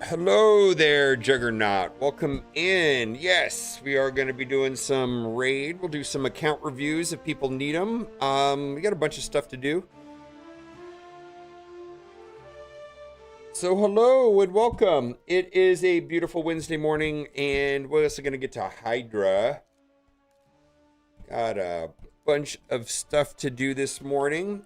Hello there, Juggernaut. Welcome in. Yes, we are going to be doing some raid. We'll do some account reviews if people need them. We got a bunch of stuff to do. So hello and welcome. It is a beautiful Wednesday morning, and we're also going to get to Hydra. Got a bunch of stuff to do this morning.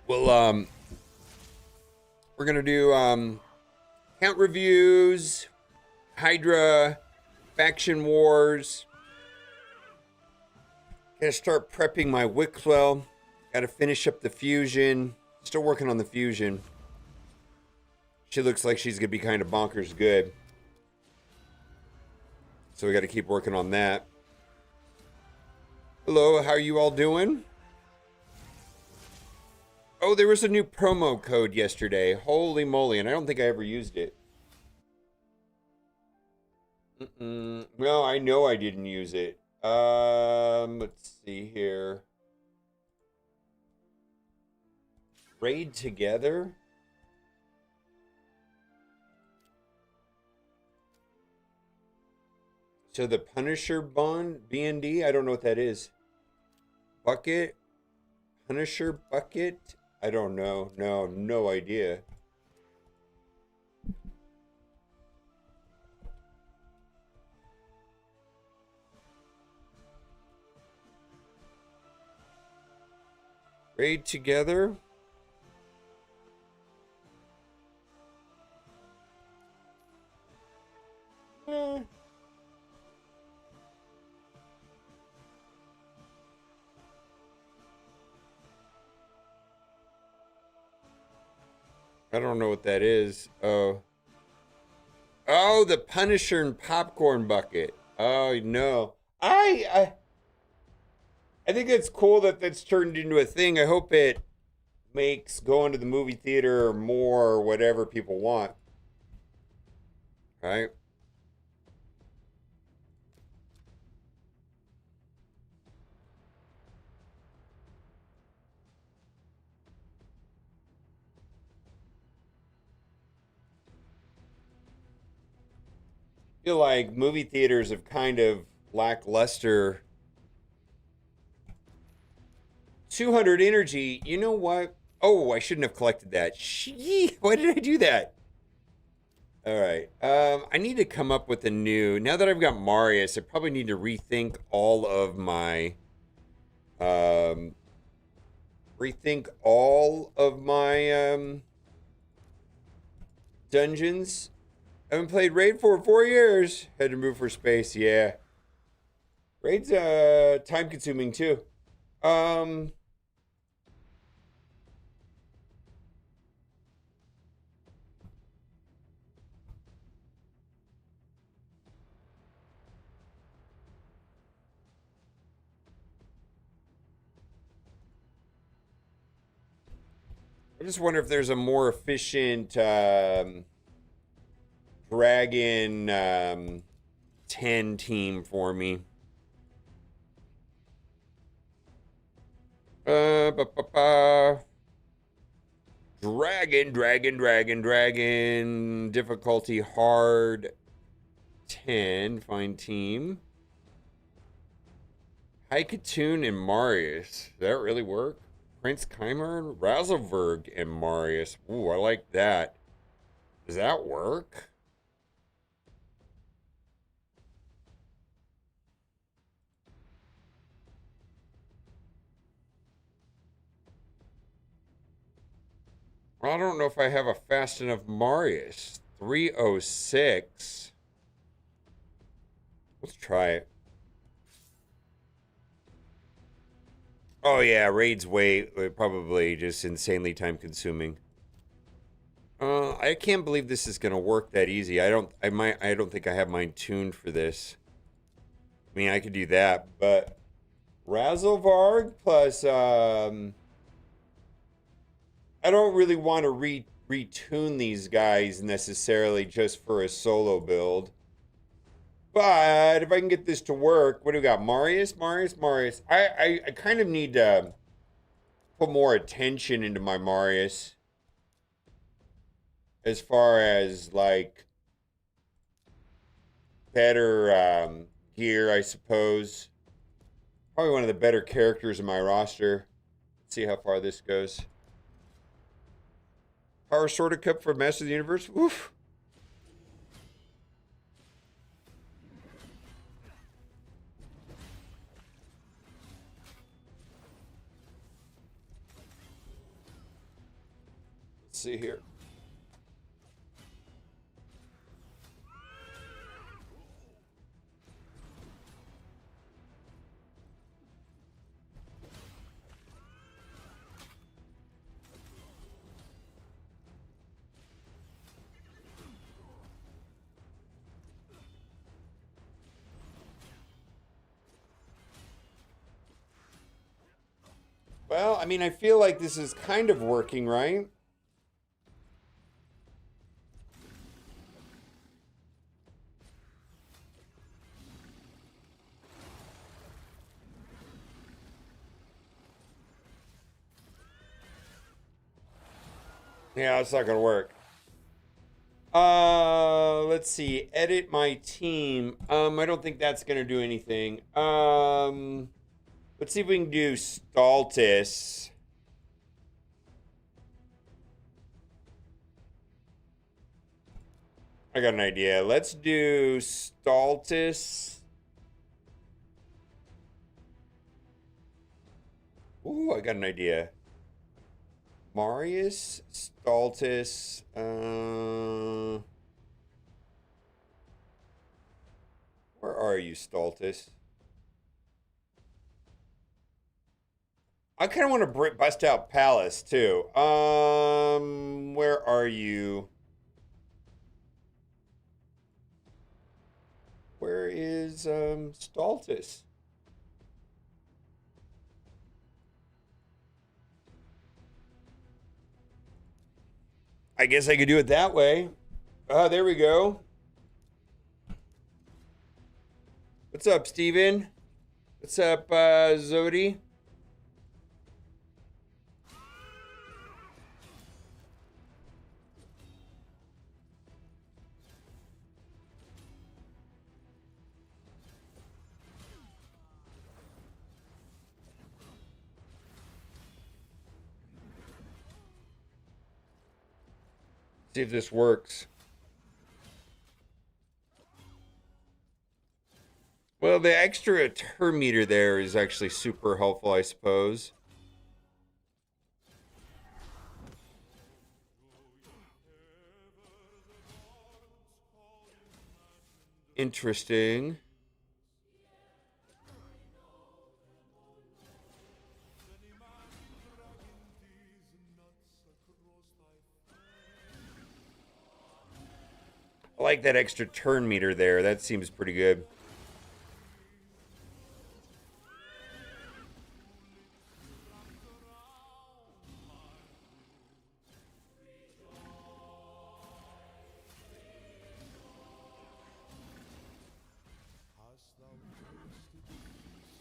We'll we're gonna do count reviews, Hydra, faction wars. Gotta start prepping my Wixwell. Gotta finish up the fusion. Still working on the fusion. She looks like she's gonna be kind of bonkers good. So we gotta keep working on that. Hello, how are you all doing? Oh, there was a new promo code yesterday. Holy moly, and I don't think I ever used it. No, I know I didn't use it. Let's see here. Raid together? So the Punisher bond, BND? I don't know what that is. Bucket? Punisher bucket? I don't know. No idea. Raid together? Eh. I don't know what that is. Oh. Oh, the Punisher and popcorn bucket. Oh no. I think it's cool that that's turned into a thing. I hope it makes going to the movie theater more or whatever people want. Right? I feel like movie theaters have kind of lackluster. 200 energy. You know what? Oh, I shouldn't have collected that. Shee, why did I do that? All right. I need to come up with a new. Now that I've got Marius, I probably need to rethink all of my um dungeons. I haven't played Raid for 4 years. Had to move for space. Yeah. Raid's time consuming too. Um I just wonder if there's a more efficient Dragon 10 team for me. Ba, ba, ba. Dragon. Difficulty hard 10. Find team. Haikatoon and Marius. Does that really work? Prince Chimer, Razelberg, and Marius. Ooh, I like that. Does that work? I don't know if I have a fast enough Marius. 306. Let's try it. Oh yeah, Raid's way probably just insanely time consuming. I can't believe this is gonna work that easy. I don't think I have mine tuned for this. I mean, I could do that, but Razelvarg plus I don't really want to retune these guys necessarily just for a solo build. But if I can get this to work, what do we got? Marius. I kind of need to put more attention into my Marius as far as like better gear, I suppose. Probably one of the better characters in my roster. Let's see how far this goes. Power Sorter Cup for Master of the Universe. Oof. Let's see here. Well, I mean, I feel like this is kind of working, right? Yeah, it's not gonna work. Let's see. Edit my team. I don't think that's gonna do anything. Let's see if we can do Stultus. I got an idea. Let's do Stultus. Ooh, I got an idea. Marius, Stultus, where are you, Stultus? I kind of want to bust out Palace too. Where are you? Where is Stultus? I guess I could do it that way. There we go. What's up, Steven? What's up, Zodi? See if this works. Well, the extra turn meter there is actually super helpful, I suppose. Interesting. I like that extra turn meter there. That seems pretty good.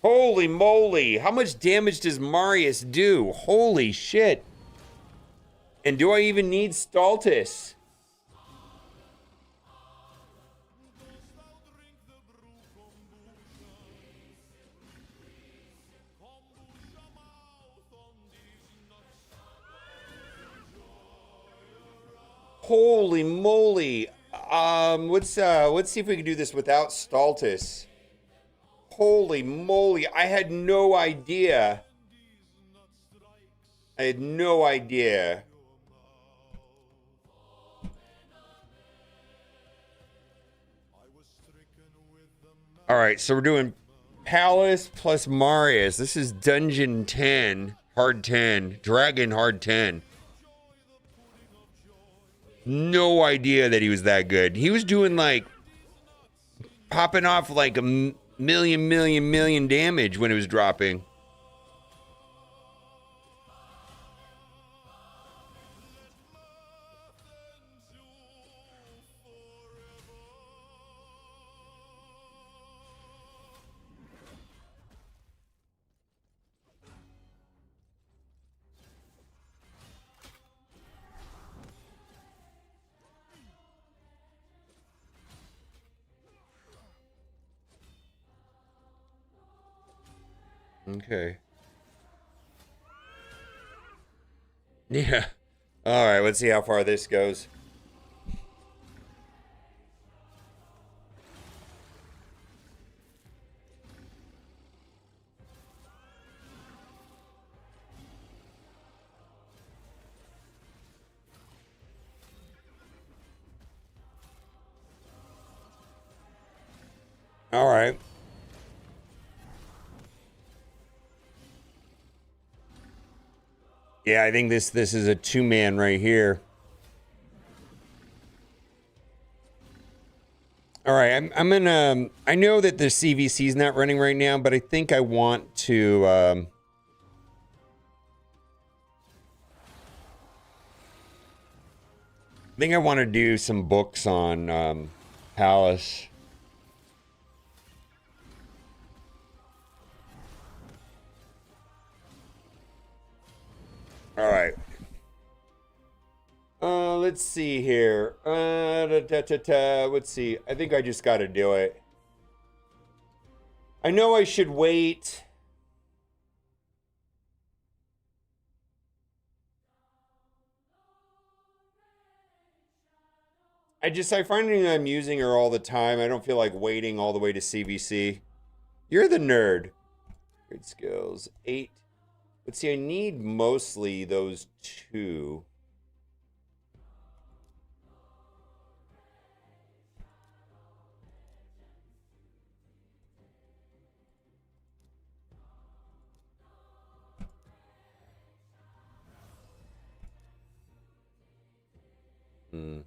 Holy moly. How much damage does Marius do? Holy shit. And do I even need Stultus? Holy moly. Let's see if we can do this without Stultus. Holy moly. I had no idea. I had no idea. All right, so we're doing Palace plus Marius. This is Dungeon 10, Hard 10, Dragon Hard 10. No idea that he was that good. He was doing like popping off like a million damage when it was dropping. Okay. Yeah. All right, let's see how far this goes. All right. Yeah, I think this is a two-man right here. All right, I'm gonna. I know that the CVC is not running right now, but I think I want to. I think I want to do some books on Palace. All right. Let's see here. Let's see. I think I just got to do it. I know I should wait. I find I'm using her all the time. I don't feel like waiting all the way to CVC. You're the nerd. Great skills. 8. Let's see, I need mostly those 2. Hmm.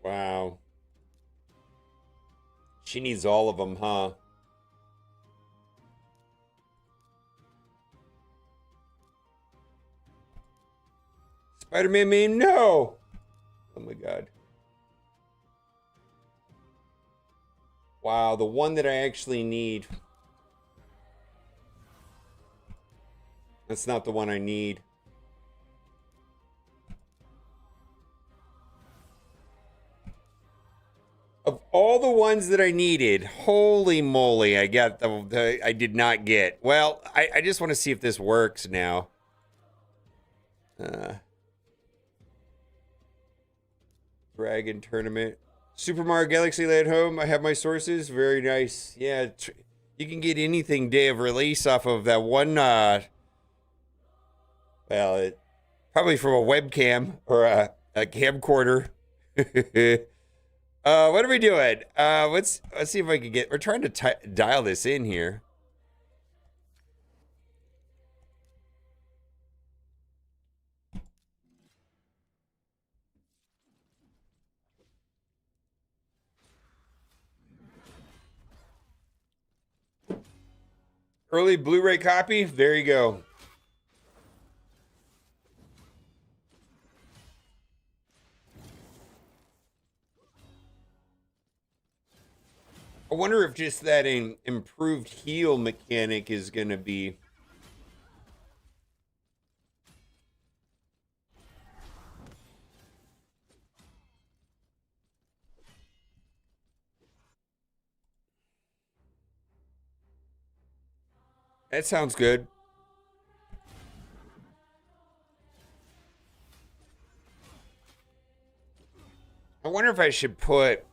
Wow. She needs all of them, huh? Spider-Man mean no. Oh my god. Wow, the one that I actually need. That's not the one I need. Of all the ones that I needed, holy moly, I got I did not get. Well, I just want to see if this works now. Uh, Dragon Tournament. Super Mario Galaxy Lay at Home. I have my sources. Very nice. Yeah, you can get anything day of release off of that one. Well, probably from a webcam or a camcorder. What are we doing? Let's see if I can get. We're trying to dial this in here. Early Blu-ray copy. There you go. I wonder if just that improved heal mechanic is going to be. That sounds good. I wonder if I should put.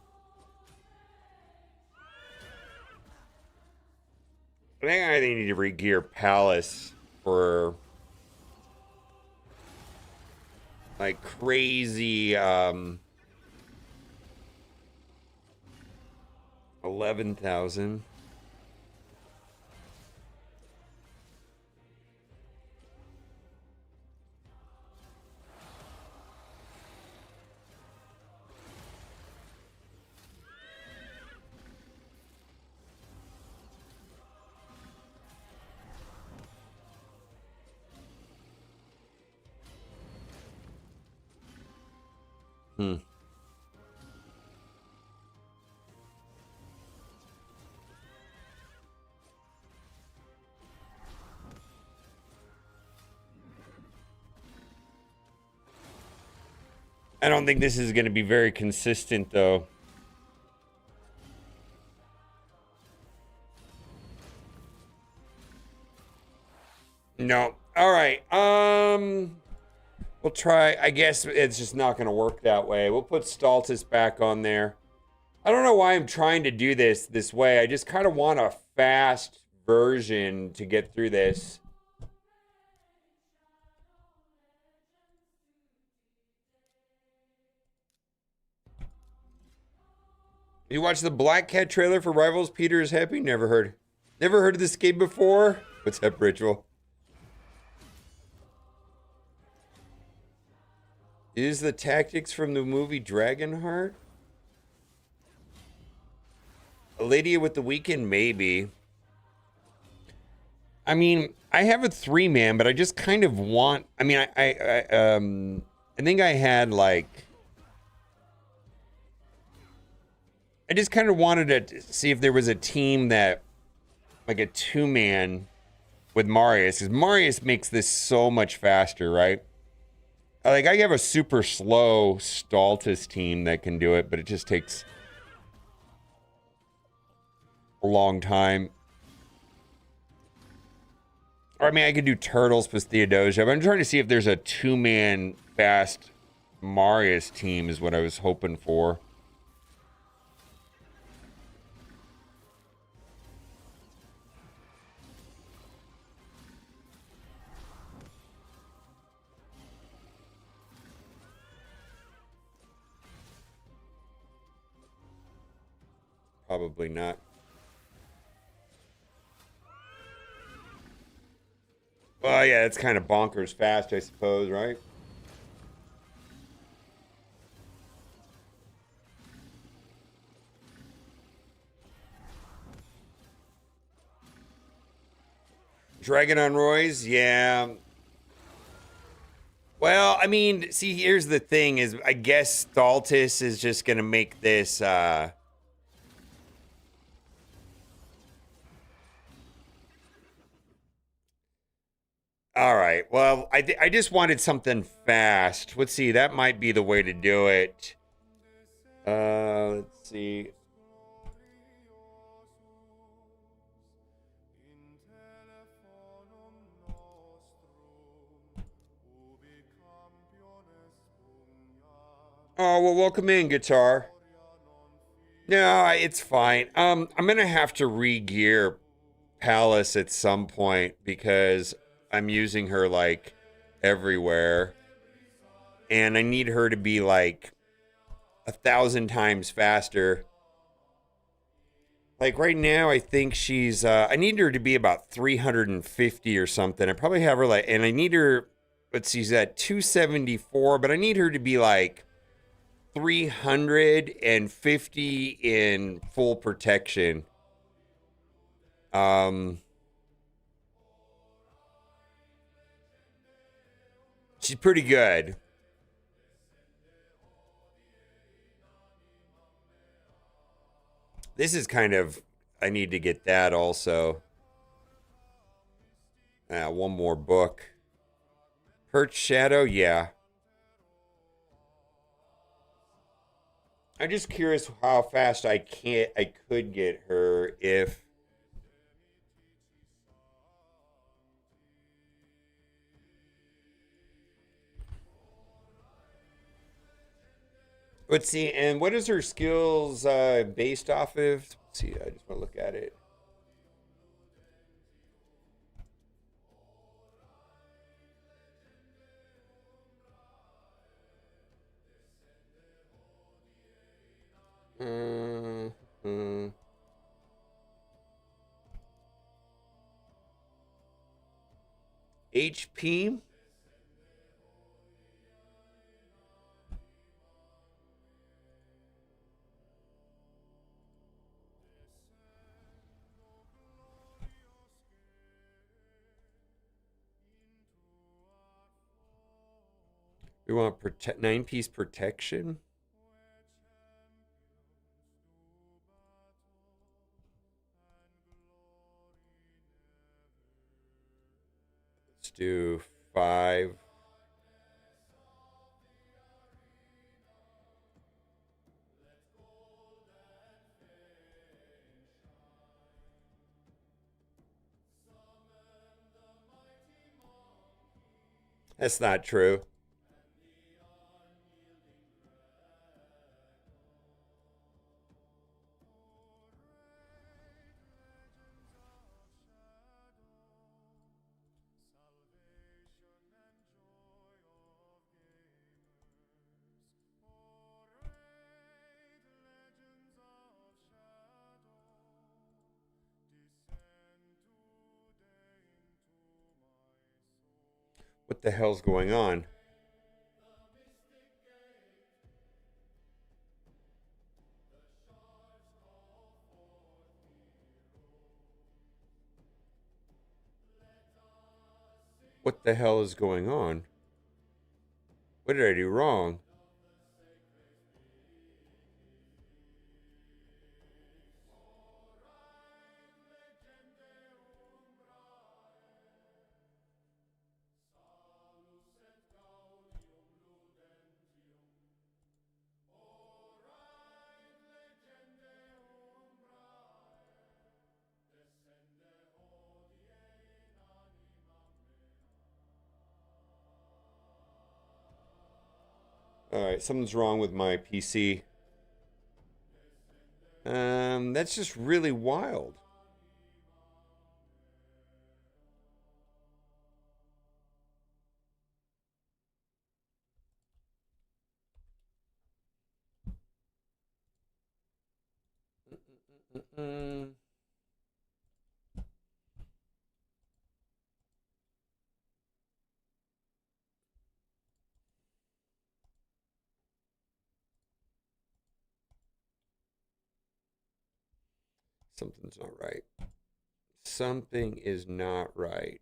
I think I need to re-gear Palace for like crazy 11,000. Hmm. I don't think this is going to be very consistent, though. No. All right. We'll try. I guess it's just not going to work that way. We'll put Stultus back on there. I don't know why I'm trying to do this way. I just kind of want a fast version to get through this. You watched the Black Cat trailer for Rivals Peter is Happy? Never heard. Never heard of this game before? What's up, Ritual? Is the tactics from the movie Dragonheart? Lydia with the Weekend? Maybe. I mean, I have a 3-man, but I just kind of want... I mean, I think I had, like... I just kind of wanted to see if there was a team that, like a 2-man with Marius, because Marius makes this so much faster, right? Like, I have a super slow Stultus team that can do it, but it just takes a long time. Or, I mean, I could do Turtles plus Theodosia, but I'm trying to see if there's a 2-man fast Marius team is what I was hoping for. Probably not. Well, yeah, it's kind of bonkers fast, I suppose, right? Dragon on Roy's, yeah. Well, I mean, see, here's the thing is, I guess Stultus is just going to make this, all right. Well, I just wanted something fast. Let's see. That might be the way to do it. Let's see. Oh, well, welcome in, Guitar. No, it's fine. I'm gonna have to re-gear Palace at some point because I'm using her like everywhere. And I need her to be like 1,000 times faster. Like right now, I think she's. I need her to be about 350 or something. I probably have her like, and I need her. Let's see, she's at 274, but I need her to be like 350 in full protection. She's pretty good. This is kind of. I need to get that also. One more book. Perch Shadow, yeah. I'm just curious how fast I could get her if. Let's see, and what is her skills based off of? Let's see, I just want to look at it. HP. We want 9-piece protection. Let's do 5. That's not true. What the hell's going on? What the hell is going on? What did I do wrong? All right, something's wrong with my PC. That's just really wild. Mm-mm. Something's not right. Something is not right.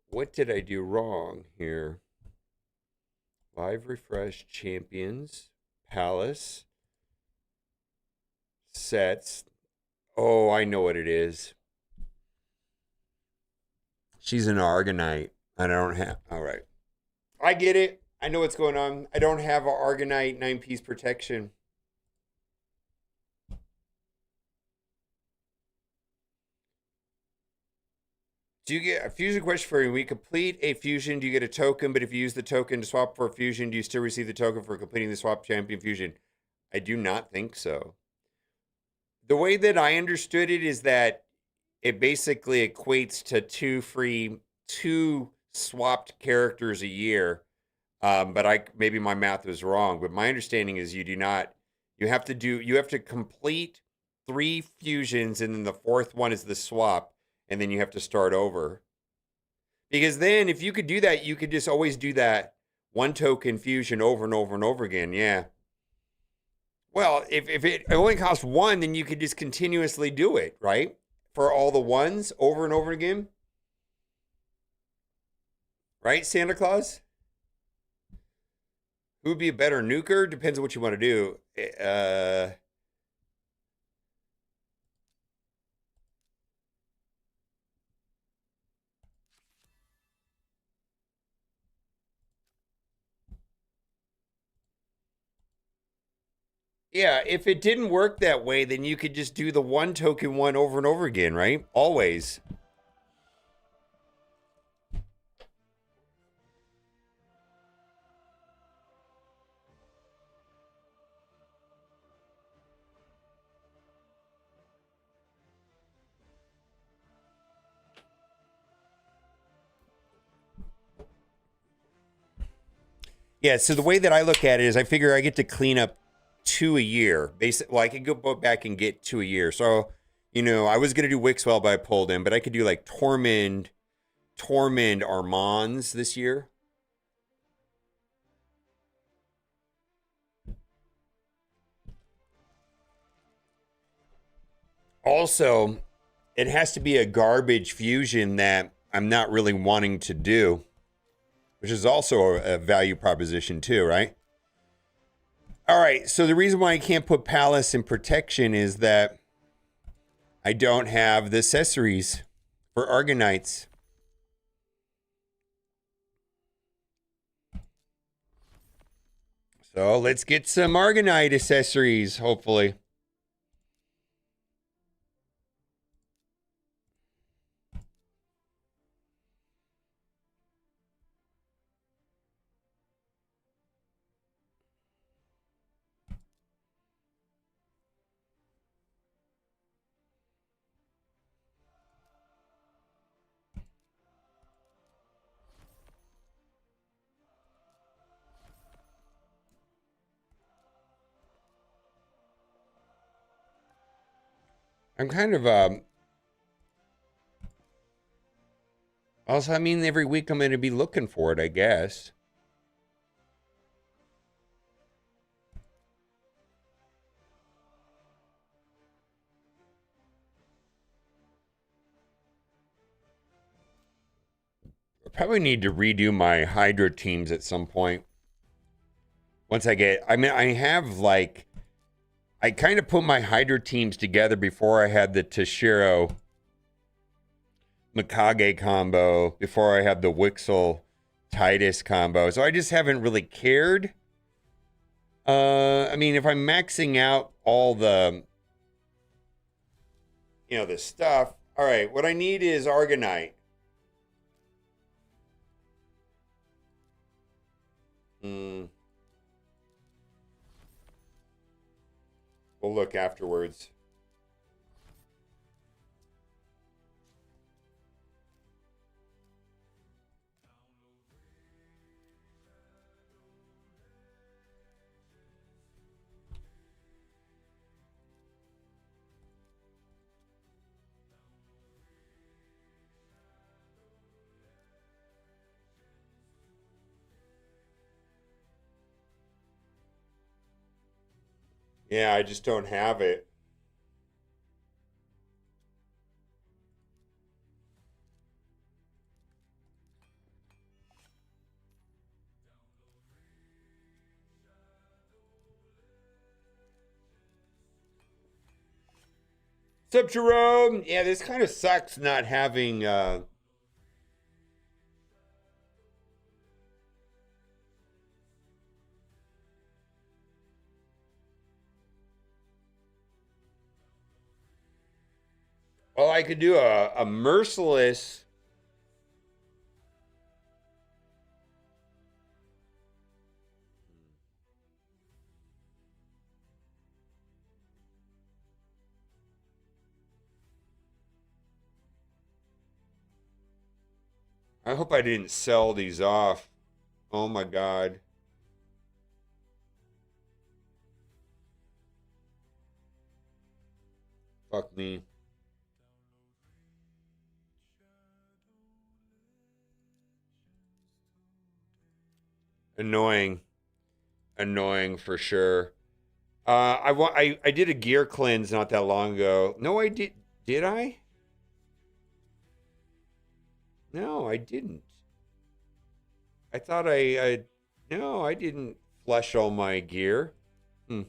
What did I do wrong here? Live refresh champions, Palace, sets. Oh, I know what it is. She's an Argonite. I don't have. All right. I get it. I know what's going on. I don't have an Argonite 9-piece protection. Do you get a fusion question for you? When you complete a fusion, do you get a token? But if you use the token to swap for a fusion, do you still receive the token for completing the swap champion fusion? I do not think so. The way that I understood it is that it basically equates to two swapped characters a year. But maybe my math was wrong. But my understanding is you do not. You have to complete 3 fusions, and then the fourth one is the swap, and then you have to start over. Because then, if you could do that, you could just always do that one token fusion over and over and over again. Yeah. Well, if it only costs 1, then you could just continuously do it, right? For all the ones over and over again. Right, Santa Claus? Who would be a better nuker? Depends on what you want to do. Yeah, if it didn't work that way, then you could just do the one token one over and over again, right? Always. Yeah, so the way that I look at it is I figure I get to clean up 2 a year. Basically, well, I could go back and get 2 a year. So, I was going to do Wixwell, but I pulled in, but I could do like Tormund Armands this year. Also, it has to be a garbage fusion that I'm not really wanting to do, which is also a value proposition too, right? All right, so the reason why I can't put Palace in protection is that I don't have the accessories for Argonites. So let's get some Argonite accessories, hopefully. I'm kind of also, I mean, every week I'm going to be looking for it, I guess. I probably need to redo my Hydra teams at some point. Once I get, I mean, I have like, I kind of put my Hydra teams together before I had the Toshiro Mikage combo, before I had the Wixel Titus combo. So I just haven't really cared. I mean, if I'm maxing out all the, the stuff. All right, what I need is Argonite. We'll look afterwards. Yeah, I just don't have it. What's up, Jerome? Yeah, this kind of sucks not having well, I could do a merciless. I hope I didn't sell these off. Oh my God. Fuck me. Annoying. Annoying for sure. I did a gear cleanse not that long ago. No, I did I? No, I didn't. I thought I no, I didn't flush all my gear. Hmm.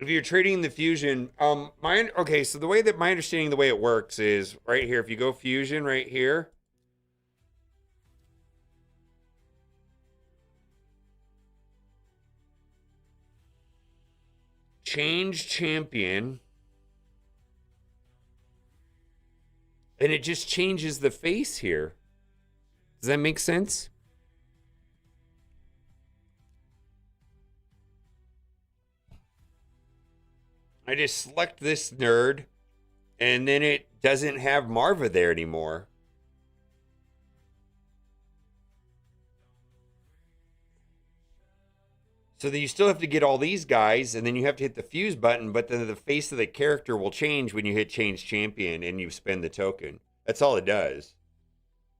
If you're trading the fusion, my okay, so the way that my understanding the way it works is right here. If you go fusion right here, change champion, and it just changes the face here. Does that make sense? I just select this nerd, and then it doesn't have Marva there anymore. So then you still have to get all these guys, and then you have to hit the fuse button, but then the face of the character will change when you hit change champion and you spend the token. That's all it does.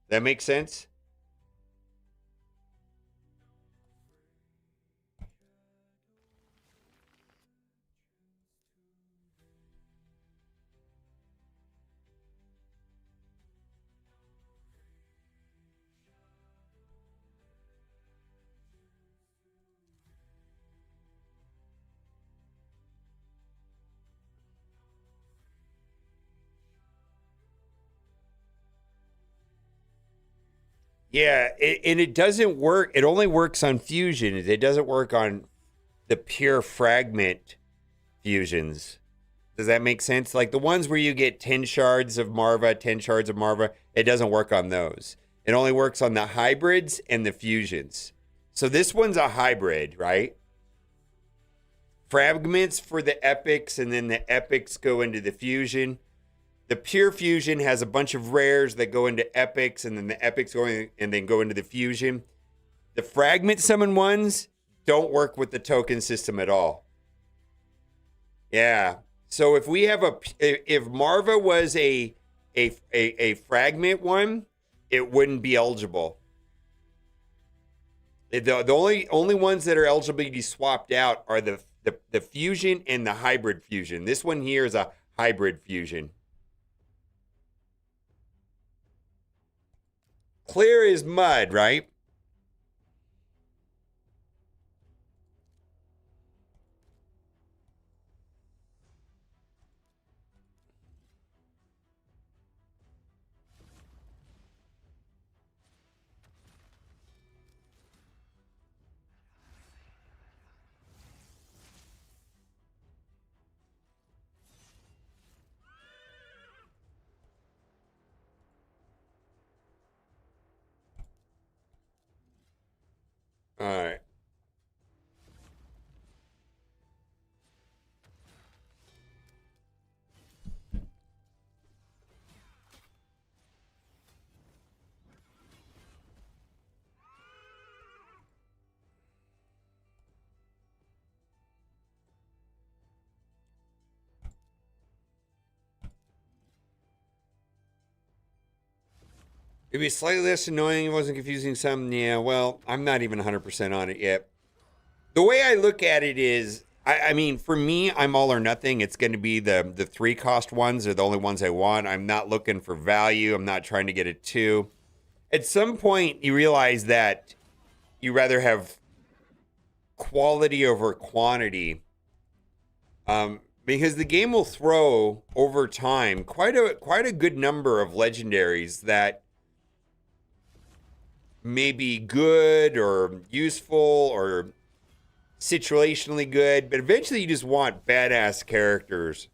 That makes sense? Yeah, and it doesn't work. It only works on fusion. It doesn't work on the pure fragment fusions. Does that make sense? Like the ones where you get 10 shards of Marva, 10 shards of Marva, it doesn't work on those. It only works on the hybrids and the fusions. So this one's a hybrid, right? Fragments for the epics, and then the epics go into the fusion. The pure fusion has a bunch of rares that go into epics, and then the epics go into the fusion. The fragment summon ones don't work with the token system at all. Yeah. So if we have if Marva was a fragment one, it wouldn't be eligible. The only ones that are eligible to be swapped out are the fusion and the hybrid fusion. This one here is a hybrid fusion. Clear as mud, right? All right. It'd be slightly less annoying. It wasn't confusing some. Yeah, well, I'm not even 100% on it yet. The way I look at it is, I mean, for me, I'm all or nothing. It's going to be the 3 cost ones are the only ones I want. I'm not looking for value. I'm not trying to get a 2. At some point, you realize that you rather have quality over quantity. Because the game will throw over time quite a good number of legendaries that may be good or useful or situationally good, but eventually you just want badass characters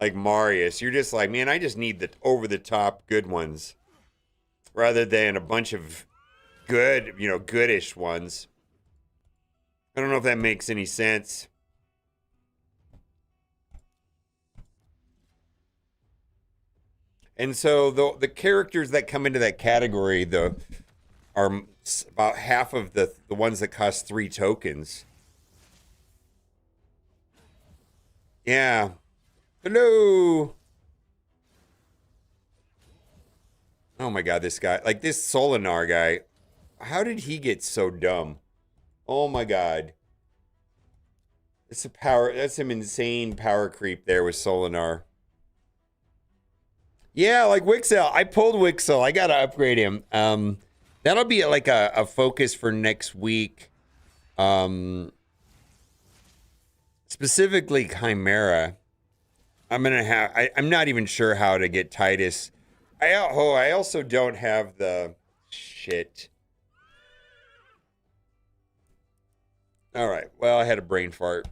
like Marius. You're just like, man, I just need the over the top good ones rather than a bunch of good, goodish ones. I don't know if that makes any sense. And so the characters that come into that category are about half of the ones that cost 3 tokens. Yeah. Hello. Oh my god, this guy. Like this Solinar guy. How did he get so dumb? Oh my god. That's some insane power creep there with Solinar. Yeah, like Wixel. I pulled Wixel. I gotta upgrade him. That'll be like a focus for next week. Specifically Chimera. I'm not even sure how to get Titus. I also don't have the shit. All right. Well, I had a brain fart.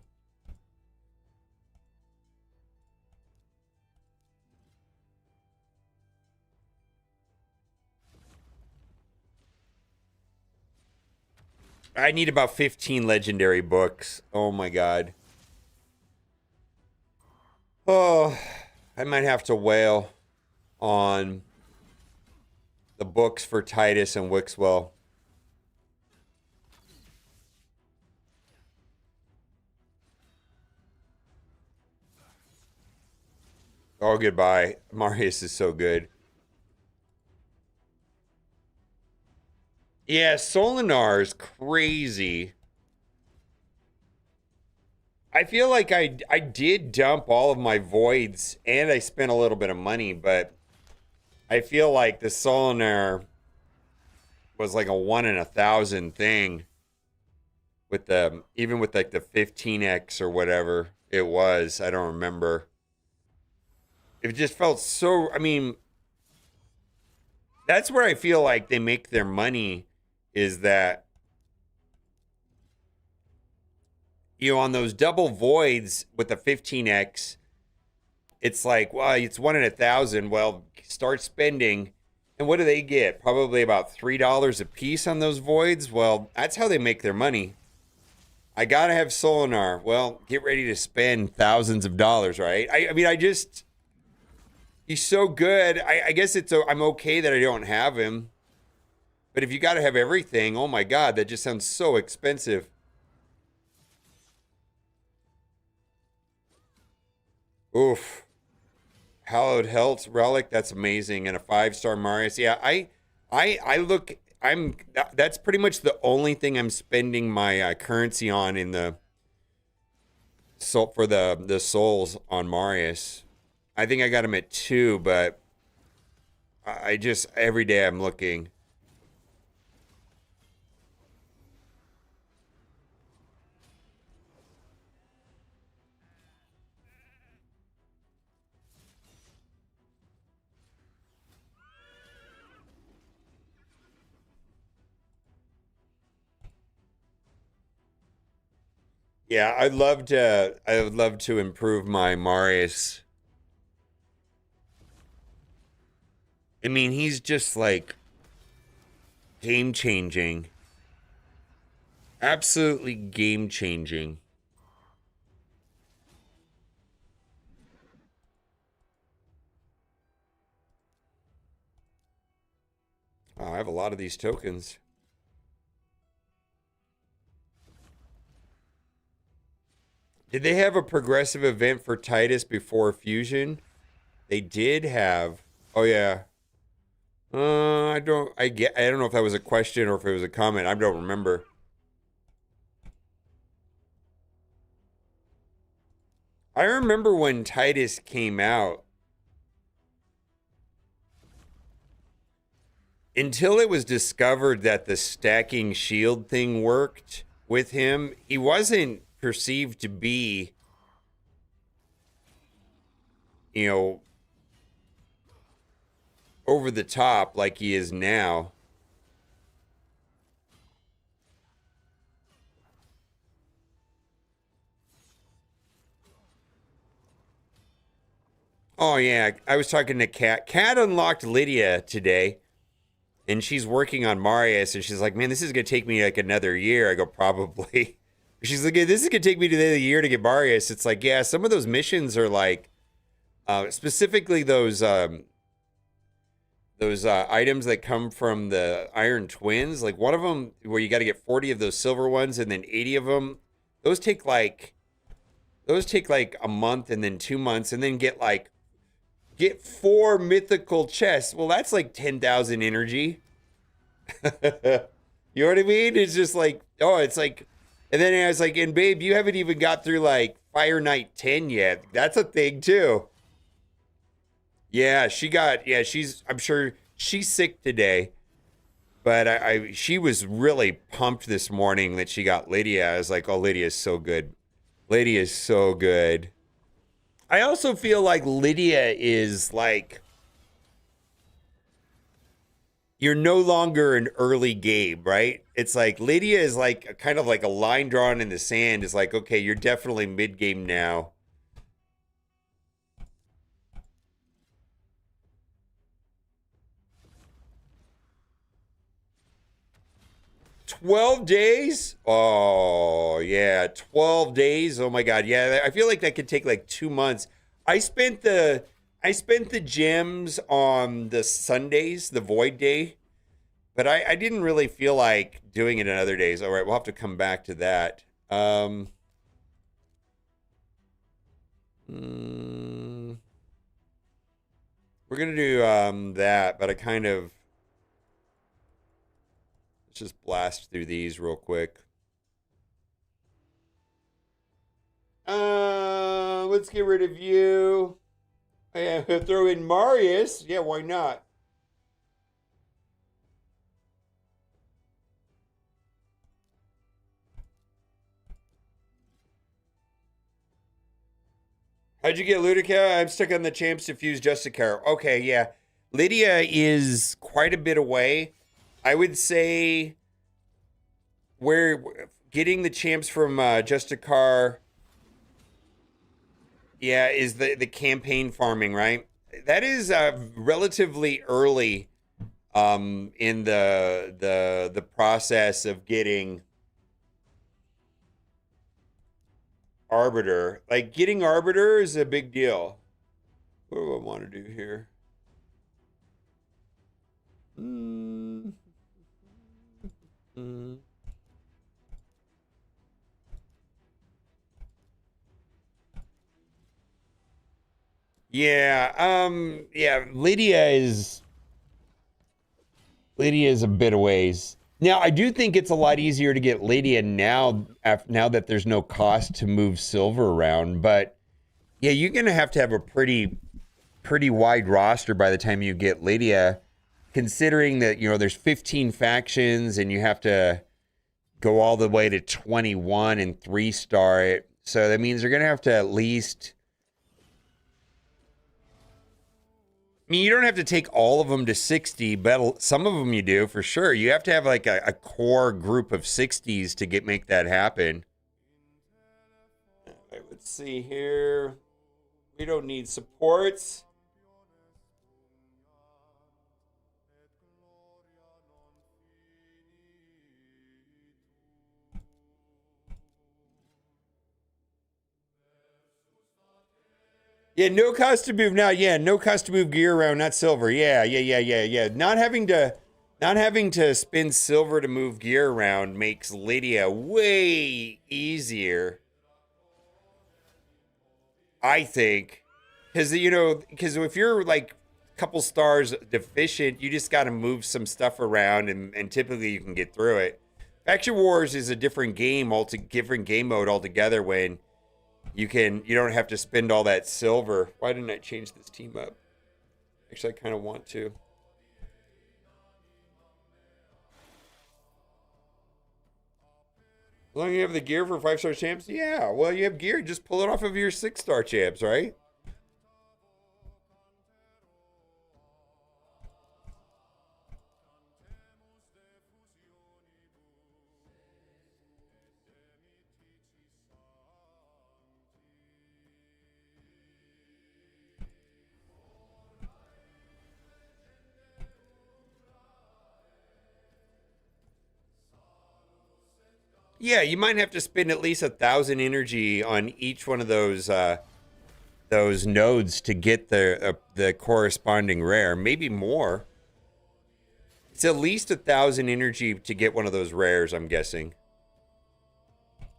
I need about 15 legendary books. Oh my god. Oh, I might have to wail on the books for Titus and Wixwell. Oh, goodbye. Marius is so good. Yeah, Solinar is crazy. I feel like I did dump all of my voids and I spent a little bit of money, but I feel like the Solinar was like a 1 in 1,000 thing with even with like the 15x or whatever it was. I don't remember. It just felt so, I mean, that's where I feel like they make their money is that, on those double voids with the 15x, it's like, well, it's 1 in 1,000. Well, start spending. And what do they get? Probably about $3 a piece on those voids. Well, that's how they make their money. I got to have Solinar. Well, get ready to spend thousands of dollars, right? I mean, I just... He's so good. I guess I'm okay that I don't have him. But if you got to have everything, oh my God, that just sounds so expensive. Oof. Hallowed Health Relic, that's amazing. And a 5-star Marius. Yeah, I look, that's pretty much the only thing I'm spending my currency on in the soul for the souls on Marius. I think I got him at 2, but I just, every day I'm looking. Yeah, I would love to improve my Marius. I mean, he's just like game changing. Absolutely game changing. Oh, I have a lot of these tokens. Did they have a progressive event for Titus before Fusion? They did have. Oh yeah. I don't know if that was a question or if it was a comment. I don't remember. I remember when Titus came out. Until it was discovered that the stacking shield thing worked with him, he wasn't perceived to be, you know, over the top like he is now. Oh yeah, I was talking to Kat. Kat unlocked Lydia today, and she's working on Marius, and she's like, "Man, this is gonna take me like another year." I go, "Probably." She's like, "This is gonna take me to the end of the year to get Marius." It's like, yeah, some of those missions are like, specifically those items that come from the Iron Twins. Like one of them where you got to get 40 of those silver ones, and then 80 of them. Those take like a month, and then 2 months, and then get 4 mythical chests. Well, that's like 10,000 energy. You know what I mean? It's just like, oh, it's like, and then I was like, and babe, you haven't even got through like Fire Knight 10 yet. That's a thing too. Yeah, I'm sure she's sick today, but she was really pumped this morning that she got Lydia. I was like, oh, Lydia's so good. Lydia is so good. I also feel like Lydia is like, you're no longer an early game, right? It's like Lydia is like kind of like a line drawn in the sand. Is like, okay, you're definitely mid game now. 12 days? Oh, yeah, 12 days. Oh my God. Yeah, I feel like that could take like 2 months. I spent the I spent the gems on the Sundays, the void day, but I didn't really feel like doing it on other days. All right, we'll have to come back to that. Mm, we're gonna do that, but I kind of let's just blast through these real quick. Let's get rid of you. Yeah, throw in Marius. Yeah, why not? How'd you get Ludica? I'm stuck on the champs to fuse Justicar. Okay, yeah. Lydia is quite a bit away. I would say we're getting the champs from Justicar, yeah, is the campaign farming, right? That is relatively early in the process of getting Arbiter. Like getting Arbiter is a big deal. What do I want to do here? Mm. Mm. Yeah, Lydia is a bit of ways. Now, I do think it's a lot easier to get Lydia now, now that there's no cost to move silver around. But yeah, you're gonna have a pretty wide roster by the time you get Lydia, considering that there's 15 factions and you have to go all the way to 21 and 3-star it. So that means they're gonna have to at least. I mean, you don't have to take all of them to 60, but some of them you do for sure. You have to have like a core group of 60s to make that happen. All right, let's see here. We don't need supports. Yeah, no cost to move now. Yeah, no cost to move gear around, not silver. Yeah. Not having to spend silver to move gear around makes Lydia way easier, I think. Because if you're like a couple stars deficient, you just got to move some stuff around, and typically you can get through it. Faction Wars is a different game mode altogether when you don't have to spend all that silver. Why didn't I change this team up? Actually, I kind of want to. As long as you have the gear for 5-star champs, yeah. Well, you have gear, just pull it off of your 6-star champs, right? Yeah, you might have to spend at least 1,000 energy on each one of those nodes to get the corresponding rare. Maybe more. It's at least 1,000 energy to get one of those rares. I'm guessing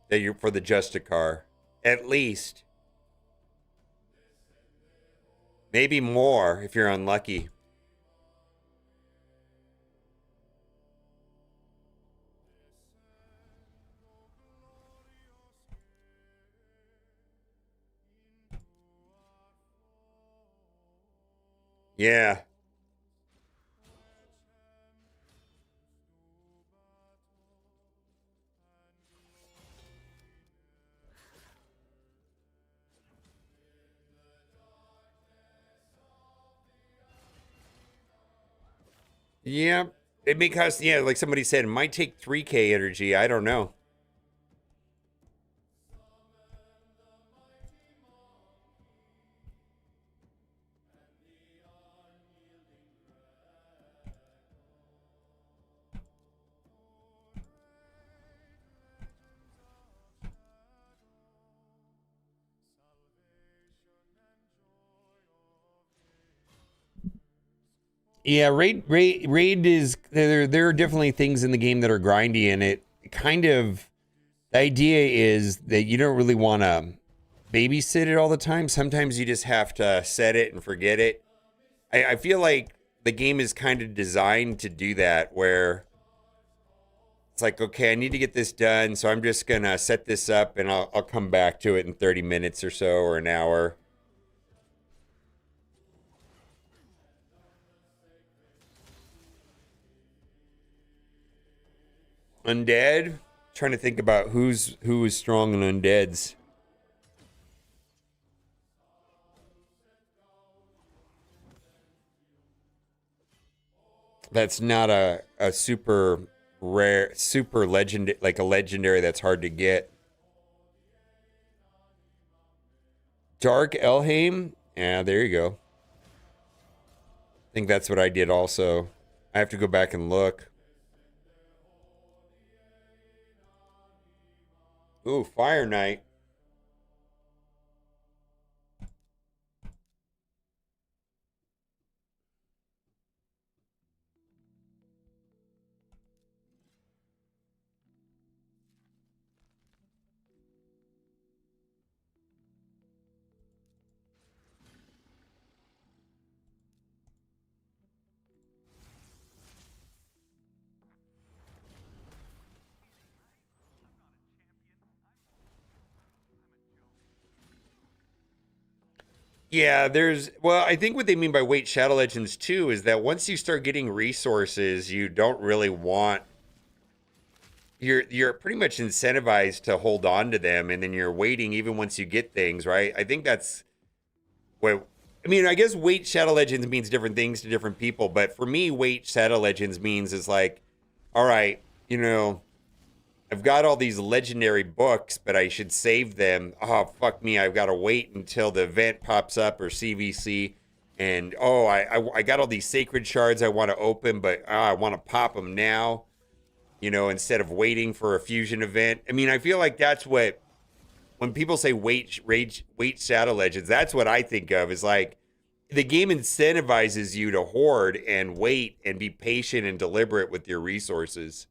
that you're for the Justicar. At least, maybe more if you're unlucky. Yeah. Yeah. It may cost, yeah, like somebody said, it might take 3K energy. I don't know. Yeah, raid is there are definitely things in the game that are grindy, and it kind of the idea is that you don't really want to babysit it all the time. Sometimes you just have to set it and forget it. I feel like the game is kind of designed to do that, where it's like, okay, I need to get this done, so I'm just gonna set this up, and I'll come back to it in 30 minutes or so, or an hour. Undead. Trying to think about who is strong in undeads. That's not a super rare, super legend, like a legendary that's hard to get. Dark Elheim. Yeah, there you go. I think that's what I did also. I have to go back and look. Ooh, Fire Knight. Yeah, well, I think what they mean by wait shadow legends too is that once you start getting resources, you don't really want you're pretty much incentivized to hold on to them, and then you're waiting even once you get things, right? I think that's what I mean. I guess wait shadow legends means different things to different people, but for me, wait shadow legends means is like, all right, you know, I've got all these legendary books, but I should save them. Oh, fuck me. I've got to wait until the event pops up or CVC. And oh, I got all these sacred shards I want to open, but I want to pop them now, instead of waiting for a fusion event. I mean, I feel like that's what, when people say wait Shadow Legends, that's what I think of is like the game incentivizes you to hoard and wait and be patient and deliberate with your resources.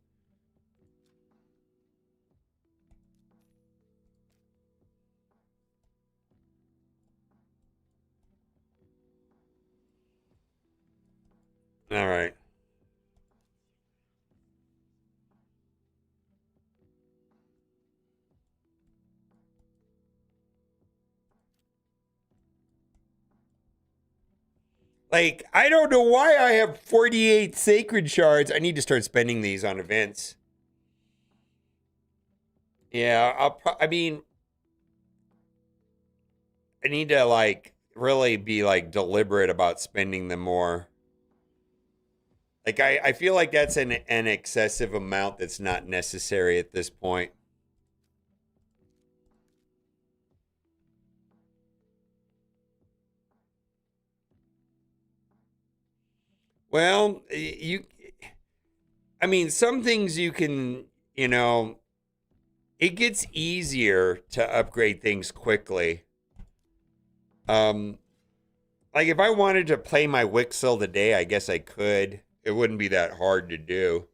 All right. Like, I don't know why I have 48 sacred shards. I need to start spending these on events. Yeah, I mean, I need to like really be like deliberate about spending them more. Like I feel like that's an excessive amount that's not necessary at this point. Well, I mean, some things you can, you know, it gets easier to upgrade things quickly. Um, like if I wanted to play my Wixel today, I guess I could. It wouldn't be that hard to do.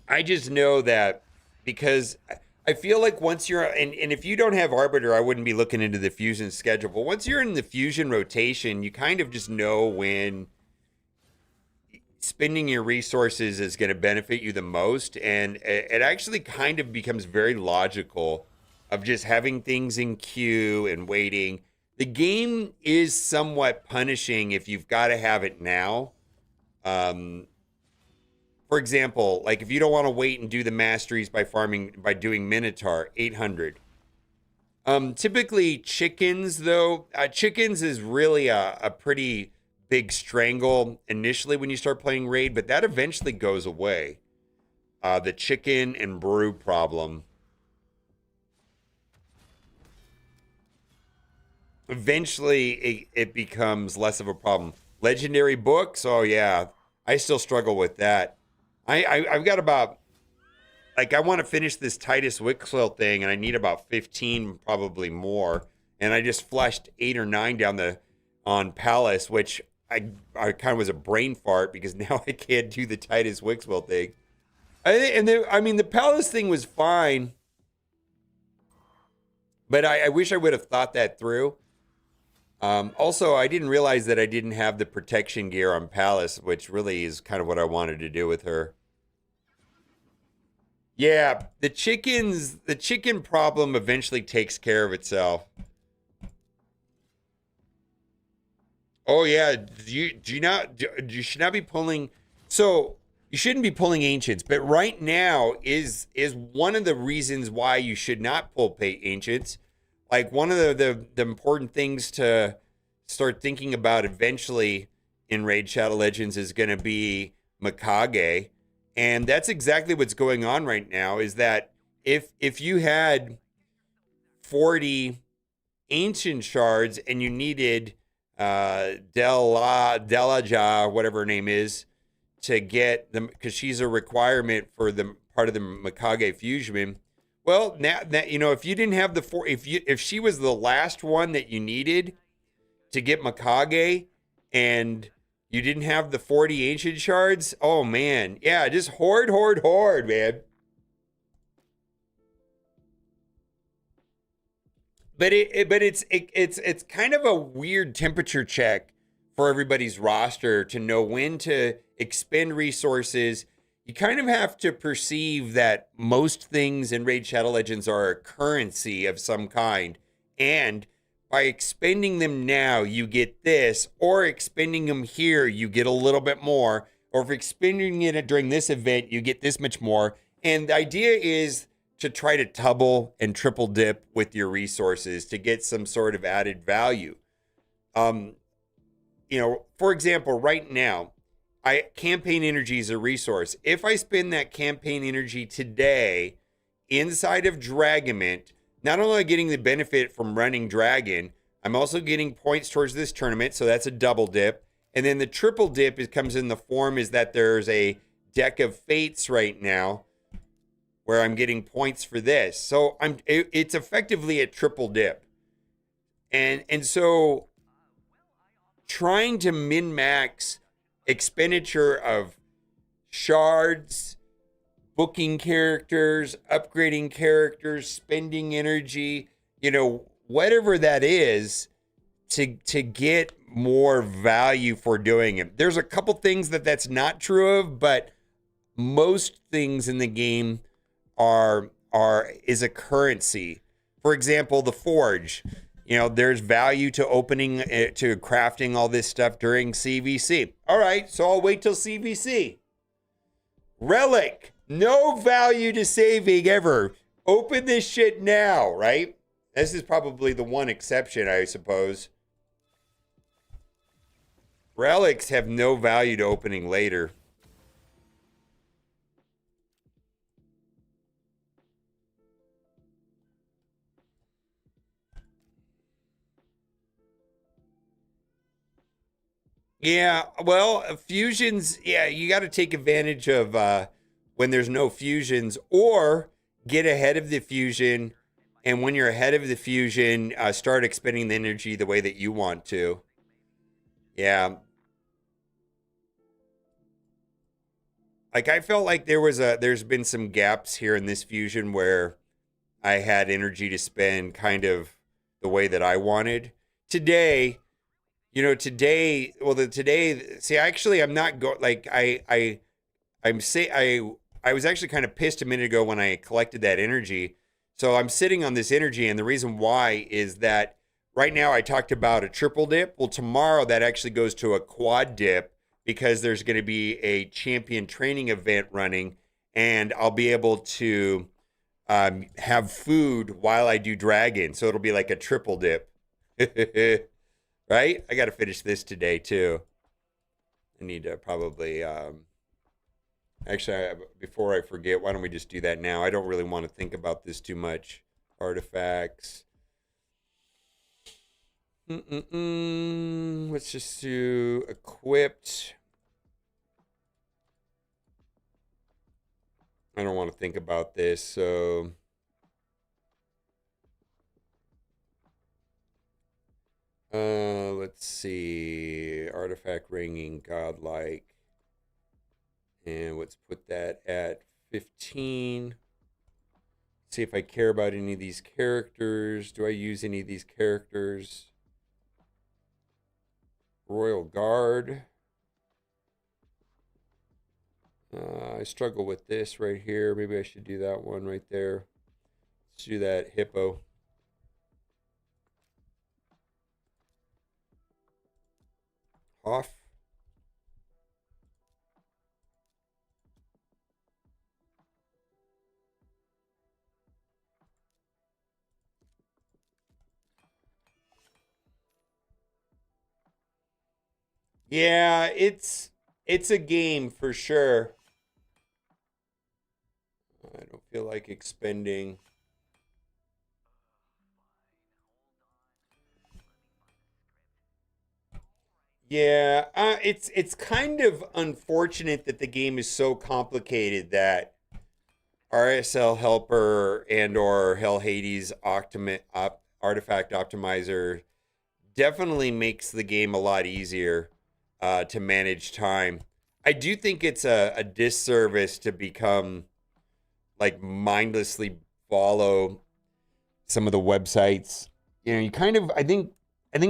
I just know that because I feel like once you're and if you don't have Arbiter, I wouldn't be looking into the fusion schedule. But once you're in the fusion rotation, you kind of just know when spending your resources is going to benefit you the most, and it actually kind of becomes very logical of just having things in queue and waiting. The game is somewhat punishing if you've got to have it now. Um, for example, like if you don't want to wait and do the masteries by doing Minotaur 800. Typically chickens though, chickens is really a pretty big strangle initially when you start playing raid, but that eventually goes away. The chicken and brew problem. Eventually it becomes less of a problem. Legendary books, oh yeah, I still struggle with that. I've got about like I want to finish this Titus Wixwell thing, and I need about 15, probably more. And I just flushed 8 or 9 down the on Palace, which I kind of was a brain fart because now I can't do the Titus Wixwell thing. I mean the Palace thing was fine, but I wish I would have thought that through. Also, I didn't realize that I didn't have the protection gear on Palace, which really is kind of what I wanted to do with her. Yeah, the chicken problem eventually takes care of itself. Oh yeah, do you not you should not be pulling. So you shouldn't be pulling ancients, but right now is one of the reasons why you should not pull pay ancients. Like one of the important things to start thinking about eventually in Raid Shadow Legends is going to be Mikage, and that's exactly what's going on right now. Is that if you had 40 ancient shards and you needed Delaja, whatever her name is, to get them because she's a requirement for the part of the Mikage fusion. Well, now that if you didn't have the four, if she was the last one that you needed to get Mikage, and you didn't have the 40 ancient shards, oh man, yeah, just hoard, man. But it's kind of a weird temperature check for everybody's roster to know when to expend resources. You kind of have to perceive that most things in Raid Shadow Legends are a currency of some kind, and by expending them now, you get this, or expending them here, you get a little bit more, or if expending it during this event, you get this much more. And the idea is to try to double and triple dip with your resources to get some sort of added value. For example, right now, campaign energy is a resource. If I spend that campaign energy today inside of Dragament, not only am I getting the benefit from running Dragon, I'm also getting points towards this tournament, so that's a double dip. And then the triple dip comes in the form is that there's a deck of fates right now where I'm getting points for this. So it's effectively a triple dip. And so trying to min-max expenditure of shards, booking characters, upgrading characters, spending energy, whatever that is to get more value for doing it. There's a couple things that's not true of, but most things in the game is a currency. For example, the forge. There's value to to crafting all this stuff during CVC. All right, so I'll wait till CVC. Relic, no value to saving ever. Open this shit now, right? This is probably the one exception, I suppose. Relics have no value to opening later. Yeah, well, fusions, you got to take advantage of when there's no fusions or get ahead of the fusion. And when you're ahead of the fusion, start expending the energy the way that you want to. Yeah. Like I felt like there's been some gaps here in this fusion where I had energy to spend kind of the way that I wanted. Today, see, actually, I'm not I was actually kind of pissed a minute ago when I collected that energy. So I'm sitting on this energy, and the reason why is that right now I talked about a triple dip. Well, tomorrow that actually goes to a quad dip because there's going to be a champion training event running, and I'll be able to have food while I do dragon. So it'll be like a triple dip. Right? I got to finish this today, too. I need to probably... actually, before I forget, why don't we just do that now? I don't really want to think about this too much. Artifacts. Let's just do equipped. I don't want to think about this, so... let's see. Artifact ringing, godlike. And let's put that at 15. See if I care about any of these characters. Do I use any of these characters? Royal Guard. I struggle with this right here. Maybe I should do that one right there. Let's do that hippo. Off. Yeah, it's a game for sure. I don't feel like expending. Yeah, it's kind of unfortunate that the game is so complicated that RSL Helper and or Hell Hades Artifact Optimizer definitely makes the game a lot easier to manage time. I do think it's a disservice to become like mindlessly follow some of the websites. You kind of I think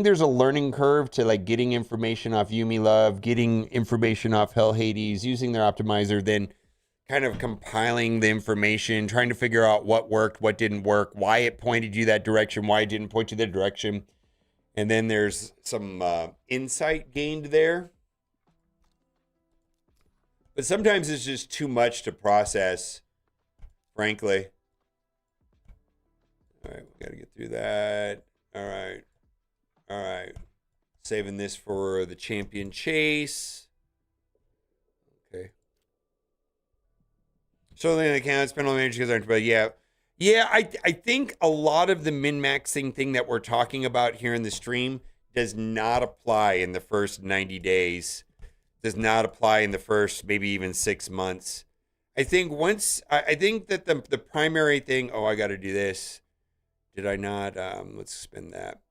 there's a learning curve to like getting information off Yumi Love, getting information off Hell Hades, using their optimizer, then kind of compiling the information, trying to figure out what worked, what didn't work, why it pointed you that direction, why it didn't point you that direction. And then there's some insight gained there. But sometimes it's just too much to process, frankly. All right, we got to get through that. All right. All right. Saving this for the champion chase. Okay. So then the account spend all the energy because but yeah. Yeah, I think a lot of the min-maxing thing that we're talking about here in the stream does not apply in the first 90 days. Does not apply in the first maybe even 6 months. I think I think that the primary thing, oh, I got to do this. Did I not? Let's spin that.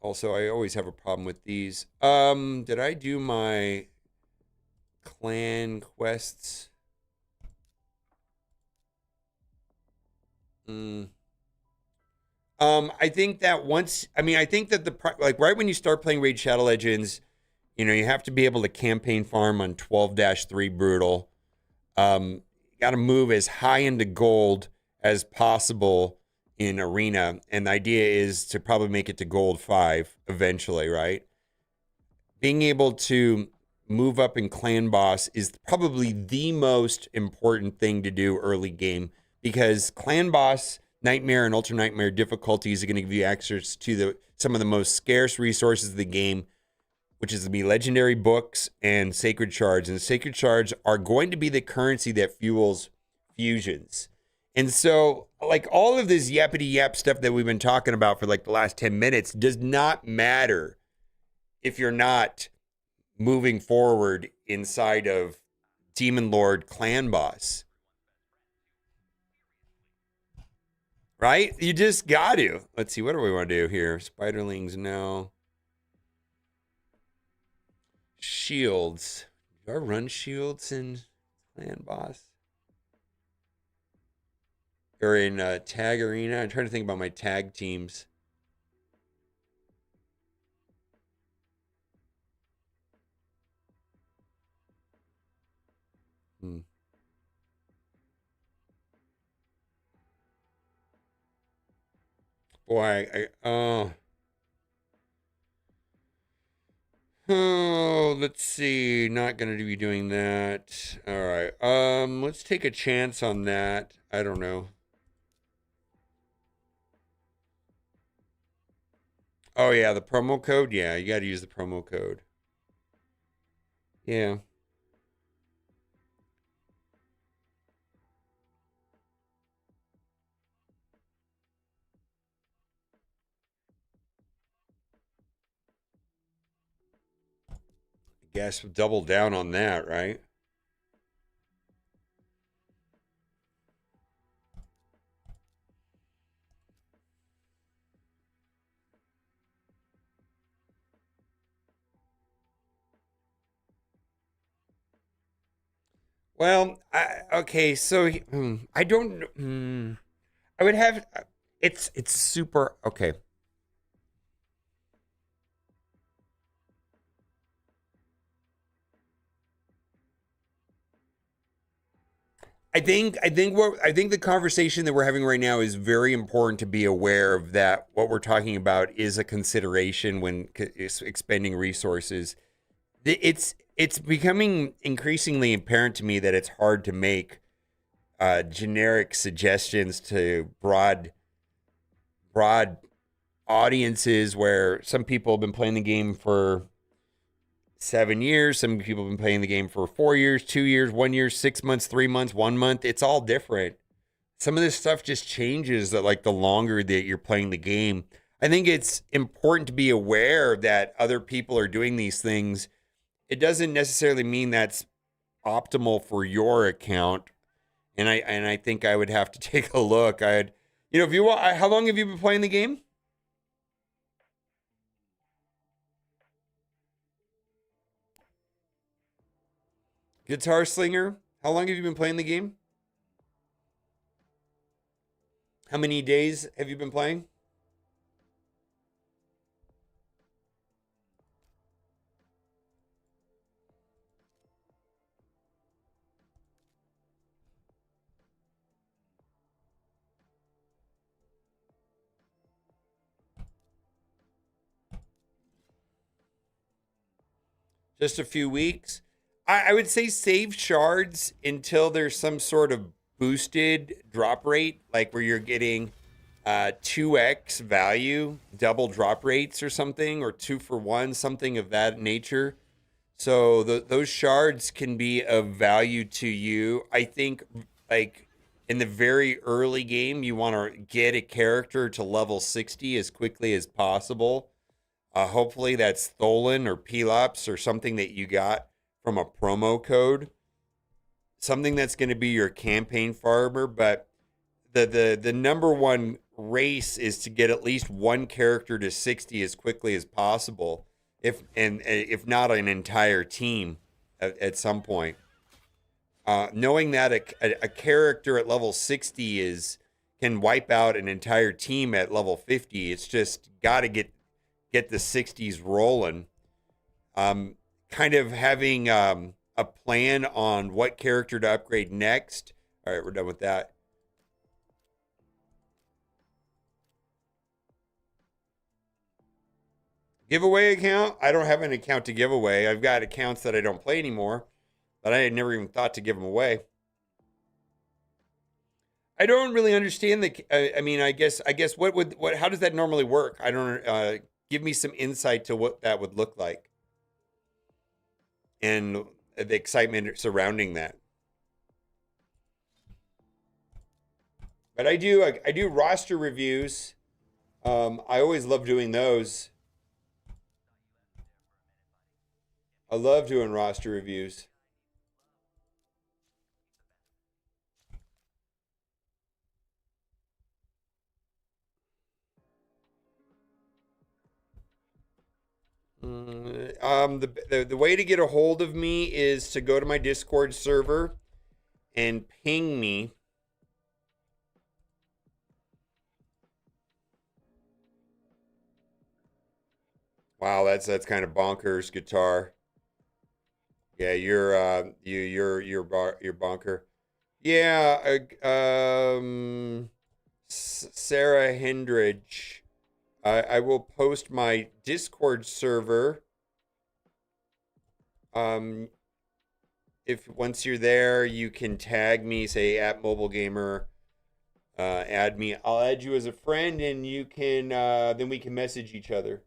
Also, I always have a problem with these. Did I do my clan quests? Mm. I think that I think that like right when you start playing Raid Shadow Legends, you have to be able to campaign farm on 12-3 Brutal. You got to move as high into gold as possible in Arena. And the idea is to probably make it to gold 5 eventually, right? Being able to move up in Clan Boss is probably the most important thing to do early game because Clan Boss, Nightmare, and Ultra Nightmare difficulties are going to give you access to some of the most scarce resources of the game, which is going to be legendary books and sacred shards. And sacred shards are going to be the currency that fuels fusions. And so, like, all of this yappity yap stuff that we've been talking about for like the last 10 minutes does not matter if you're not moving forward inside of Demon Lord Clan Boss. Right? You just got to. Let's see, what do we want to do here? Spiderlings, no. Shields. Do I run shields in Clan Boss? Or in Tag Arena? I'm trying to think about my tag teams. Hmm. Boy, oh, let's see. Not gonna be doing that. All right. Let's take a chance on that. I don't know. Oh yeah, the promo code. Yeah, you got to use the promo code. Yeah. I guess we'll double down on that, right? Well, okay, so I don't. I would have. It's super okay. I think the conversation that we're having right now is very important to be aware of that what we're talking about is a consideration when expending resources. It's becoming increasingly apparent to me that it's hard to make generic suggestions to broad audiences where some people have been playing the game for 7 years. Some people have been playing the game for 4 years, 2 years, 1 year, 6 months, 3 months, 1 month. It's all different. Some of this stuff just changes that like the longer that you're playing the game. I think it's important to be aware that other people are doing these things. It doesn't necessarily mean that's optimal for your account. And I think I would have to take a look. I'd if you want, how long have you been playing the game? Guitar Slinger. How long have you been playing the game? How many days have you been playing? Just a few weeks. I would say save shards until there's some sort of boosted drop rate, like where you're getting 2x value, double drop rates or something, or 2 for 1, something of that nature. So those shards can be of value to you. I think, like in the very early game, you want to get a character to level 60 as quickly as possible. Hopefully that's Tholen or Pelops or something that you got from a promo code. Something that's going to be your campaign farmer, but the number one race is to get at least one character to 60 as quickly as possible. If not an entire team at some point. Knowing that a character at level 60 can wipe out an entire team at level 50, it's just got to get the 60s rolling. Kind of having a plan on what character to upgrade next. All right, we're done with that. Giveaway account? I don't have an account to give away. I've got accounts that I don't play anymore, but I had never even thought to give them away. I don't really understand I mean, I guess what how does that normally work? I don't give me some insight to what that would look like and the excitement surrounding that. But I do roster reviews. I always love doing those. I love doing roster reviews. The way to get a hold of me is to go to my Discord server and ping me. Wow, that's kind of bonkers guitar. Yeah, you're bonker. Yeah, Sarah Hendridge. I will post my Discord server. If once you're there, you can tag me, say at Mobile Gamer. Add me. I'll add you as a friend, and you can then we can message each other.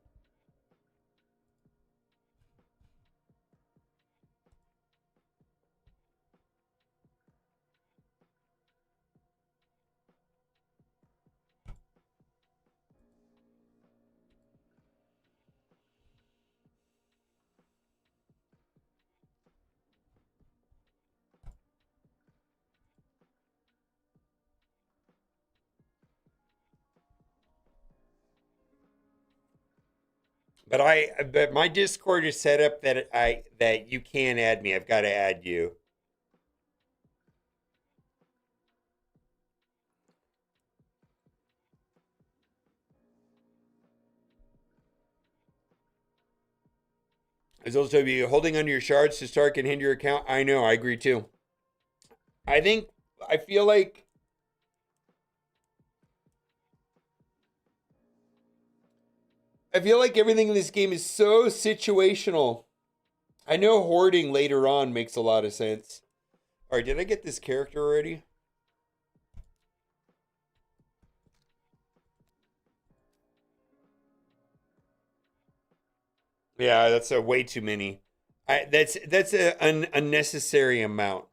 But my Discord is set up that you can add me. I've got to add you. There's also be holding onto your shards to start can hinder your account. I know, I agree too. I think I feel like everything in this game is so situational. I know hoarding later on makes a lot of sense. All right, did I get this character already? Yeah, that's a way too many. That's an unnecessary amount.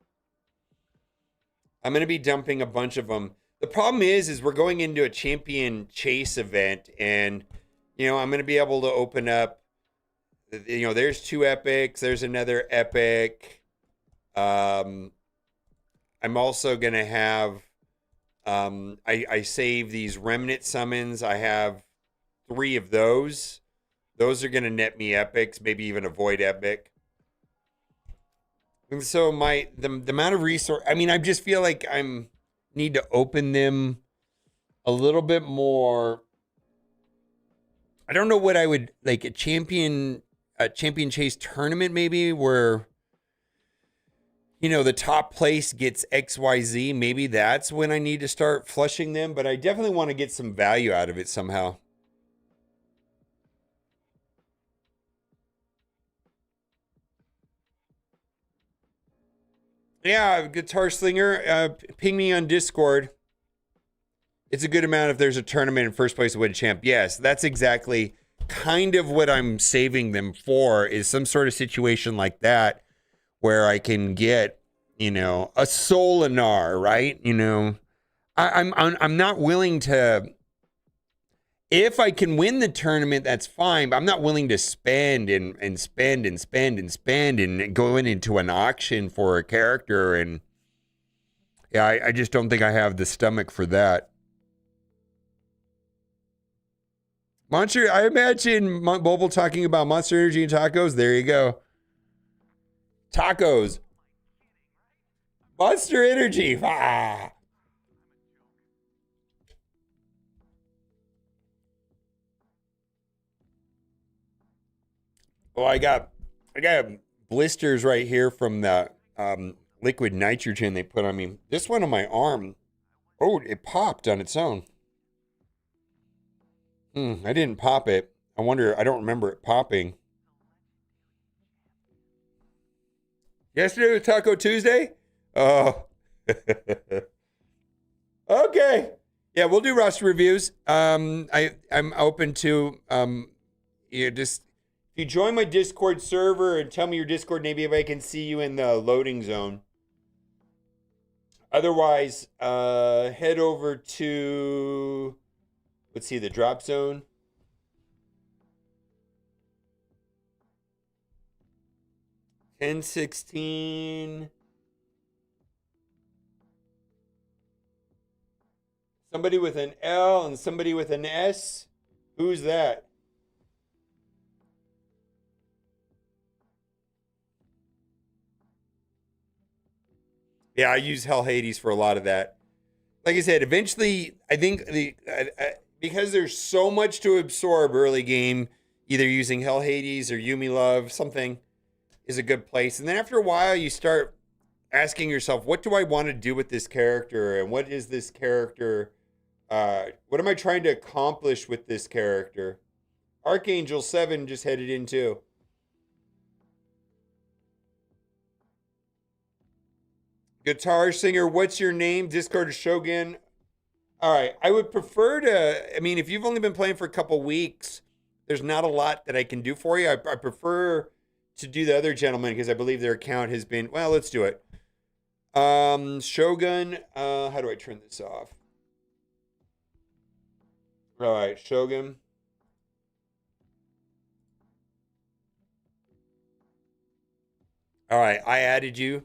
I'm gonna be dumping a bunch of them. The problem is we're going into a champion chase event, and I'm gonna be able to open up. There's 2 epics. There's another epic. I'm also gonna have. I save these remnant summons. I have 3 of those. Those are gonna net me epics, maybe even a void epic. And so the amount of resource. I mean, I just feel like I'm need to open them a little bit more. I don't know what I would like a champion chase tournament maybe where the top place gets XYZ. Maybe that's when I need to start flushing them, but I definitely want to get some value out of it somehow. Yeah, Guitar Slinger, ping me on Discord. It's a good amount if there's a tournament in first place to win a champ. Yes, that's exactly kind of what I'm saving them for, is some sort of situation like that where I can get, a Solinar, right? I'm not willing to. If I can win the tournament, that's fine. But I'm not willing to spend and spend and spend and spend and going into an auction for a character. And yeah, I just don't think I have the stomach for that. Monster, I imagine Mobile talking about Monster Energy and tacos. There you go. Tacos. Monster Energy. Ah. Oh, I got blisters right here from the liquid nitrogen they put on me. This one on my arm. Oh, it popped on its own. I didn't pop it. I wonder, I don't remember it popping. Yesterday was Taco Tuesday? Oh. Okay. Yeah, we'll do roster reviews. I'm open to just if you join my Discord server and tell me your Discord name, maybe I can see you in the loading zone. Otherwise, head over to, let's see, the drop zone. $10.16. Somebody with an L and somebody with an S. Who's that? Yeah, I use Hell Hades for a lot of that. Like I said, eventually, I think because there's so much to absorb early game, either using Hell Hades or Yumi Love, something is a good place. And then after a while, you start asking yourself, what do I want to do with this character? And what is this character? What am I trying to accomplish with this character? Archangel 7 just headed in too. Guitar singer, what's your name? Discord is Shogun. All right. I would prefer to, I mean, if you've only been playing for a couple weeks, there's not a lot that I can do for you. I prefer to do the other gentleman because I believe their account has been, well, let's do it. Shogun, how do I turn this off? All right, Shogun. All right, I added you.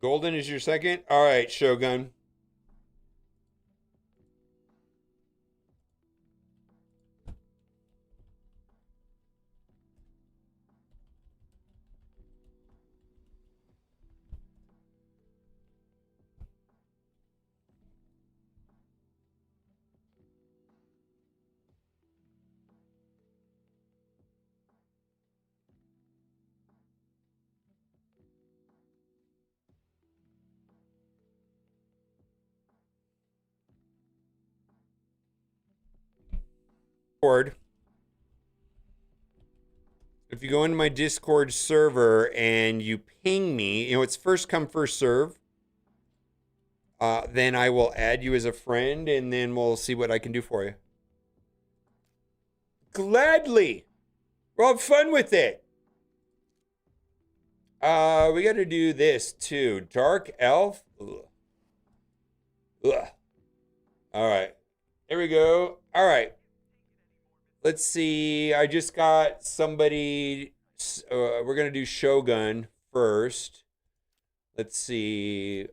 Golden is your second? All right, Shogun. If you go into my Discord server and you ping me, it's first come, first serve. Then I will add you as a friend and then we'll see what I can do for you. Gladly. We'll have fun with it. We got to do this too. Dark Elf. Ugh. Ugh. All right. There we go. All right. Let's see. I just got somebody. We're going to do Shogun first. Let's see.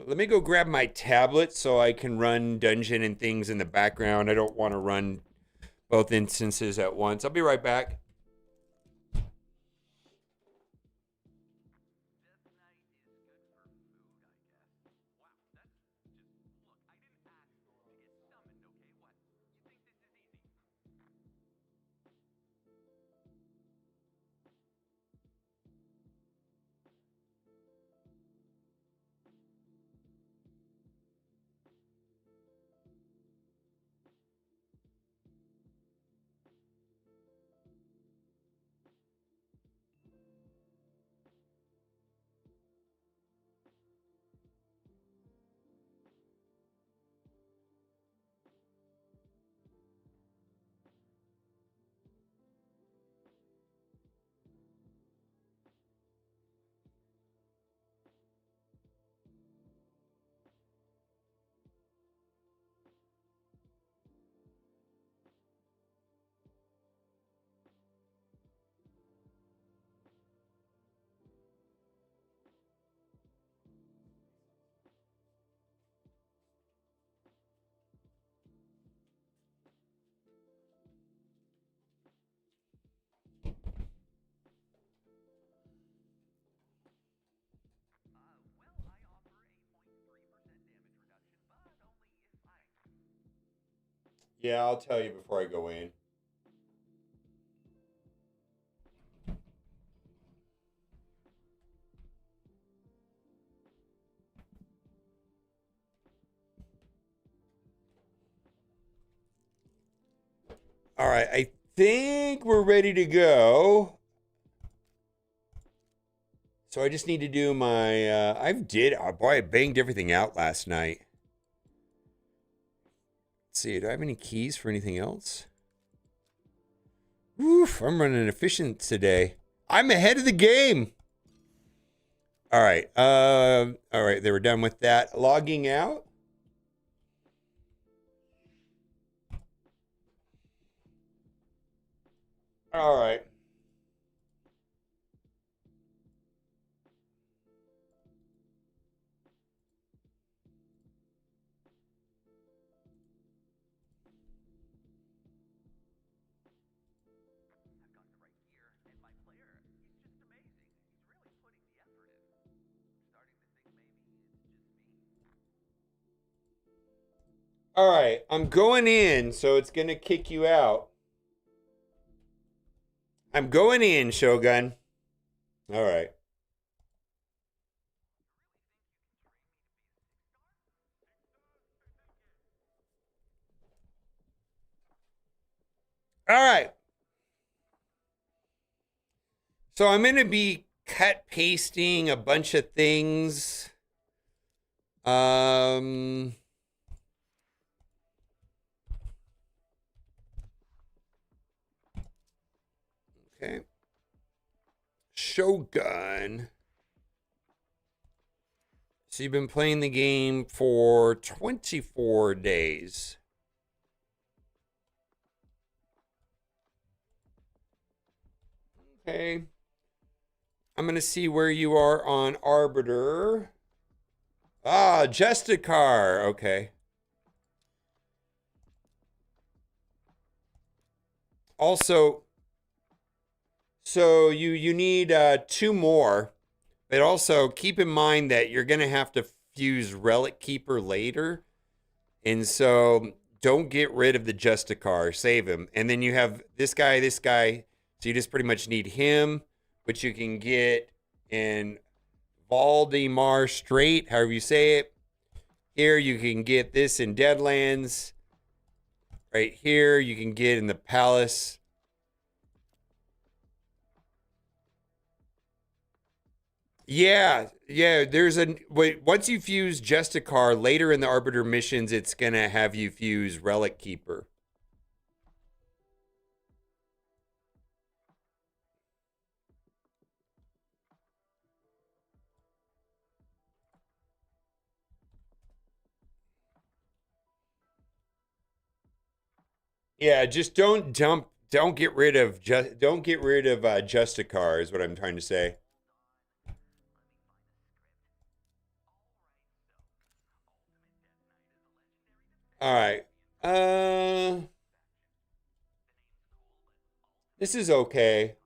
Let me go grab my tablet so I can run dungeon and things in the background. I don't want to run both instances at once. I'll be right back. Yeah, I'll tell you before I go in. All right, I think we're ready to go. So I just need to do my. Oh boy, I banged everything out last night. Let's see, do I have any keys for anything else? Oof, I'm running efficient today. I'm ahead of the game. All right. All right, they were done with that. Logging out. All right. All right, I'm going in, so it's gonna kick you out. I'm going in, Shogun. All right. All right. So I'm gonna be cut pasting a bunch of things. Um. Okay. Shogun. So you've been playing the game for 24 days. Okay. I'm going to see where you are on Arbiter. Ah, Justicar. Okay. Also, so you need two more, but also keep in mind that you're going to have to fuse Relic Keeper later. And so don't get rid of the Justicar. Save him. And then you have this guy, this guy. So you just pretty much need him, which you can get in Valdemar Strait, however you say it. Here you can get this in Deadlands. Right here you can get in the Palace. Yeah, yeah. There's a wait. Once you fuse Justicar later in the Arbiter missions, it's gonna have you fuse Relic Keeper. Yeah, just don't dump. Don't get rid of Justicar is what I'm trying to say. All right. Uh, this is okay.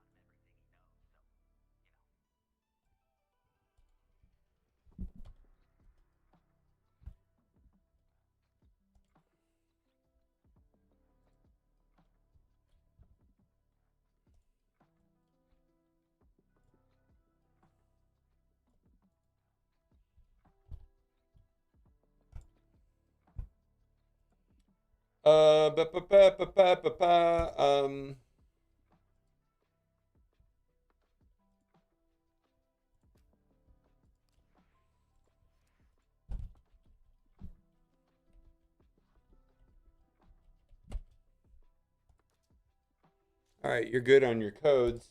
Ba, ba, ba, ba, ba, ba, ba. All right, you're good on your codes.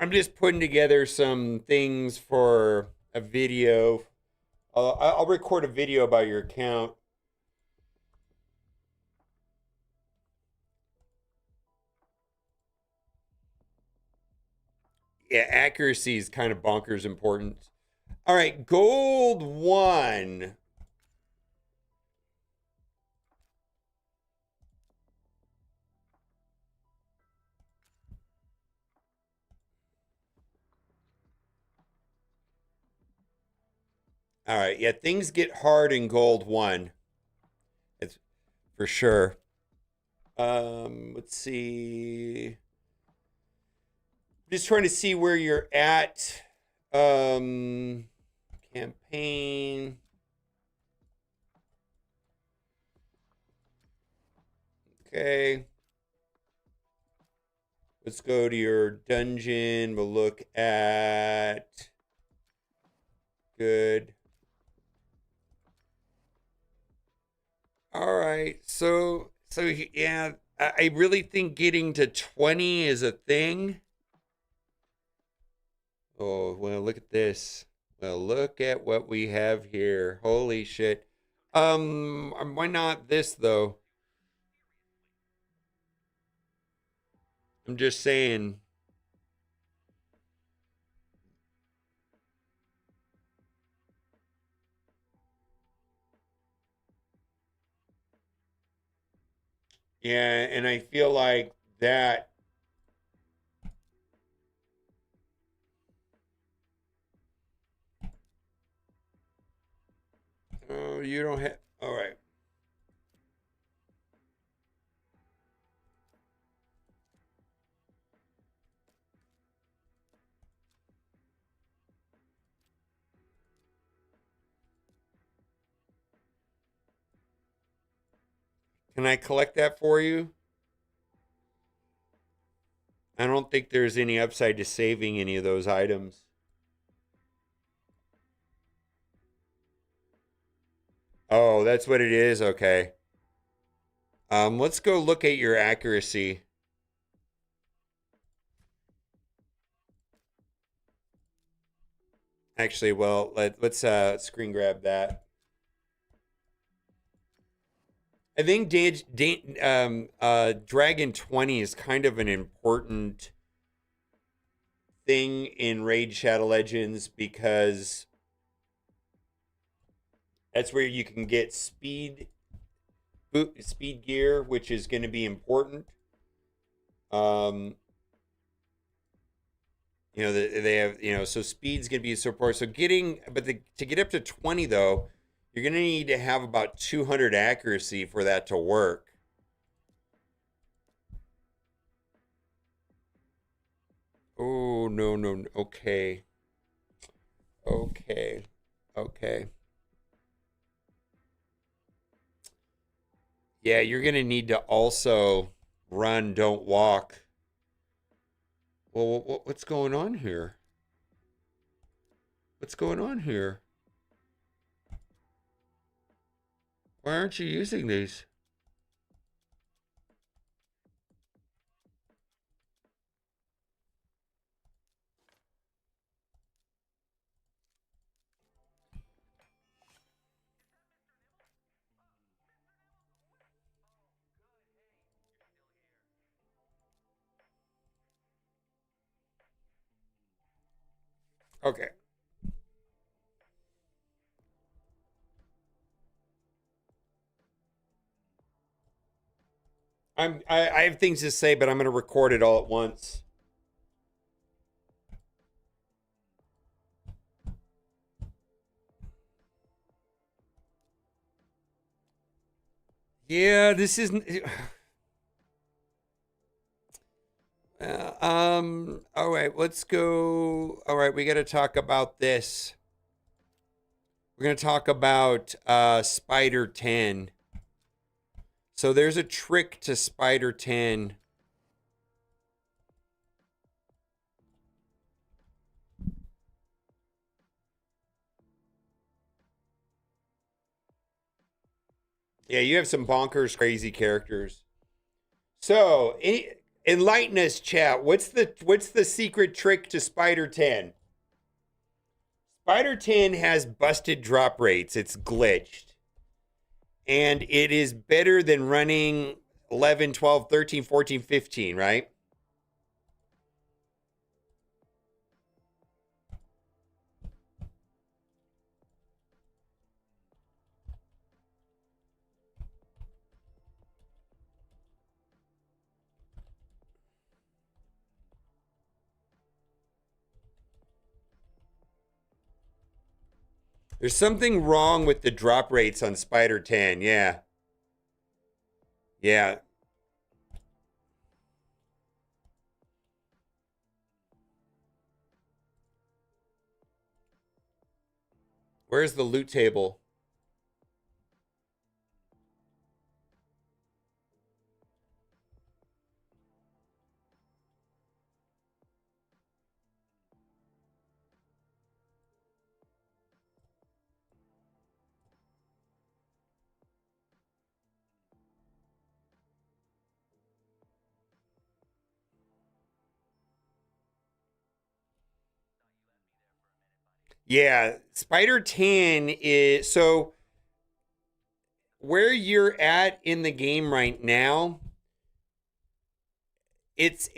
I'm just putting together some things for a video. I'll record a video about your account. Yeah, accuracy is kind of bonkers important. All right, gold one. All right, yeah, things get hard in gold one. It's for sure. Let's see. Just trying to see where you're at. Um, campaign. Okay. Let's go to your dungeon. We'll look at good. All right. So yeah, I really think getting to 20 is a thing. Oh, well, look at this. Well, look at what we have here. Holy shit. Why not this though? I'm just saying. Yeah, and I feel like that. Oh, you don't have. All right. Can I collect that for you? I don't think there's any upside to saving any of those items. Oh, that's what it is. Okay. Let's go look at your accuracy. Actually, well, let's screen grab that. I think Dragon 20 is kind of an important thing in Raid Shadow Legends because that's where you can get speed gear, which is going to be important. Um, they have so speed's going to be so important. So to get up to 20 though, you're going to need to have about 200 accuracy for that to work. Oh no no no. Okay. Okay. Okay. Yeah, you're gonna need to also run, don't walk. Well, what's going on here? What's going on here? Why aren't you using these? Okay. I have things to say, but I'm gonna record it all at once. Yeah, this isn't. All right, let's go. All right, we got to talk about this. We're gonna talk about Spider 10. So there's a trick to Spider 10. Yeah, you have some bonkers, crazy characters. So, enlighten us, chat. What's the secret trick to Spider 10? Spider 10 has busted drop rates. It's glitched. And it is better than running 11, 12, 13, 14, 15, right? There's something wrong with the drop rates on Spider 10. Yeah. Yeah. Where's the loot table? Yeah, Spider 10 is so where you're at in the game right now, it's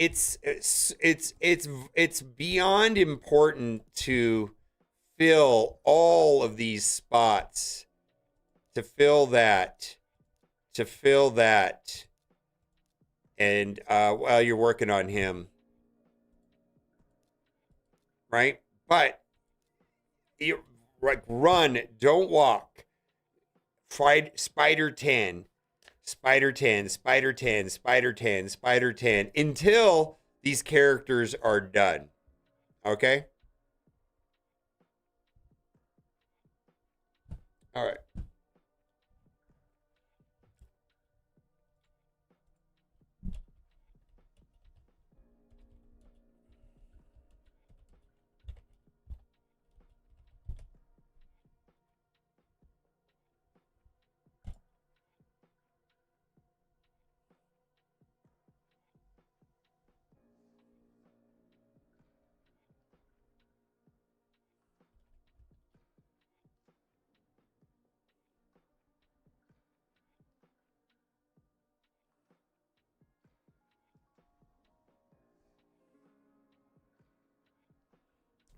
beyond important to fill all of these spots, to fill that, to fill that, and while you're working on him, right? But you like run, don't walk. Fight Spider 10, Spider 10, Spider 10, Spider 10, Spider 10 until these characters are done. Okay? All right.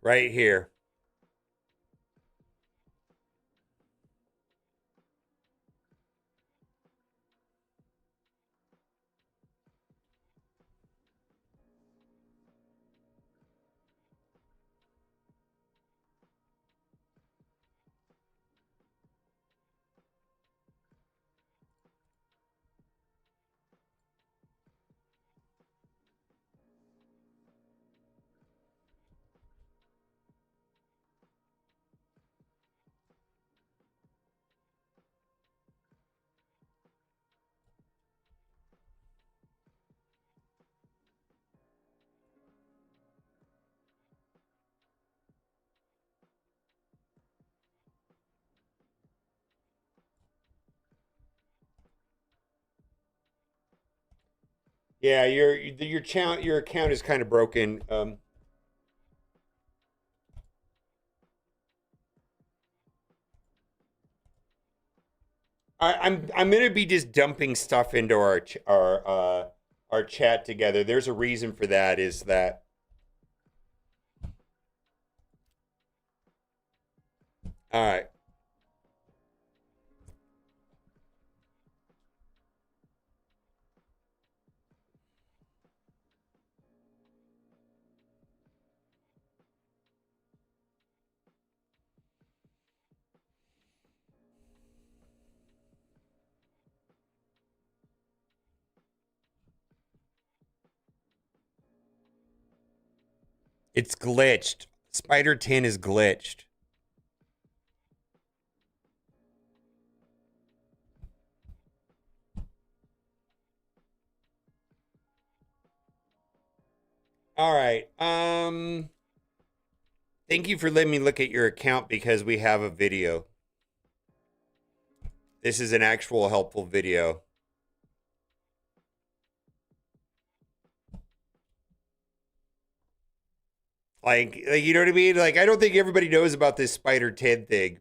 Right here. Yeah, your account is kind of broken. I'm gonna be just dumping stuff into our chat together. There's a reason for that. Is that All right. It's glitched. Spider 10 is glitched. All right. Thank you for letting me look at your account because we have a video. This is an actual helpful video. Like you know what I mean? Like I don't think everybody knows about this Spider 10 thing.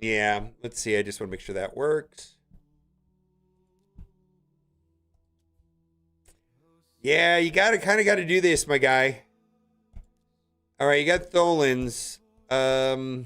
Yeah, let's see. I just want to make sure that works. Yeah, you gotta kind of got to do this, my guy. All right, you got Tholins. Hmm.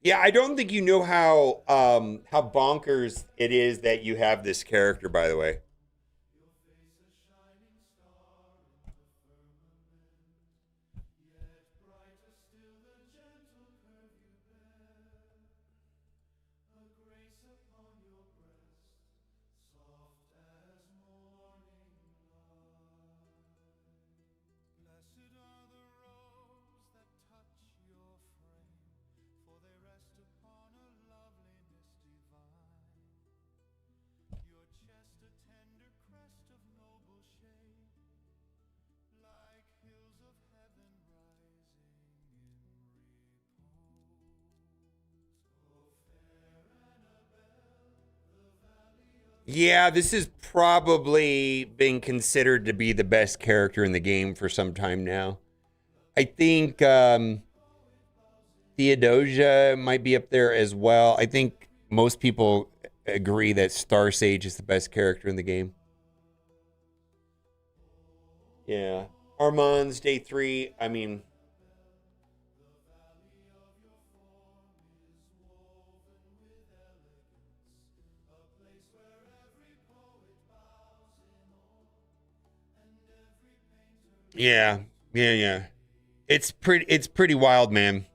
Yeah, I don't think you know how bonkers it is that you have this character, by the way. Yeah, this has probably been considered to be the best character in the game for some time now. I think Theodosia might be up there as well. I think most people agree that Star Sage is the best character in the game. Yeah. Armand's day 3. I mean, yeah. Yeah, yeah. It's pretty wild, man.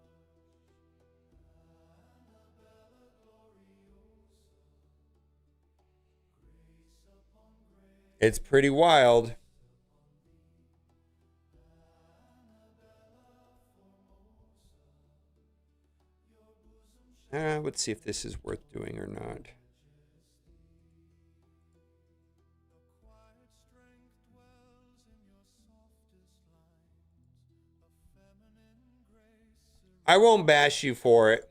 It's pretty wild. Let's see if this is worth doing or not. I won't bash you for it.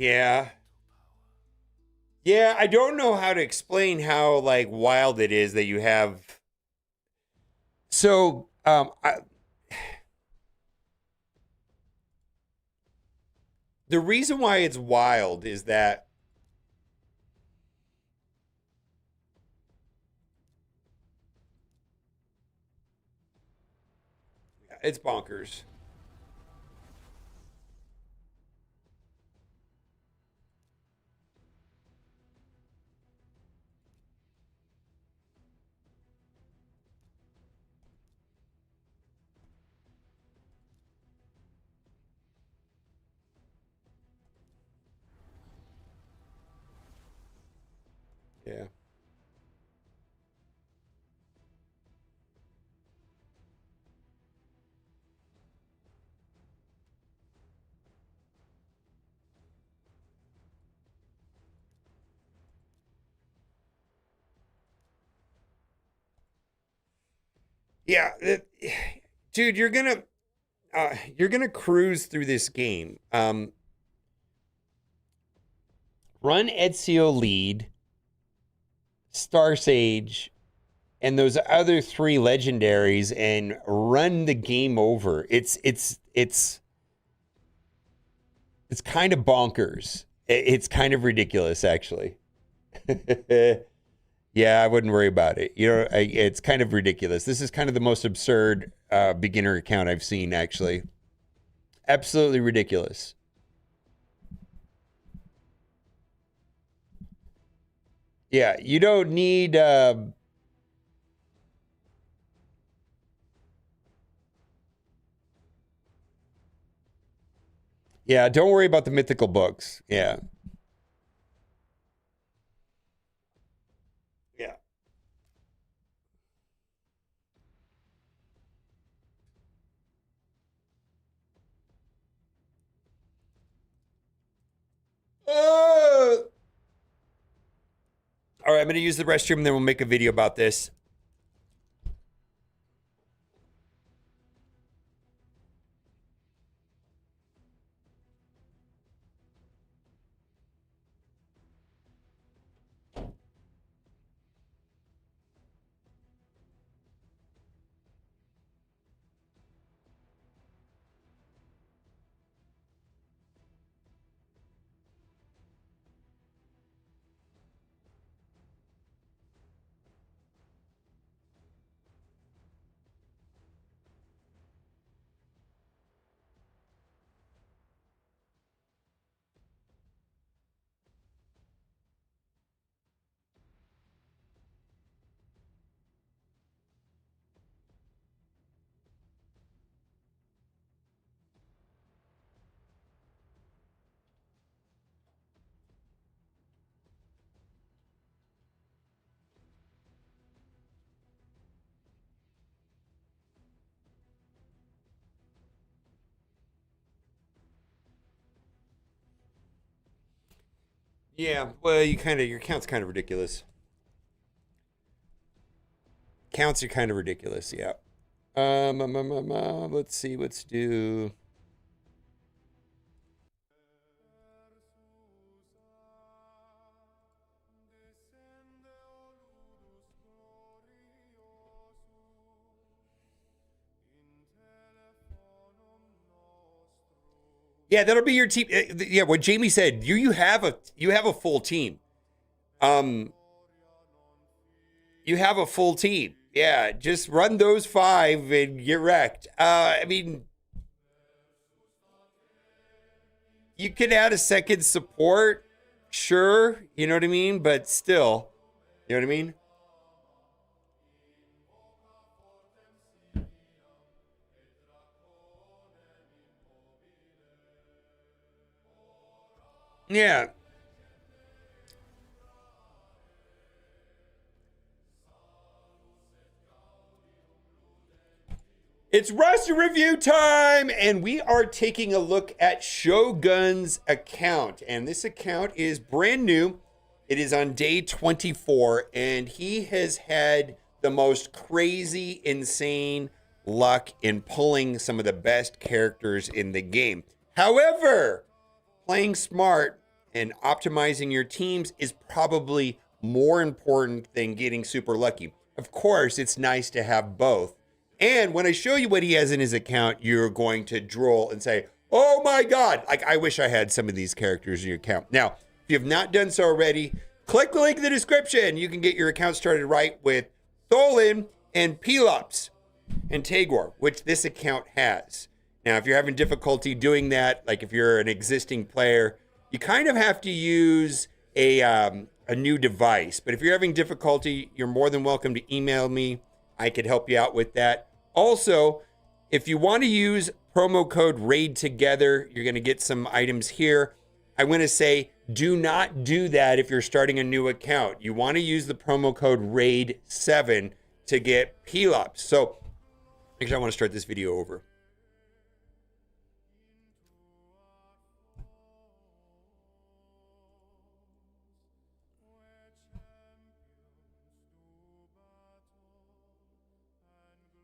Yeah. Yeah, I don't know how to explain how like wild it is that you have. So, the reason why it's wild is that it's bonkers. Yeah. Yeah, dude, you're gonna cruise through this game. Run Ezio lead, Star Sage, and those other three legendaries, and run the game over. It's kind of bonkers. It's kind of ridiculous, actually. Yeah, I wouldn't worry about it. It's kind of ridiculous. This is kind of the most absurd beginner account I've seen, actually. Absolutely ridiculous. Yeah, you don't need. Yeah, don't worry about the mythical books. Yeah, yeah. Uh, all right, I'm gonna use the restroom, and then we'll make a video about this. Yeah, well, your count's kind of ridiculous. Counts are kind of ridiculous. Yeah. Let's see. Let's do. Yeah, that'll be your team. Yeah, what Jamie said. You have a full team. Um, you have a full team. Yeah, just run those five and get wrecked. I mean, you could add a second support, sure. You know what I mean, but still, you know what I mean. Yeah, it's roster review time, and we are taking a look at Shogun's account. And this account is brand new. It is on day 24, and he has had the most crazy, insane luck in pulling some of the best characters in the game. However, playing smart and optimizing your teams is probably more important than getting super lucky. Of course, it's nice to have both. And when I show you what he has in his account, you're going to drool and say, oh my God, like I wish I had some of these characters in your account. Now, if you have not done so already, click the link in the description. You can get your account started right with Tholin and Pelops and Tagor, which this account has. Now, if you're having difficulty doing that, like if you're an existing player, you kind of have to use a new device. But if you're having difficulty, you're more than welcome to email me. I could help you out with that. Also, if you want to use promo code RAID together, you're going to get some items here. I want to say do not do that if you're starting a new account. You want to use the promo code RAID7 to get Pelops. So, actually, I want to start this video over.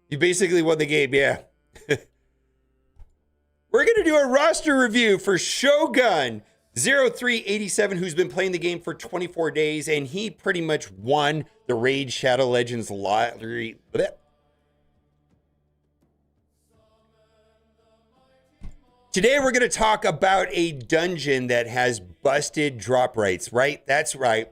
You basically won the game, yeah. We're going to do a roster review for Shogun 0387, who's been playing the game for 24 days, and he pretty much won the Raid Shadow Legends lottery. Blech. Today, we're going to talk about a dungeon that has busted drop rates, right? That's right.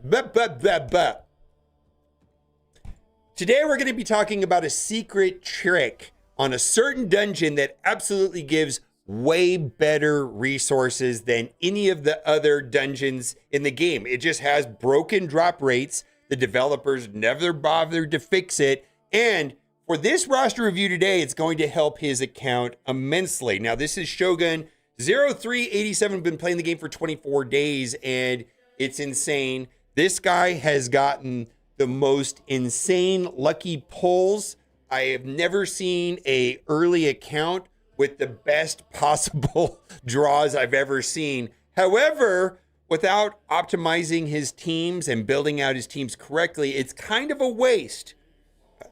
Today, we're going to be talking about a secret trick on a certain dungeon that absolutely gives way better resources than any of the other dungeons in the game. It just has broken drop rates. The developers never bothered to fix it. And for this roster review today, it's going to help his account immensely. Now, this is Shogun 0387, been playing the game for 24 days, and it's insane. This guy has gotten the most insane lucky pulls. I have never seen a early account with the best possible draws I've ever seen. However, without optimizing his teams and building out his teams correctly, it's kind of a waste.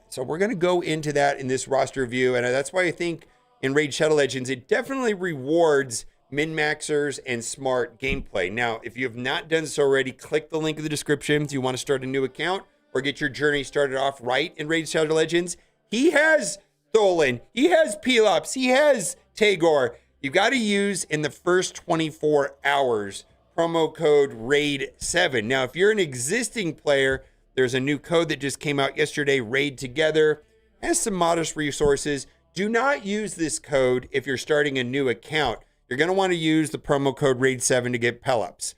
So we're going to go into that in this roster review, and that's why I think in Raid Shadow Legends, it definitely rewards min-maxers and smart gameplay. Now, if you have not done so already, click the link in the description if you want to start a new account or get your journey started off right in Raid Shadow Legends. He has Tholen, he has Pelops, he has Tagore. You've got to use in the first 24 hours promo code RAID7. Now, if you're an existing player, there's a new code that just came out yesterday, Raid Together, has some modest resources. Do not use this code if you're starting a new account. You're going to want to use the promo code RAID7 to get Pelops.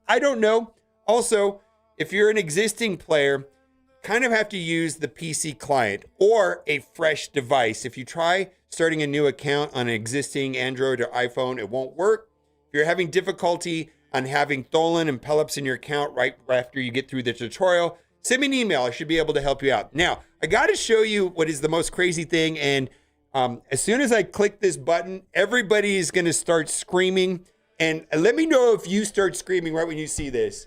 I don't know. Also, if you're an existing player, kind of have to use the PC client or a fresh device. If you try starting a new account on an existing Android or iPhone, it won't work. If you're having difficulty on having Tholen and Pelops in your account right after you get through the tutorial, send me an email. I should be able to help you out. Now, I got to show you what is the most crazy thing. And as soon as I click this button, everybody is going to start screaming. And let me know if you start screaming right when you see this.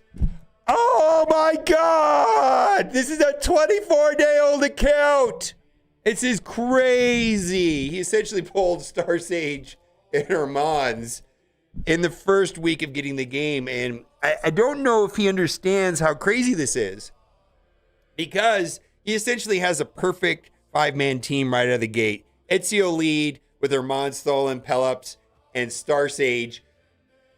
Oh my God! This is a 24-day-old account. This is crazy. He essentially pulled Star Sage and Hermans in the first week of getting the game. And I don't know if he understands how crazy this is, because he essentially has a perfect 5-man team right out of the gate. Ezio lead with Hermans, Tholen, Pelops, and Star Sage.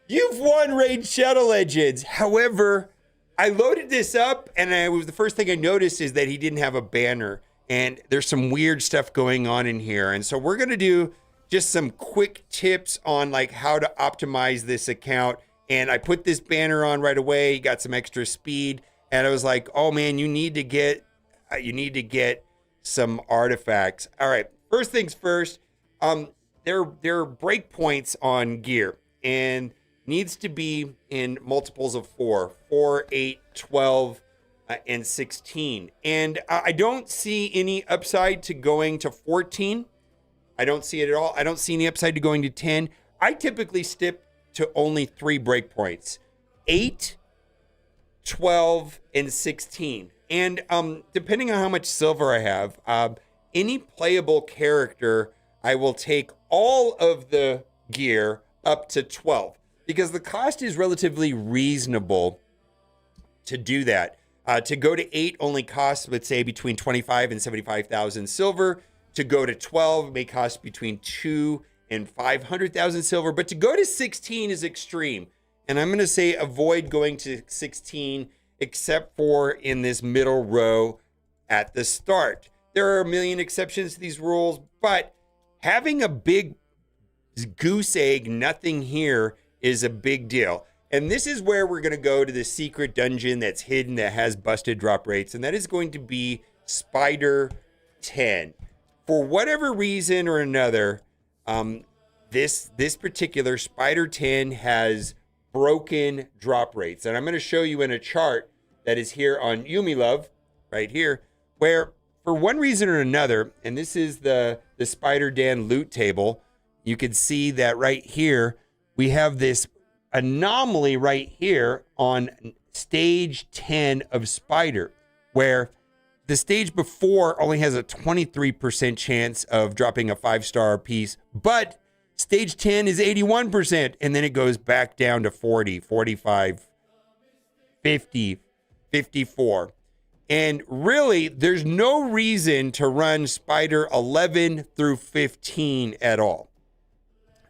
You've won Raid Shadow Legends. However, I loaded this up, and it was the first thing I noticed is that he didn't have a banner, and there's some weird stuff going on in here. And so we're going to do just some quick tips on like how to optimize this account. And I put this banner on right away, got some extra speed, and I was like, oh man, you need to get some artifacts. All right, first things first, there are breakpoints on gear, and needs to be in multiples of 4, 8, 12, and 16. And I don't see any upside to going to 14. I don't see it at all. I don't see any upside to going to 10. I typically stick to only 3 breakpoints, 8, 12, and 16. And depending on how much silver I have, any playable character, I will take all of the gear up to 12. Because the cost is relatively reasonable to do that. To go to 8 only costs, let's say, between 25 and 75,000 silver. To go to 12 may cost between 2 and 500,000 silver. But to go to 16 is extreme. And I'm going to say avoid going to 16 except for in this middle row at the start. There are a million exceptions to these rules, but having a big goose egg, nothing here, is a big deal. And this is where we're going to go to the secret dungeon that's hidden that has busted drop rates, and that is going to be Spider 10. For whatever reason or another, this particular Spider 10 has broken drop rates. And I'm going to show you in a chart that is here on Yumi Love, right here, where for one reason or another, and this is the Spider Dan loot table, you can see that right here, we have this anomaly right here on stage 10 of Spider, where the stage before only has a 23% chance of dropping a 5-star piece, but stage 10 is 81%, and then it goes back down to 40, 45, 50, 54. And really, there's no reason to run Spider 11 through 15 at all.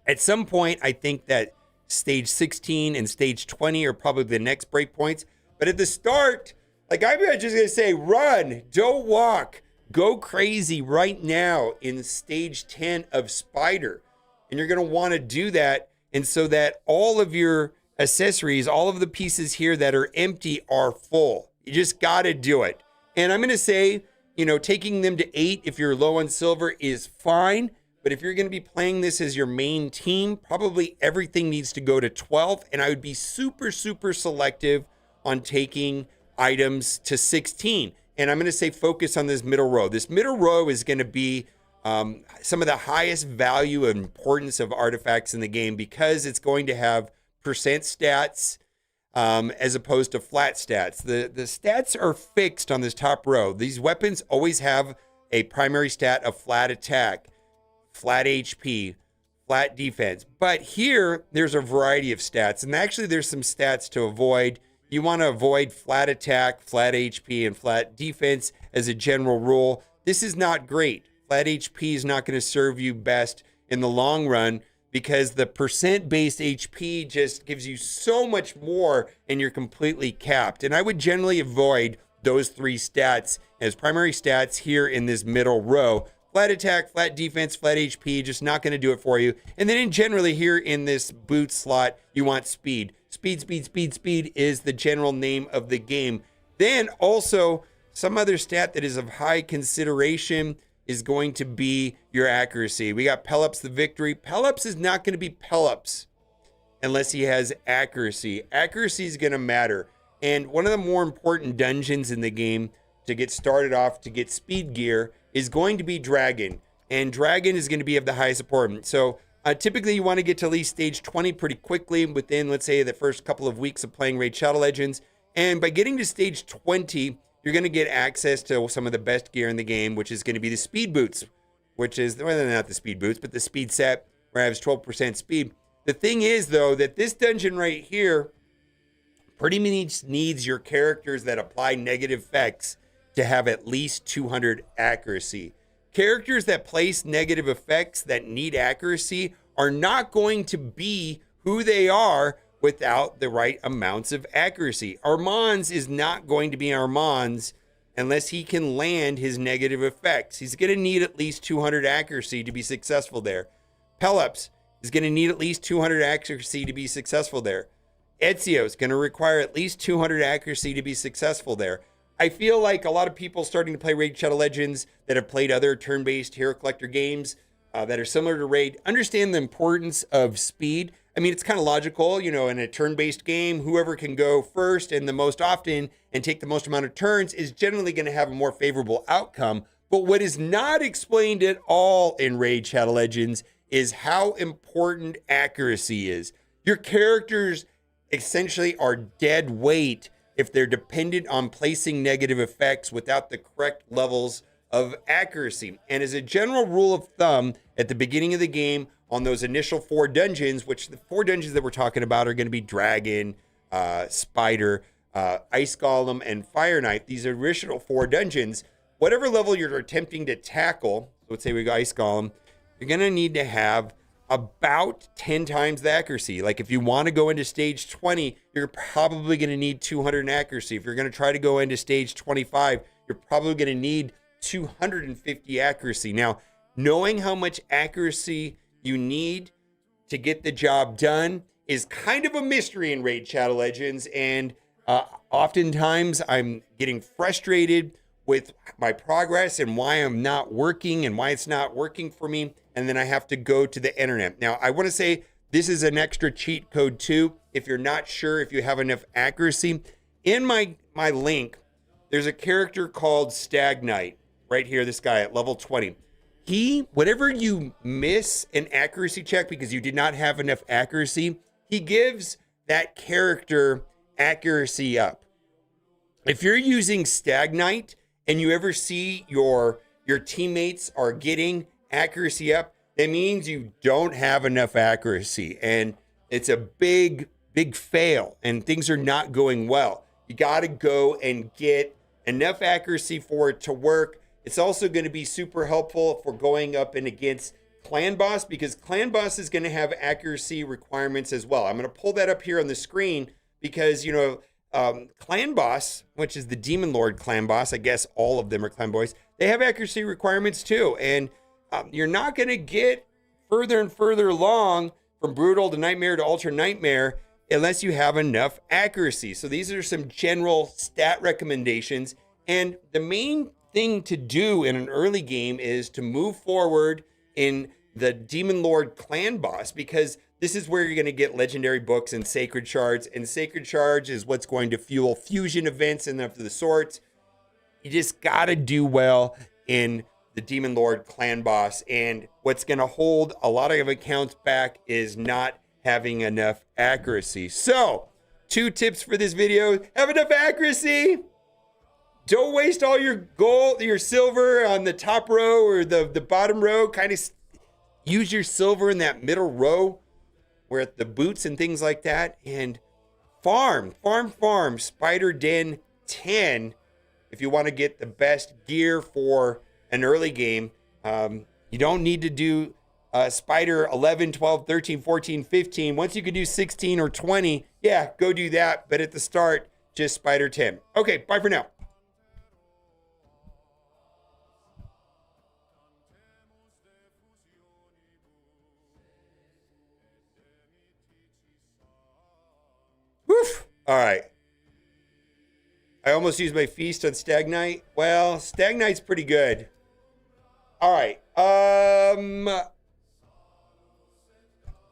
At some point, I think that stage 16 and stage 20 are probably the next breakpoints. But at the start, like I'm just going to say, run, don't walk, go crazy right now in stage 10 of Spider. And you're going to want to do that. And so that all of your accessories, all of the pieces here that are empty are full. You just got to do it. And I'm going to say, taking them to 8 if you're low on silver is fine. But if you're going to be playing this as your main team, probably everything needs to go to 12. And I would be super, super selective on taking items to 16. And I'm going to say focus on this middle row. This middle row is going to be some of the highest value and importance of artifacts in the game because it's going to have percent stats as opposed to flat stats. The stats are fixed on this top row. These weapons always have a primary stat of flat attack, flat HP, flat defense. But here, there's a variety of stats. And actually, there's some stats to avoid. You want to avoid flat attack, flat HP, and flat defense as a general rule. This is not great. Flat HP is not going to serve you best in the long run because the percent-based HP just gives you so much more and you're completely capped. And I would generally avoid those 3 stats as primary stats here in this middle row. Flat attack, flat defense, flat HP, just not going to do it for you. And then in generally here in this boot slot, you want speed. Speed, speed, speed, speed is the general name of the game. Then also some other stat that is of high consideration is going to be your accuracy. We got Pelops the Victory. Pelops is not going to be Pelops unless he has accuracy. Accuracy is going to matter. And one of the more important dungeons in the game to get started off to get speed gear is going to be Dragon. And Dragon is going to be of the highest importance. So typically you want to get to at least stage 20 pretty quickly within, let's say, the first couple of weeks of playing Raid Shadow Legends. And by getting to stage 20, you're going to get access to some of the best gear in the game, which is going to be the speed boots, which is, well, not the speed boots, but the speed set, where it has 12% speed. The thing is, though, that this dungeon right here pretty much needs your characters that apply negative effects to have at least 200 accuracy. Characters that place negative effects that need accuracy are not going to be who they are without the right amounts of accuracy. Armand's is not going to be Armand's unless he can land his negative effects. He's going to need at least 200 accuracy to be successful there. Pelops is going to need at least 200 accuracy to be successful there. Ezio is going to require at least 200 accuracy to be successful there. I feel like a lot of people starting to play Raid Shadow Legends that have played other turn-based hero collector games that are similar to Raid understand the importance of speed. I mean, it's kind of logical, in a turn-based game, whoever can go first and the most often and take the most amount of turns is generally going to have a more favorable outcome. But what is not explained at all in Raid Shadow Legends is how important accuracy is. Your characters essentially are dead weight if they're dependent on placing negative effects without the correct levels of accuracy. And as a general rule of thumb, at the beginning of the game, on those initial 4 dungeons, which the 4 dungeons that we're talking about are going to be Dragon, Spider, Ice Golem, and Fire Knight. These original 4 dungeons, whatever level you're attempting to tackle, so let's say we go Ice Golem, you're going to need to have about 10 times the accuracy. Like if you want to go into stage 20, you're probably going to need 200 in accuracy. If you're going to try to go into stage 25, you're probably going to need 250 accuracy. Now, knowing how much accuracy you need to get the job done is kind of a mystery in Raid Shadow Legends. And oftentimes I'm getting frustrated with my progress and why I'm not working and why it's not working for me. And then I have to go to the internet. Now, I want to say this is an extra cheat code too. If you're not sure if you have enough accuracy, in my link, there's a character called Stag Knight right here, this guy at level 20. Whatever you miss an accuracy check because you did not have enough accuracy, he gives that character accuracy up. If you're using Stag Knight and you ever see your teammates are getting accuracy up, that means you don't have enough accuracy, and it's a big fail, and things are not going well. You got to go and get enough accuracy for it to work. It's also going to be super helpful for going up and against Clan Boss, because Clan Boss is going to have accuracy requirements as well. I'm going to pull that up here on the screen because, Clan Boss, which is the Demon Lord Clan Boss, I guess all of them are Clan Boys, they have accuracy requirements too. And you're not going to get further and further along from Brutal to Nightmare to Ultra Nightmare unless you have enough accuracy. So these are some general stat recommendations. And the main thing to do in an early game is to move forward in the Demon Lord Clan Boss, because this is where you're going to get legendary books and sacred shards. And sacred shards is what's going to fuel fusion events and of the sorts. You just got to do well in the Demon Lord Clan Boss. And what's going to hold a lot of accounts back is not having enough accuracy. So, 2 tips for this video. Have enough accuracy. Don't waste all your gold, your silver on the top row or the bottom row. Kind of use your silver in that middle row where the boots and things like that. And farm Spider Den 10 if you want to get the best gear for an early game. You don't need to do Spider 11, 12, 13, 14, 15. Once you can do 16 or 20, yeah, go do that. But at the start, just Spider 10. Okay, bye for now. Woof. All right. I almost used my feast on Stagnite. Well, Stagnite's pretty good. All right. I'm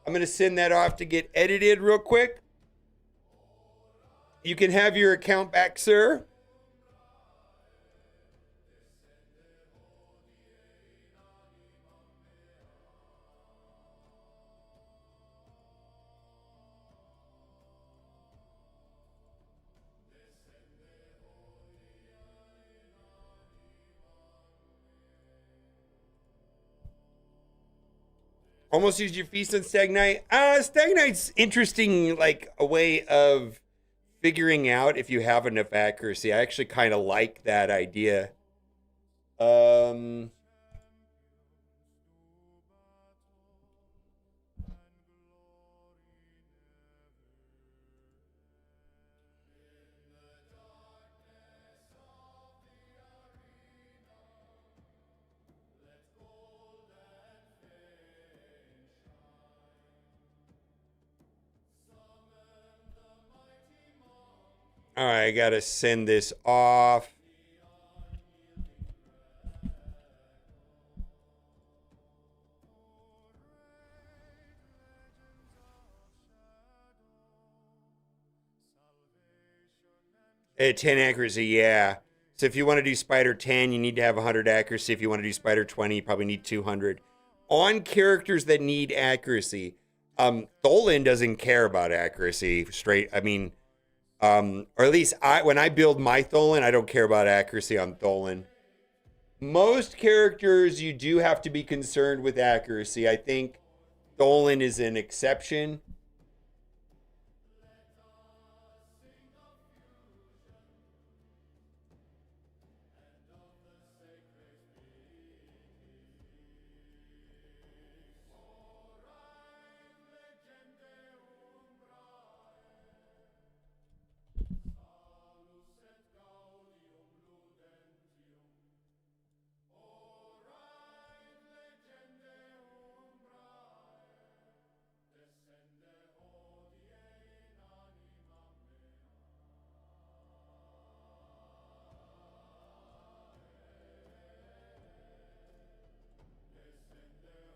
going to send that off to get edited real quick. You can have your account back, sir. Almost used your feast on Stagnite. Stagnite's interesting, like a way of figuring out if you have enough accuracy. I actually kind of like that idea. All right, I gotta send this off. At 10 accuracy, yeah. So if you want to do Spider 10, you need to have 100 accuracy. If you want to do Spider 20, you probably need 200. On characters that need accuracy, Tholen doesn't care about accuracy straight. I mean, or at least when I build my Tholen, I don't care about accuracy on Tholen. Most characters, you do have to be concerned with accuracy. I think Tholen is an exception.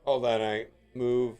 Hold on, I move.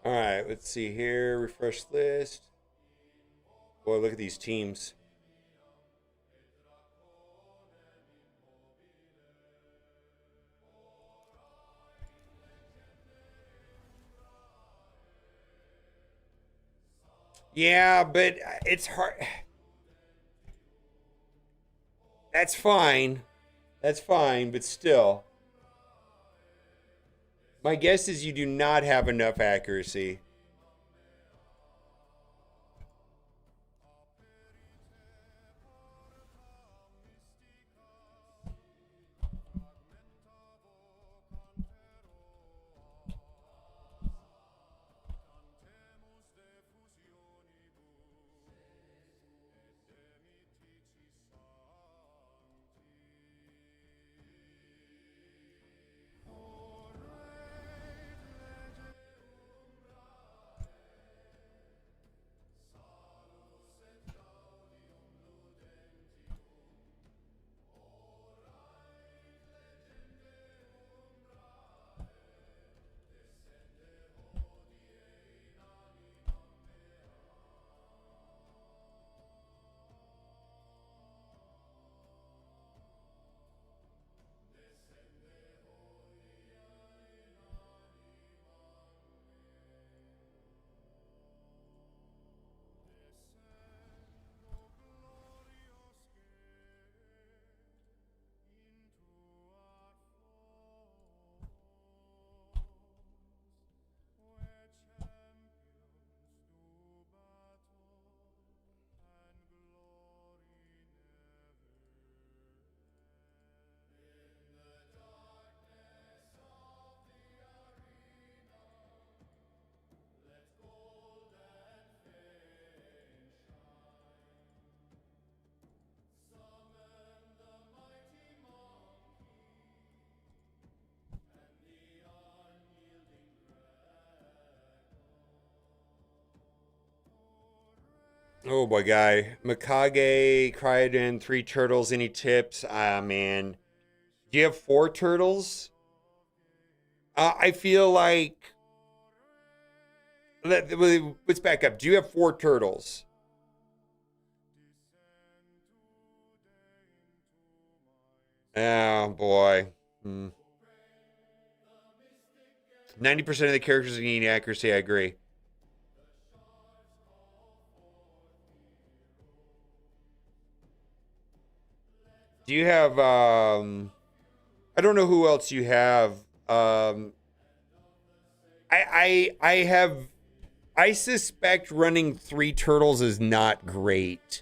All right, let's see here. Refresh list. Boy, look at these teams. Yeah, but it's hard. That's fine. That's fine, but still. My guess is you do not have enough accuracy. Oh boy, guy. Mikage, Cryoden, 3 turtles. Any tips? Ah, man. Do you have 4 turtles? I feel like. Let's back up. Do you have 4 turtles? Oh boy. 90% of the characters need accuracy. I agree. Do you have? I don't know who else you have. I have. I suspect running 3 turtles is not great.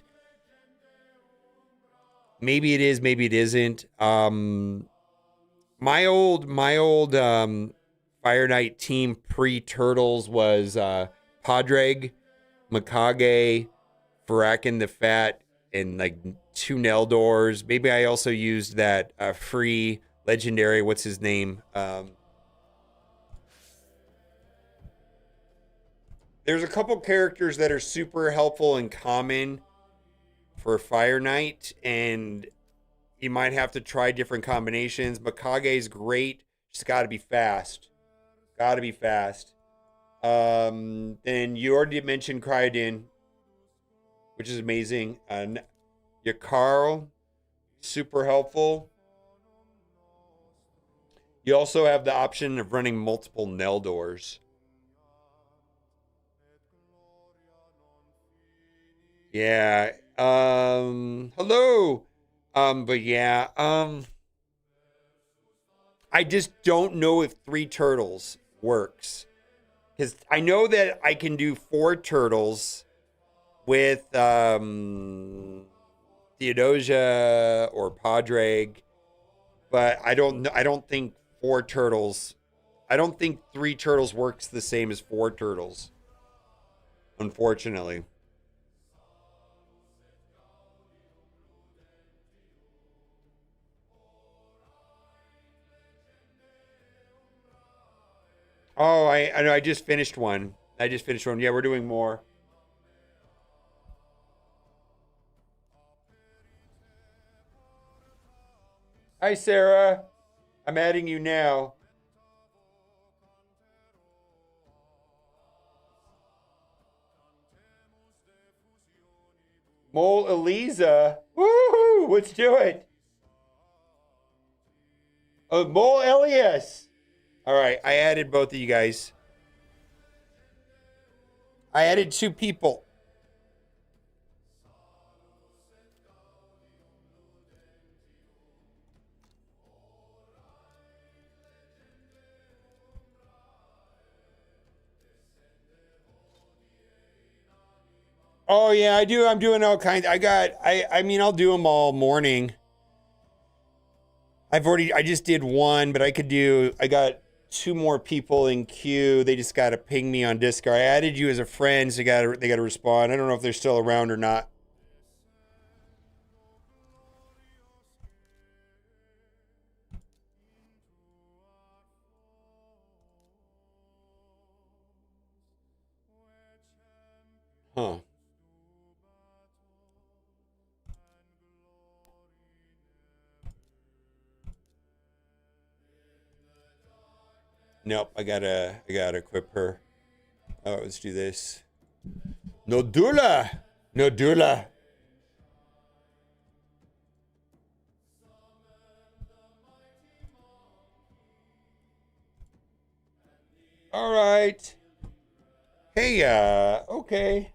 Maybe it is. Maybe it isn't. My old Fire Knight team pre Turtles was Padreg, Mikage, Farakin the Fat, and like 2 Neldors. Maybe I also used that free legendary. What's his name? There's a couple characters that are super helpful and common for Fire Knight, and you might have to try different combinations. Mikage's great, just got to be fast. Got to be fast. Then you already mentioned Cryoden, which is amazing. Yakaro, super helpful. You also have the option of running multiple Neldors. Yeah. Hello. But yeah. I just don't know if 3 turtles works because I know that I can do 4 turtles with Theodosia or Padraig, but I don't think 4 turtles. I don't think 3 turtles works the same as 4 turtles. Unfortunately. Oh, I know. I just finished one. I just finished one. Yeah, we're doing more. Hi, Sarah. I'm adding you now. Mole Eliza. Woohoo! Let's do it. Mole Elias. All right, I added both of you guys. I added two people. Oh yeah, I do. I'm doing all kinds. I mean, I'll do them all morning. I just did one, but I got two more people in queue. They just got to ping me on Discord. I added you as a friend, so they got to respond. I don't know if they're still around or not. Huh. Nope, I gotta equip her. Oh, let's do this. Nodula! Nodula! Alright. Hey, okay.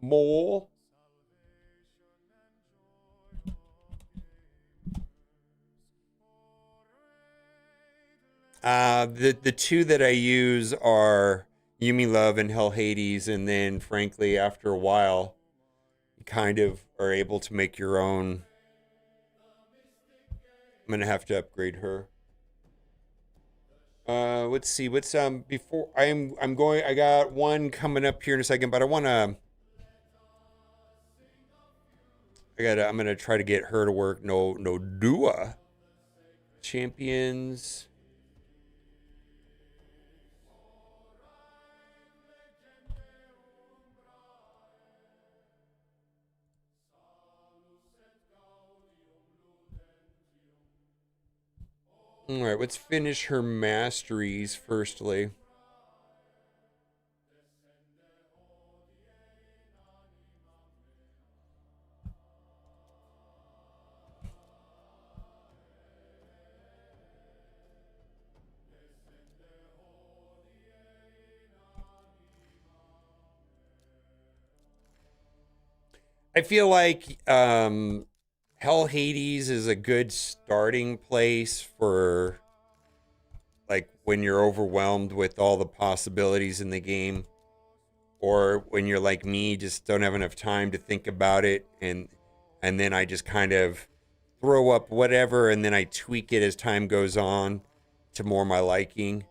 Mole. The two that I use are Yumi Love and Hell Hades, and then frankly, after a while, you kind of are able to make your own. I'm gonna have to upgrade her. Let's see. What's before I'm going. I got one coming up here in a second, but I wanna. I'm gonna try to get her to work. No Dua champions. All right, let's finish her masteries firstly. I feel like Hell Hades is a good starting place for like when you're overwhelmed with all the possibilities in the game, or when you're like me, just don't have enough time to think about it, and then I just kind of throw up whatever, and then I tweak it as time goes on to more my liking.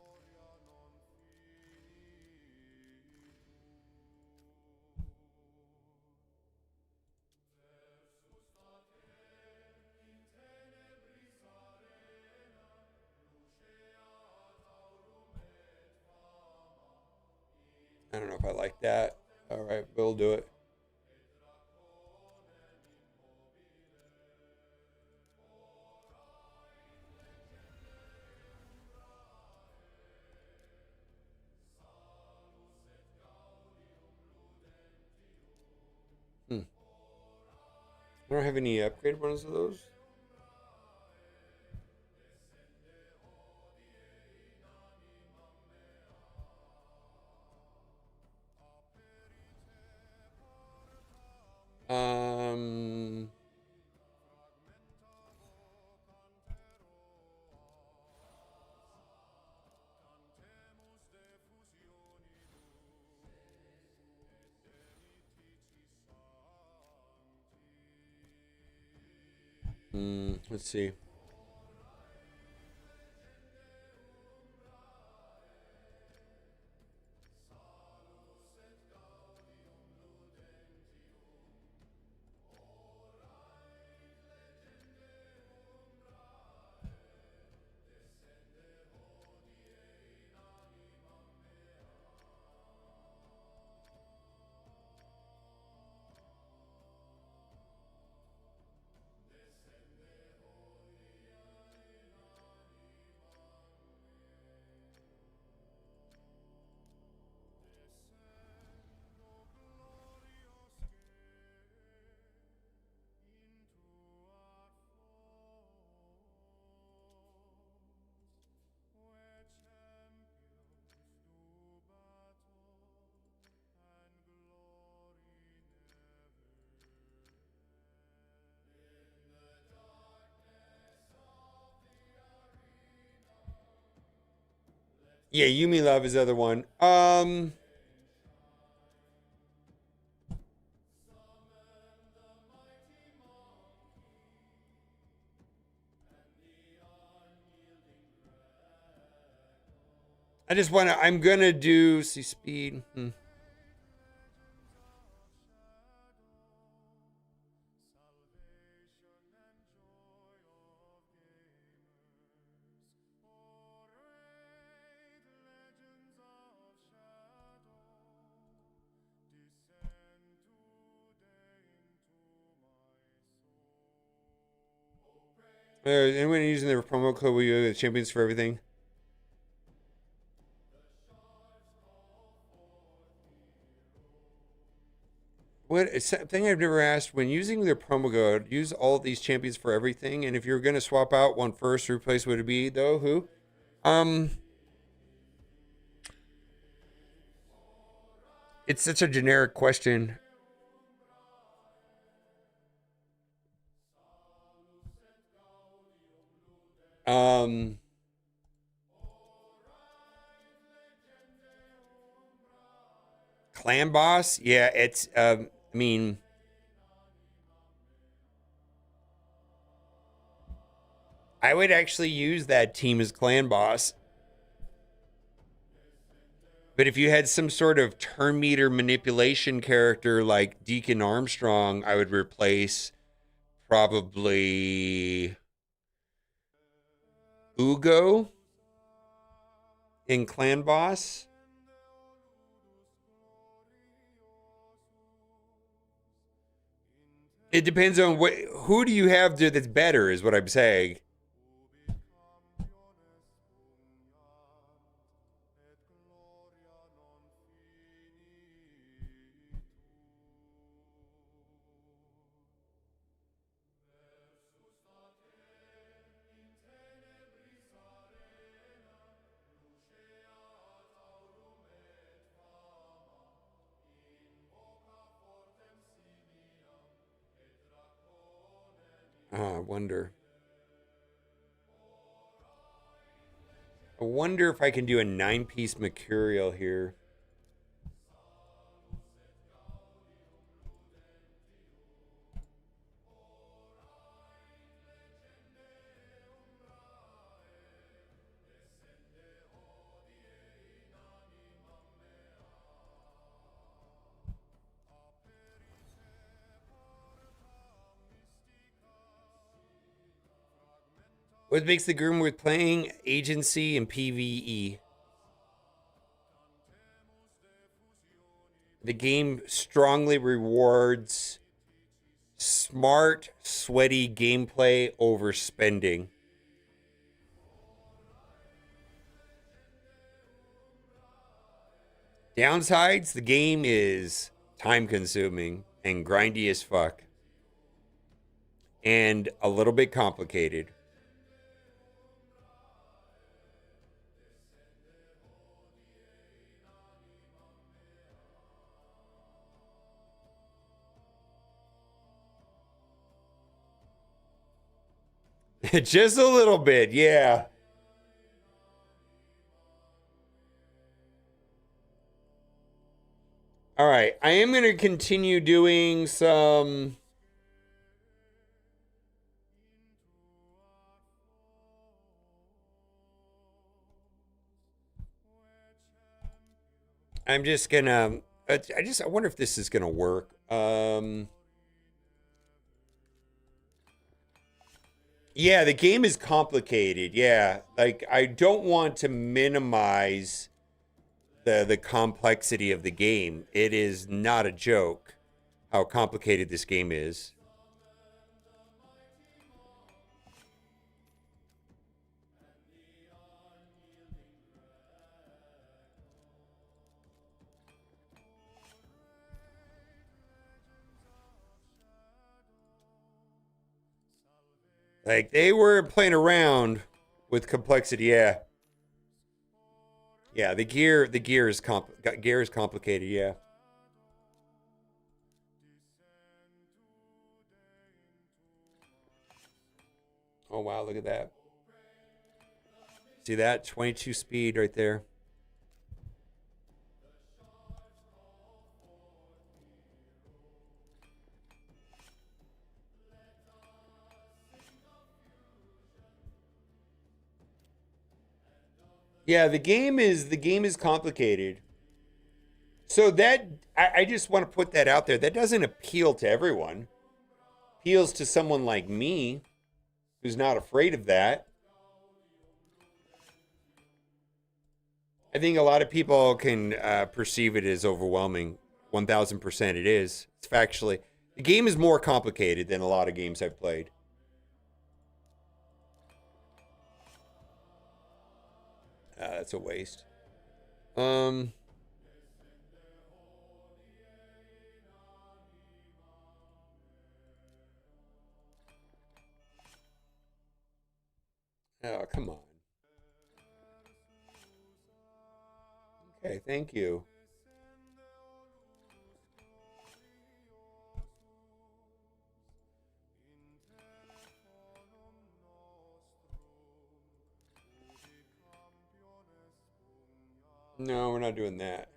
I don't know if I like that. All right, we'll do it. Hmm. I don't have any upgrade ones of those. Um, let's see. Yeah, Yumi Love is the other one. I just want to. I'm gonna do see speed. Anyone using the promo code? We get champions for everything. What thing I've never asked when using their promo code? Use all of these champions for everything, and if you're gonna swap out one first, replace would it be though? Who? Um, it's such a generic question. Um, Clan boss? Yeah, it's. I mean, I would actually use that team as clan boss. But if you had some sort of turn meter manipulation character like Deacon Armstrong, I would replace probably Ugo in Clan Boss. It depends on who do you have that's better, is what I'm saying. Oh, I wonder. I wonder if I can do a 9-piece Mercurial here. What makes the game worth playing? Agency and PvE. The game strongly rewards smart, sweaty gameplay over spending. Downsides, the game is time consuming and grindy as fuck. And a little bit complicated. Just a little bit, yeah. All right, I am going to continue doing some. I'm just gonna. I wonder if this is gonna work. Yeah, the game is complicated. Yeah, like I don't want to minimize the complexity of the game. It is not a joke how complicated this game is. Like they were playing around with complexity. Yeah, yeah. The gear is complicated. Yeah. Oh wow, look at that. See that 22 speed right there. Yeah, the game is complicated. So that I just want to put that out there. That doesn't appeal to everyone. Appeals to someone like me who's not afraid of that. I think a lot of people can perceive it as overwhelming. 1000% it is. It's factually. The game is more complicated than a lot of games I've played. That's a waste. Um, oh, come on. Okay, thank you. No, we're not doing that.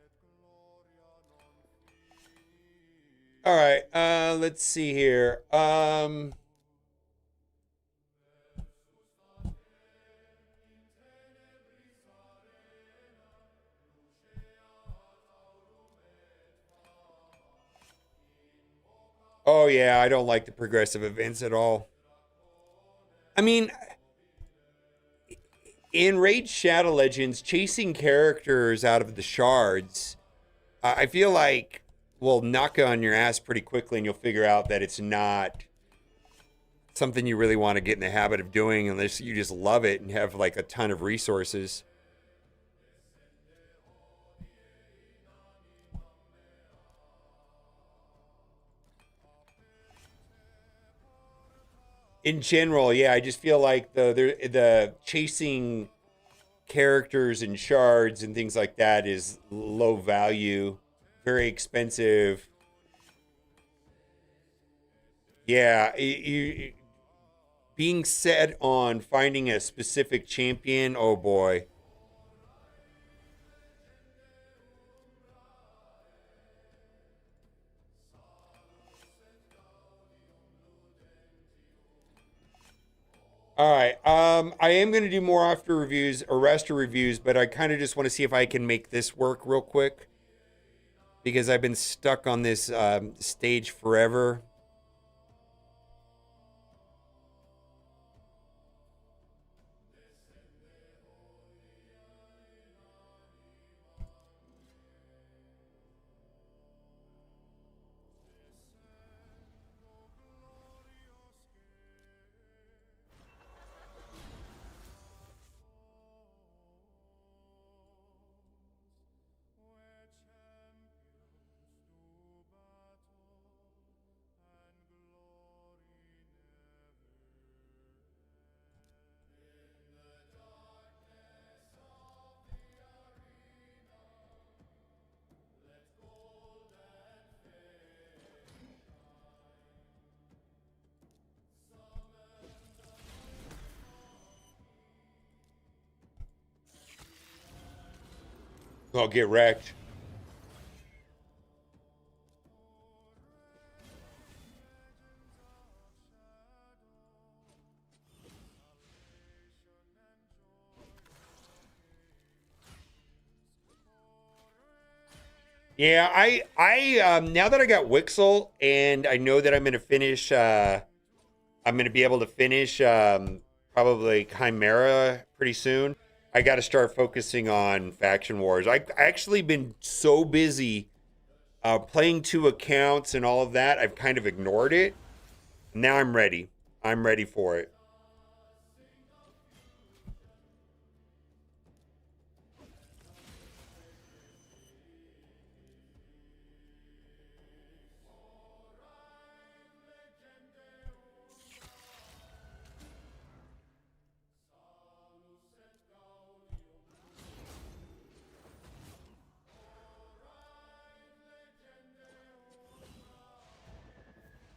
All right, let's see here. Oh yeah, I don't like the progressive events at all. I mean, in Raid Shadow Legends, chasing characters out of the shards, I feel like will knock you on your ass pretty quickly, and you'll figure out that it's not something you really want to get in the habit of doing unless you just love it and have like a ton of resources. In general, yeah, I just feel like the chasing characters and shards and things like that is low value, very expensive. Yeah, being set on finding a specific champion, oh boy. All right. I am going to do more after reviews or Rasta reviews, but I kind of just want to see if I can make this work real quick because I've been stuck on this stage forever. I'll get wrecked. Yeah, I now that I got Wixel and I know that I'm gonna finish I'm gonna be able to finish probably Chimera pretty soon. I got to start focusing on faction wars. I actually been so busy playing two accounts and all of that. I've kind of ignored it. Now I'm ready. I'm ready for it.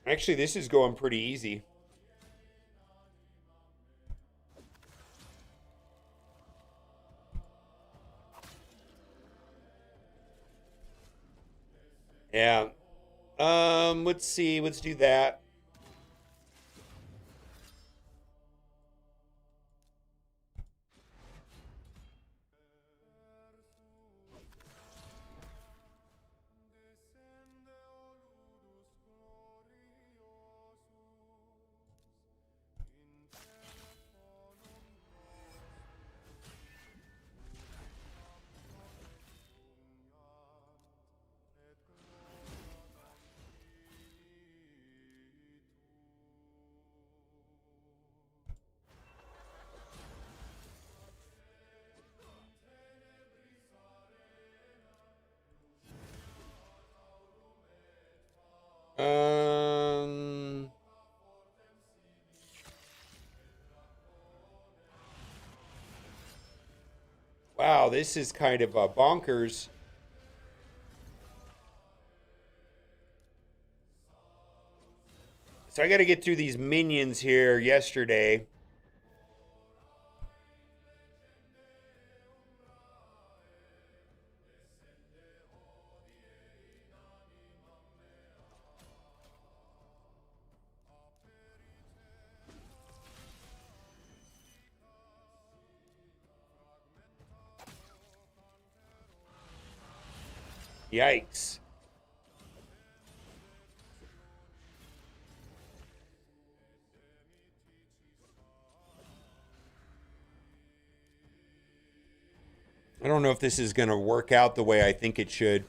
Actually, this is going pretty easy. Yeah. Let's see. Let's do that. Wow, this is kind of bonkers. So I got to get through these minions here yesterday. Yikes. I don't know if this is going to work out the way I think it should.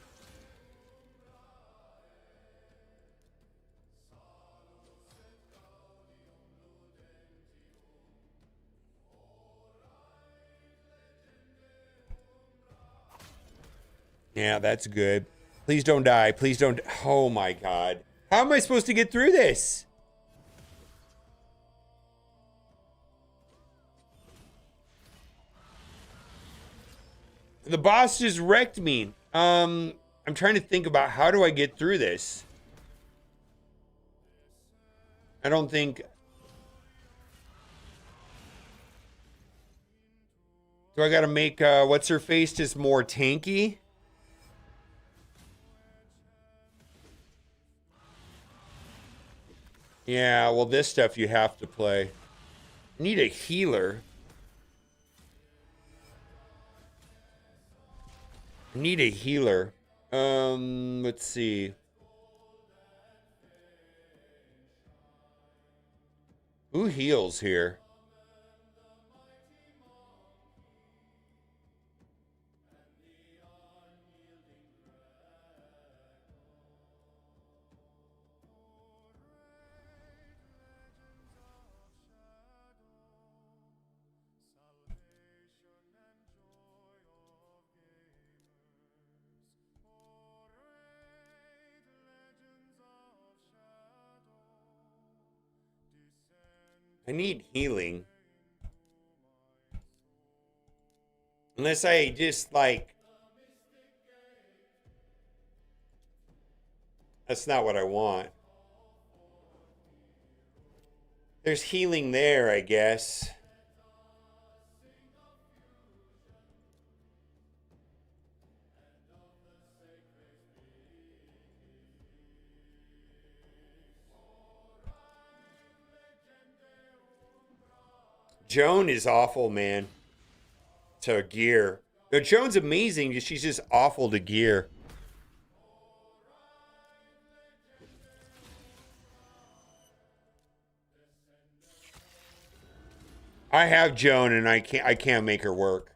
Yeah, that's good. Please don't die. Please don't. Oh my God. How am I supposed to get through this? The boss just wrecked me. I'm trying to think about how do I get through this. I don't think. Do I got to make what's her face just more tanky? Yeah, well, this stuff you have to play. I need a healer. I need a healer. Let's see. Who heals here? I need healing. Unless I just like. That's not what I want. There's healing there, I guess. Joan is awful, man. To gear. No, Joan's amazing. She's just awful to gear. I have Joan and I can't make her work.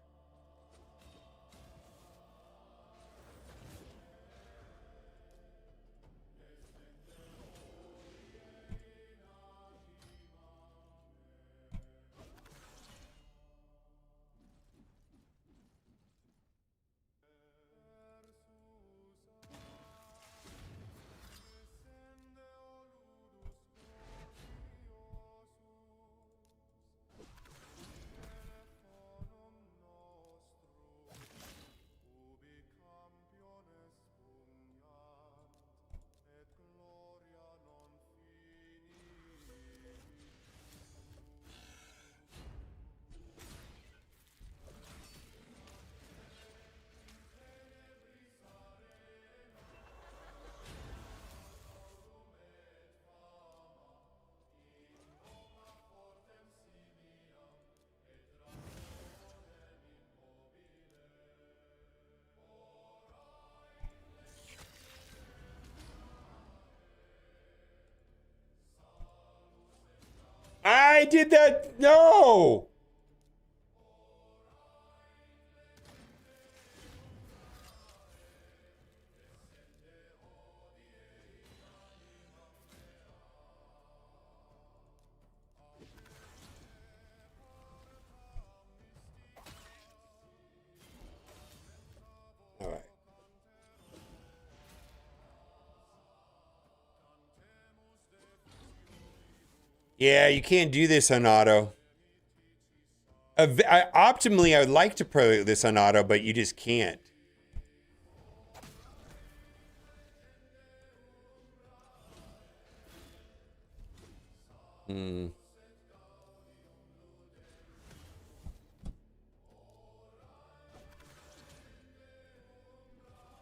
I did that. No. All right. Yeah, you can't do this on auto. Optimally, I would like to play this on auto, but you just can't. Hmm.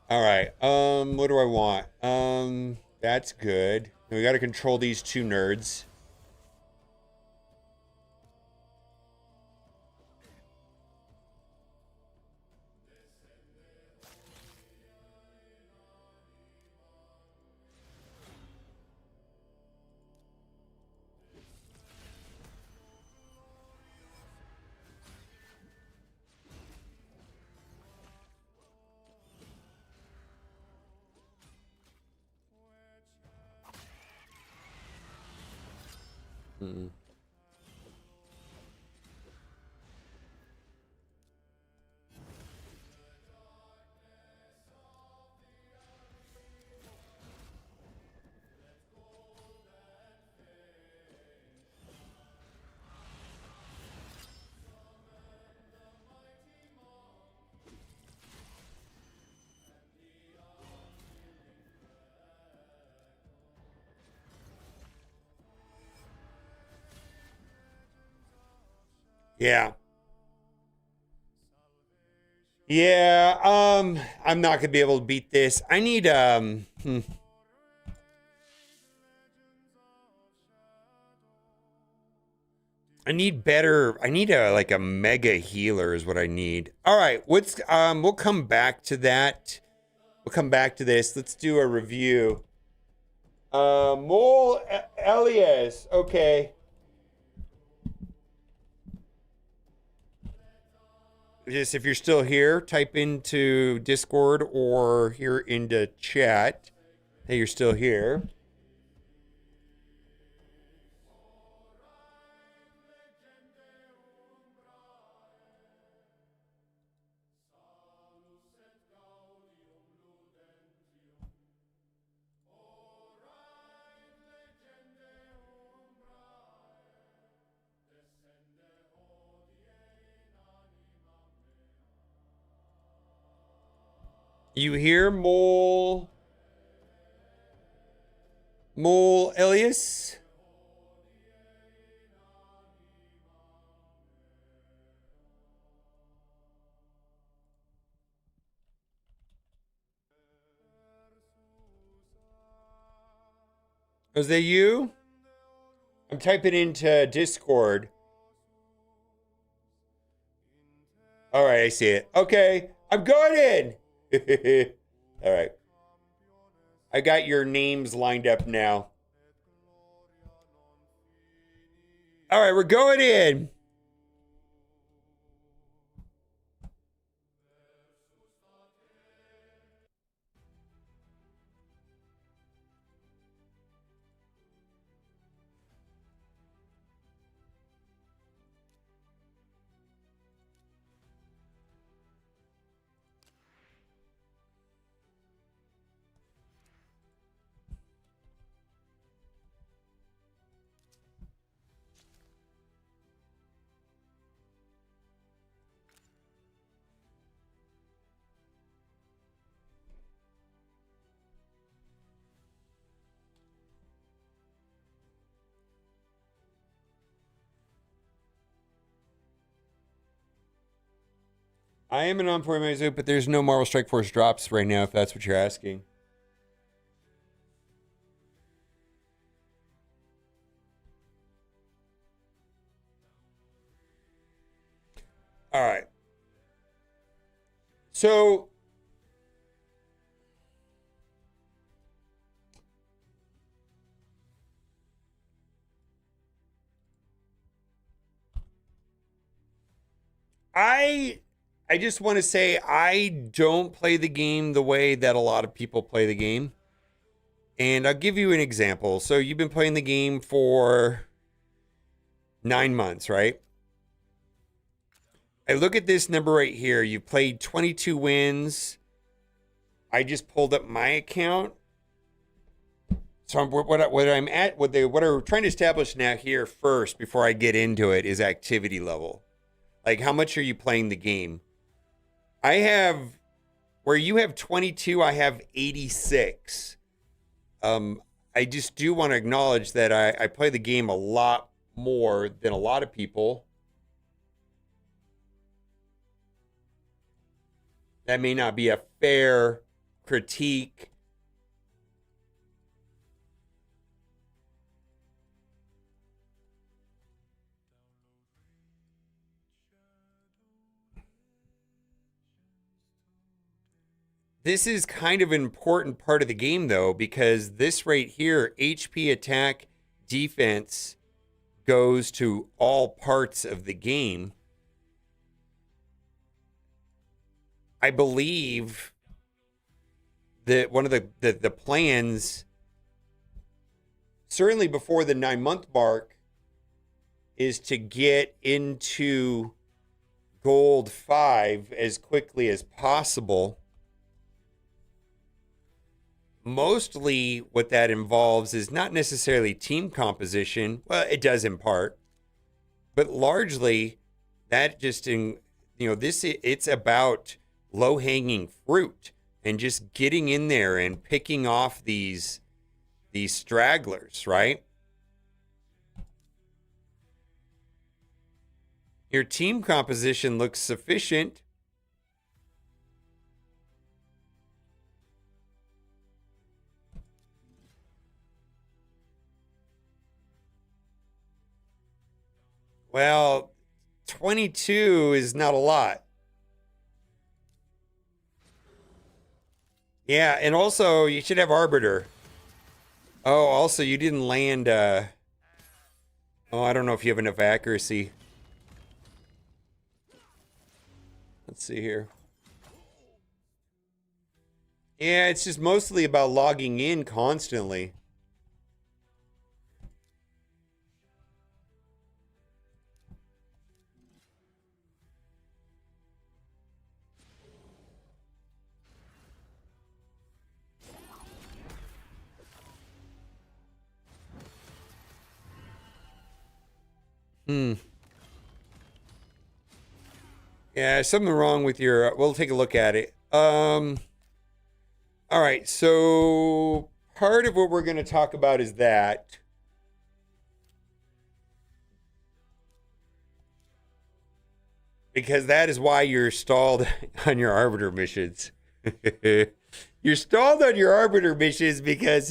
All right. What do I want? That's good. We got to control these two nerds. Hmm. Yeah. Yeah, I'm not gonna be able to beat this. I need I need better. I need a like a mega healer is what I need. All right, we'll come back to that. We'll come back to this. Let's do a review. Mole Elias. Okay. Just if you're still here, type into Discord or here into chat. Hey, you're still here. You here, Mole Elias? Was that you? I'm typing into Discord. All right, I see it. Okay, I'm going in. All right. I got your names lined up now. All right, we're going in. I am an on-point Mizu, but there's no Marvel Strike Force drops right now, if that's what you're asking. All right. So I I just want to say I don't play the game the way that a lot of people play the game. And I'll give you an example. So you've been playing the game for 9 months, right? I look at this number right here. You played 22 wins. I just pulled up my account. So what we're trying to establish now here first before I get into it is activity level. Like, how much are you playing the game? I have, where you have 22, I have 86. Um, I just do want to acknowledge that I play the game a lot more than a lot of people. That may not be a fair critique. This is kind of an important part of the game, though, because this right here, HP, attack, defense, goes to all parts of the game. I believe that one of the plans, certainly before the 9-month mark, is to get into gold 5 as quickly as possible. Mostly what that involves is not necessarily team composition. Well, it does in part, but largely that just this, it's about low hanging fruit and just getting in there and picking off these stragglers, right? Your team composition looks sufficient. Well, 22 is not a lot. Yeah, and also you should have Arbiter. Oh, also you didn't land oh, I don't know if you have enough accuracy. Let's see here. Yeah, it's just mostly about logging in constantly. Hmm. Yeah, something wrong with your. We'll take a look at it. All right. So part of what we're going to talk about is that, because that is why you're stalled on your arbiter missions. You're stalled on your arbiter missions because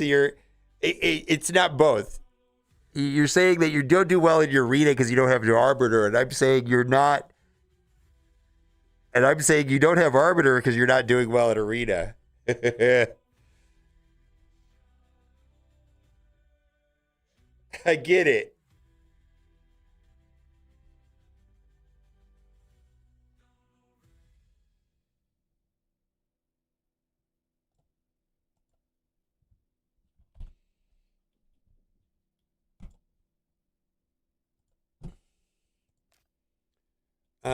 it's not both. You're saying that you don't do well in your arena because you don't have your arbiter, and I'm saying you're not. And I'm saying you don't have arbiter because you're not doing well at arena. I get it.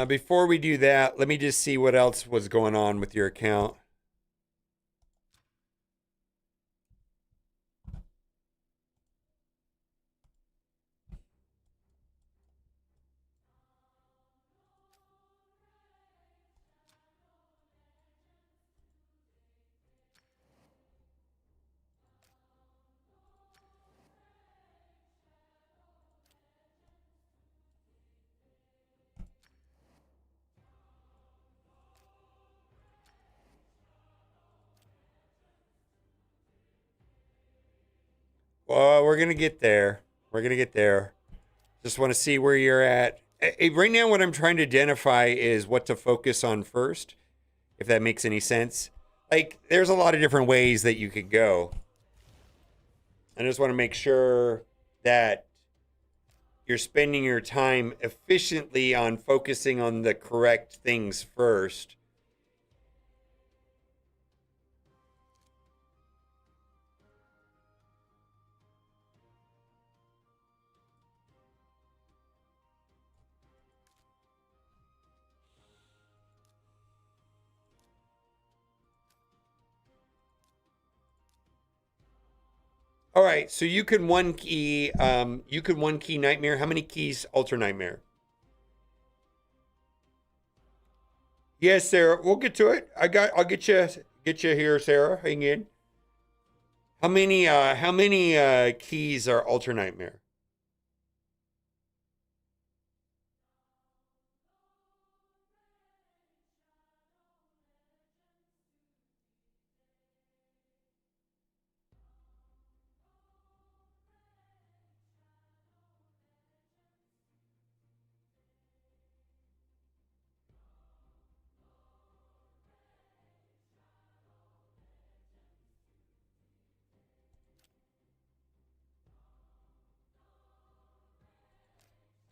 Before we do that, let me just see what else was going on with your account. Well, we're gonna get there. We're gonna get there. Just want to see where you're at. Right now, what I'm trying to identify is what to focus on first, if that makes any sense. Like, there's a lot of different ways that you could go. I just want to make sure that you're spending your time efficiently on focusing on the correct things first. All right, so you can one key nightmare. How many keys alter nightmare? Yes, Sarah. We'll get to it. I'll get you here, Sarah. Hang in. How many keys are Ultra Nightmare?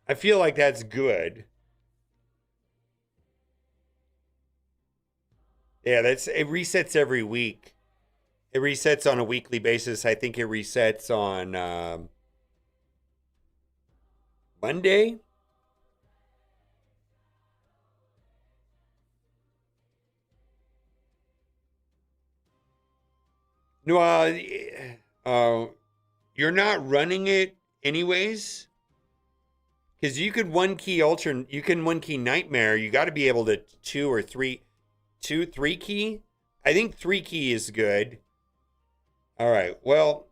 I feel like that's good. Yeah, that's it resets every week. It resets on a weekly basis. I think it resets on Monday. No, uh, you're not running it anyways, because you can one key Nightmare. You got to be able to three key. I think three key is good. All right. Well,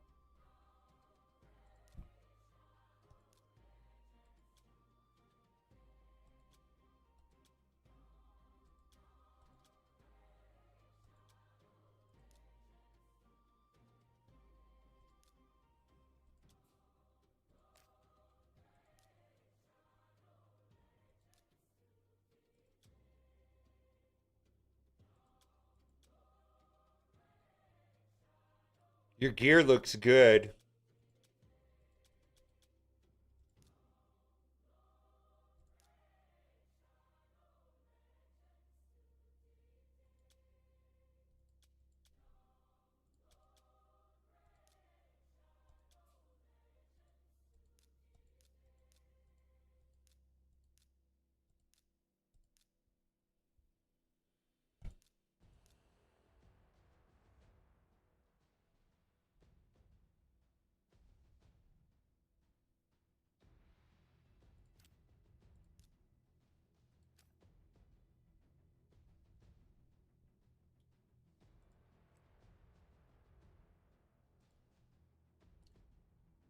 your gear looks good.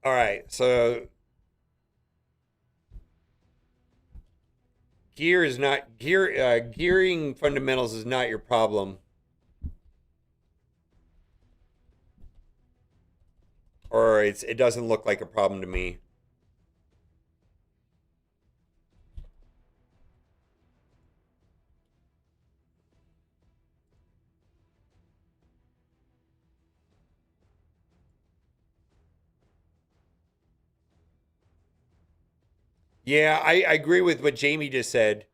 All right. So gearing fundamentals is not your problem, or it doesn't look like a problem to me. Yeah, I agree with what Jamie just said.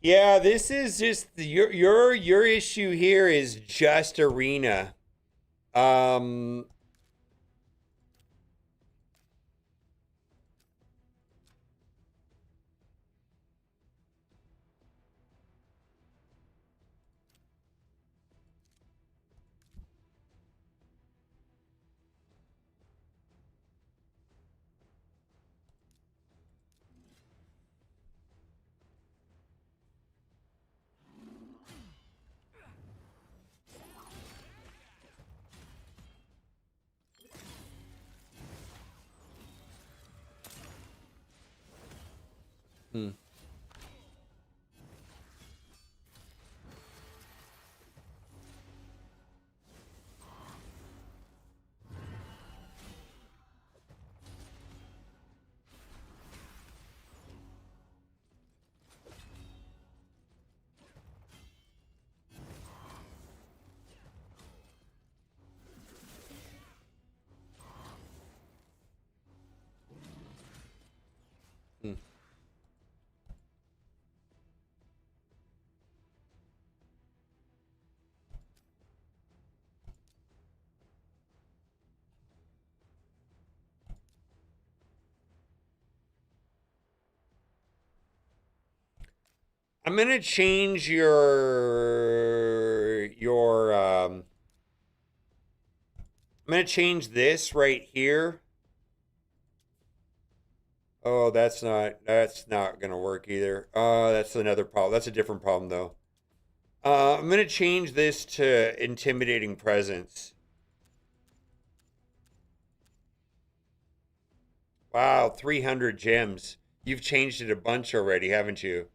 Yeah, this is just your issue here is just arena. Um, hmm, hmm. I'm gonna change your. I'm gonna change this right here. Oh, that's not gonna work either. That's another problem. That's a different problem though. I'm gonna change this to intimidating presence. Wow, 300 gems. You've changed it a bunch already, haven't you?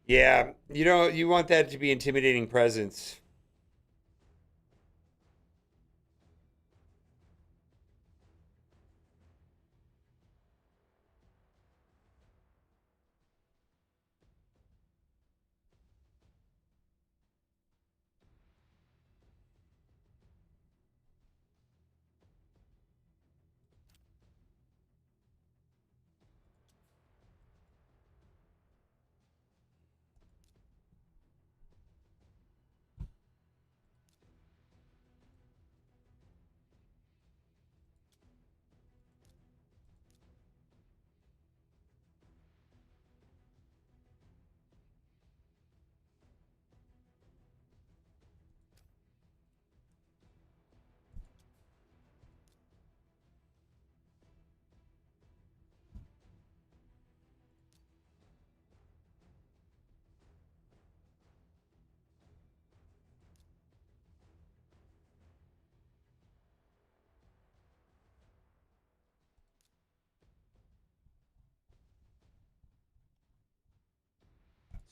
Yeah, you want that to be intimidating presence.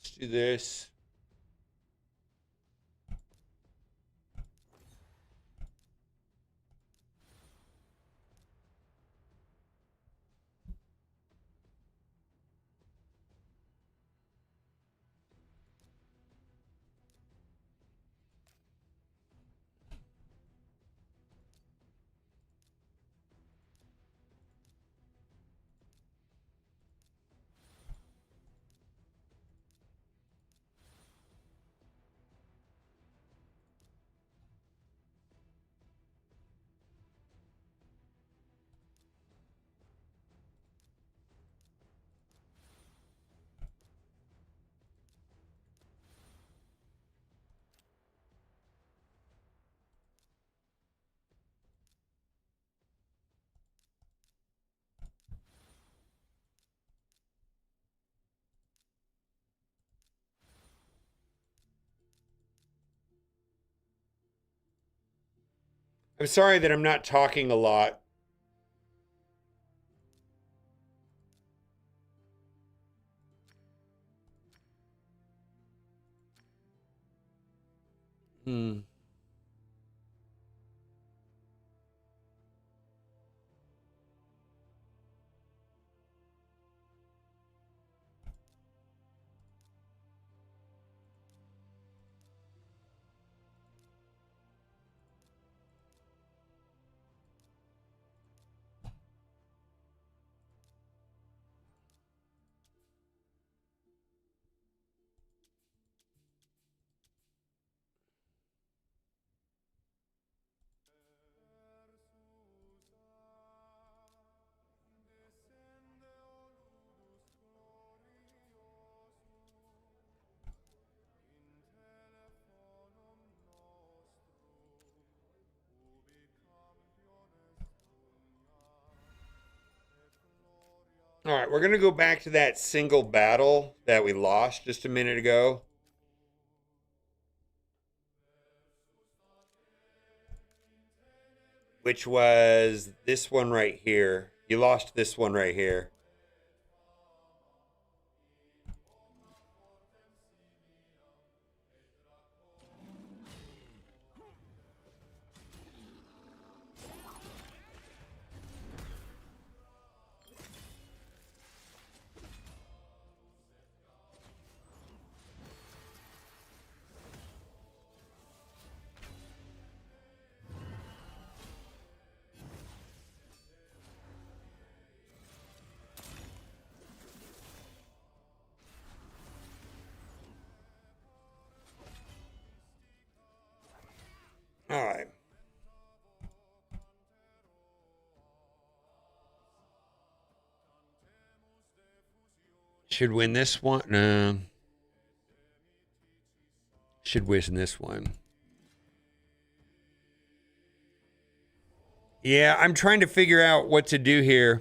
Let's do this. I'm sorry that I'm not talking a lot. Hmm. All right, we're going to go back to that single battle that we lost just a minute ago, which was this one right here. You lost this one right here. Should win this one. No. Should win this one. Yeah, I'm trying to figure out what to do here.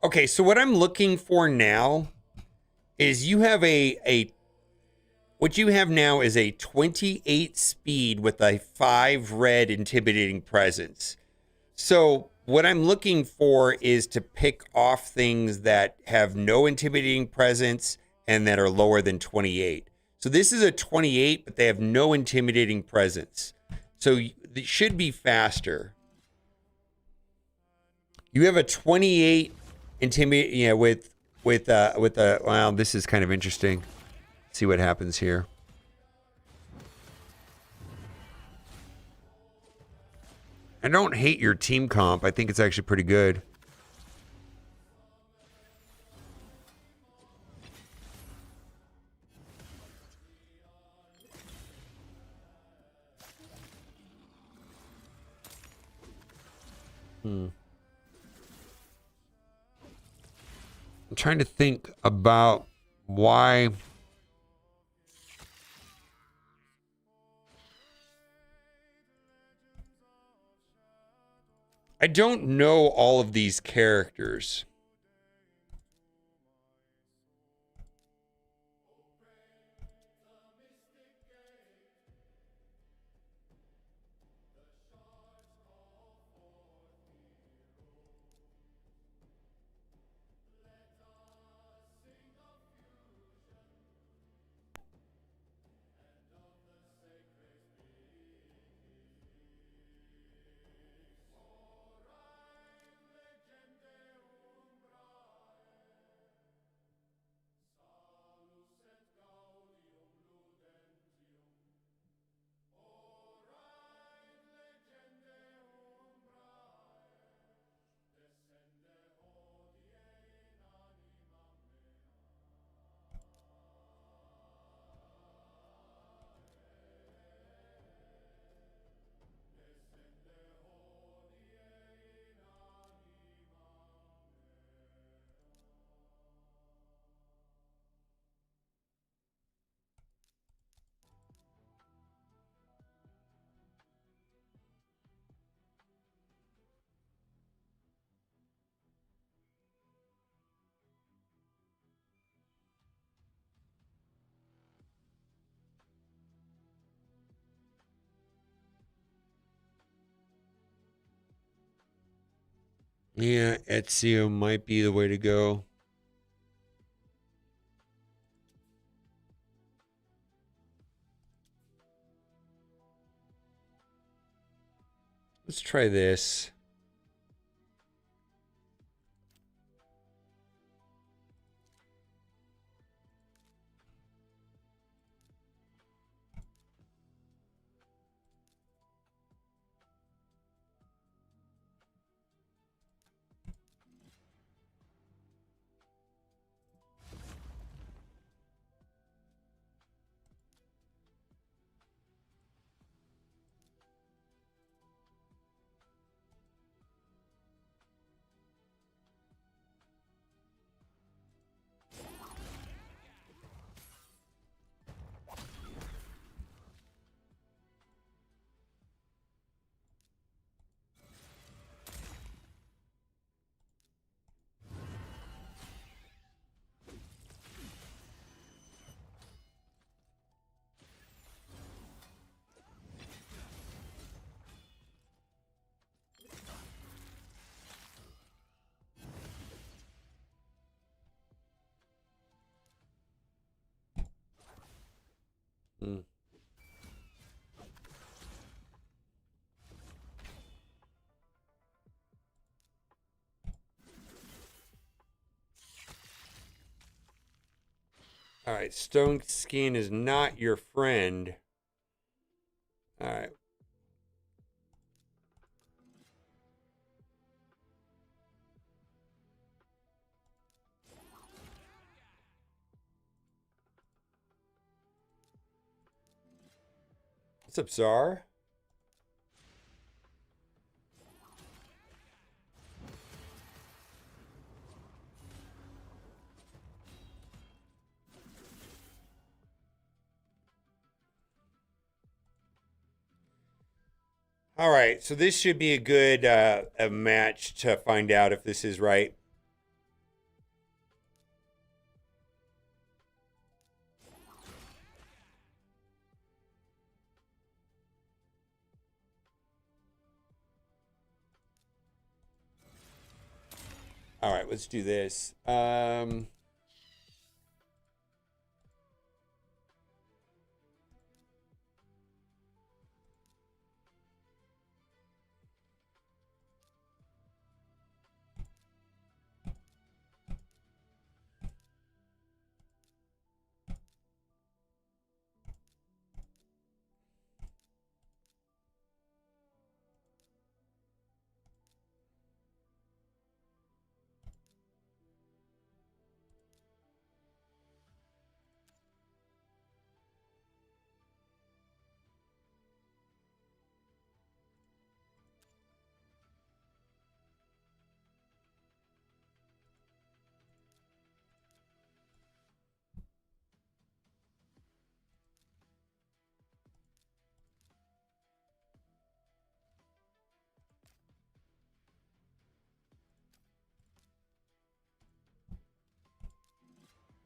Okay, so what I'm looking for now is you have what you have now is a 28 speed with a 5 red intimidating presence. So what I'm looking for is to pick off things that have no intimidating presence and that are lower than 28. So this is a 28, but they have no intimidating presence. So it should be faster. You have a 28 intimidate, yeah, with a wow, this is kind of interesting. See what happens here. I don't hate your team comp. I think it's actually pretty good. I'm trying to think about why. I don't know all of these characters. Yeah, Ezio might be the way to go. Let's try this. Hmm. All right, stone skin is not your friend. All right. What's up, Czar? All right, so this should be a good a match to find out if this is right. All right, let's do this.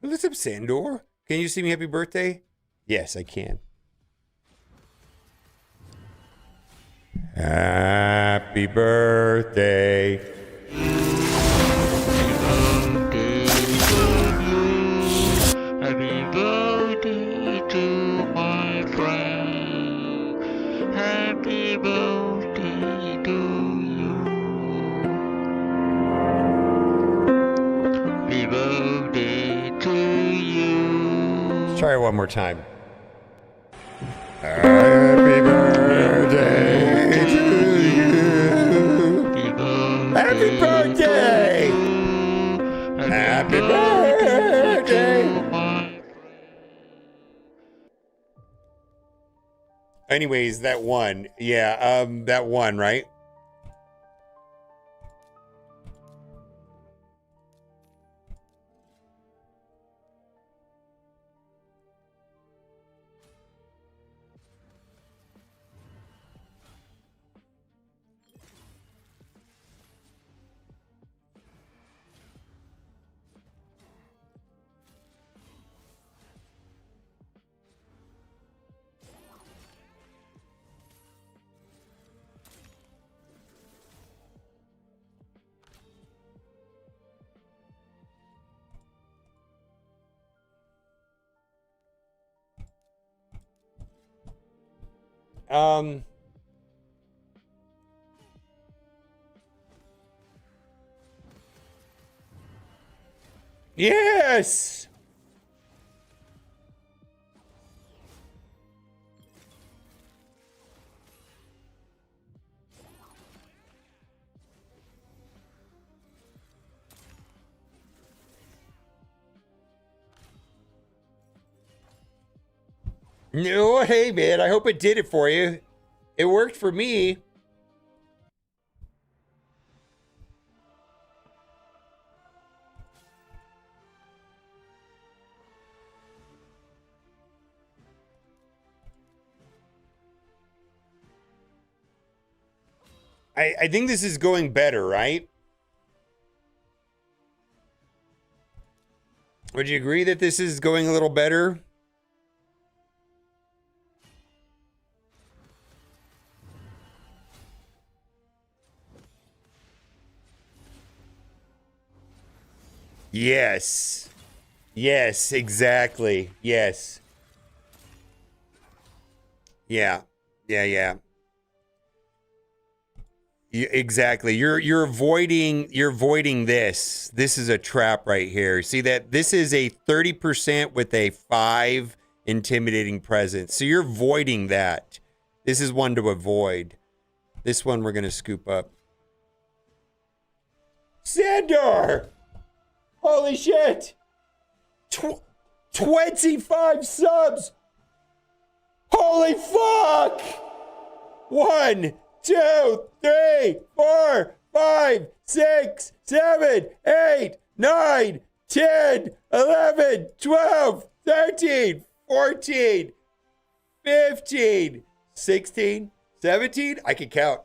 What's up, Sandor? Can you sing me happy birthday? Yes, I can. Happy birthday. Happy birthday to my friend. Happy birthday to you. Happy birthday to you. Let's try it one more time. Happy birthday to you. Happy birthday. Happy birthday. Anyways, that one. Yeah, that one, right? Yes. No, hey man, I hope it did it for you. It worked for me. I think this is going better, right? Would you agree that this is going a little better? Yes. Yes, exactly. Yes. Yeah. Yeah. Exactly. You're avoiding this. This is a trap right here. See that this is a 30% with a 5 intimidating presence. So you're avoiding that. This is one to avoid. This one we're going to scoop up. Sandor! Holy shit! 25 subs! Holy Holy fuck! 1, 2, 3, 4, 5, 6, 7, 8, 9, 10, 11, 12, 13, 14, 15, 16, 17. I can count.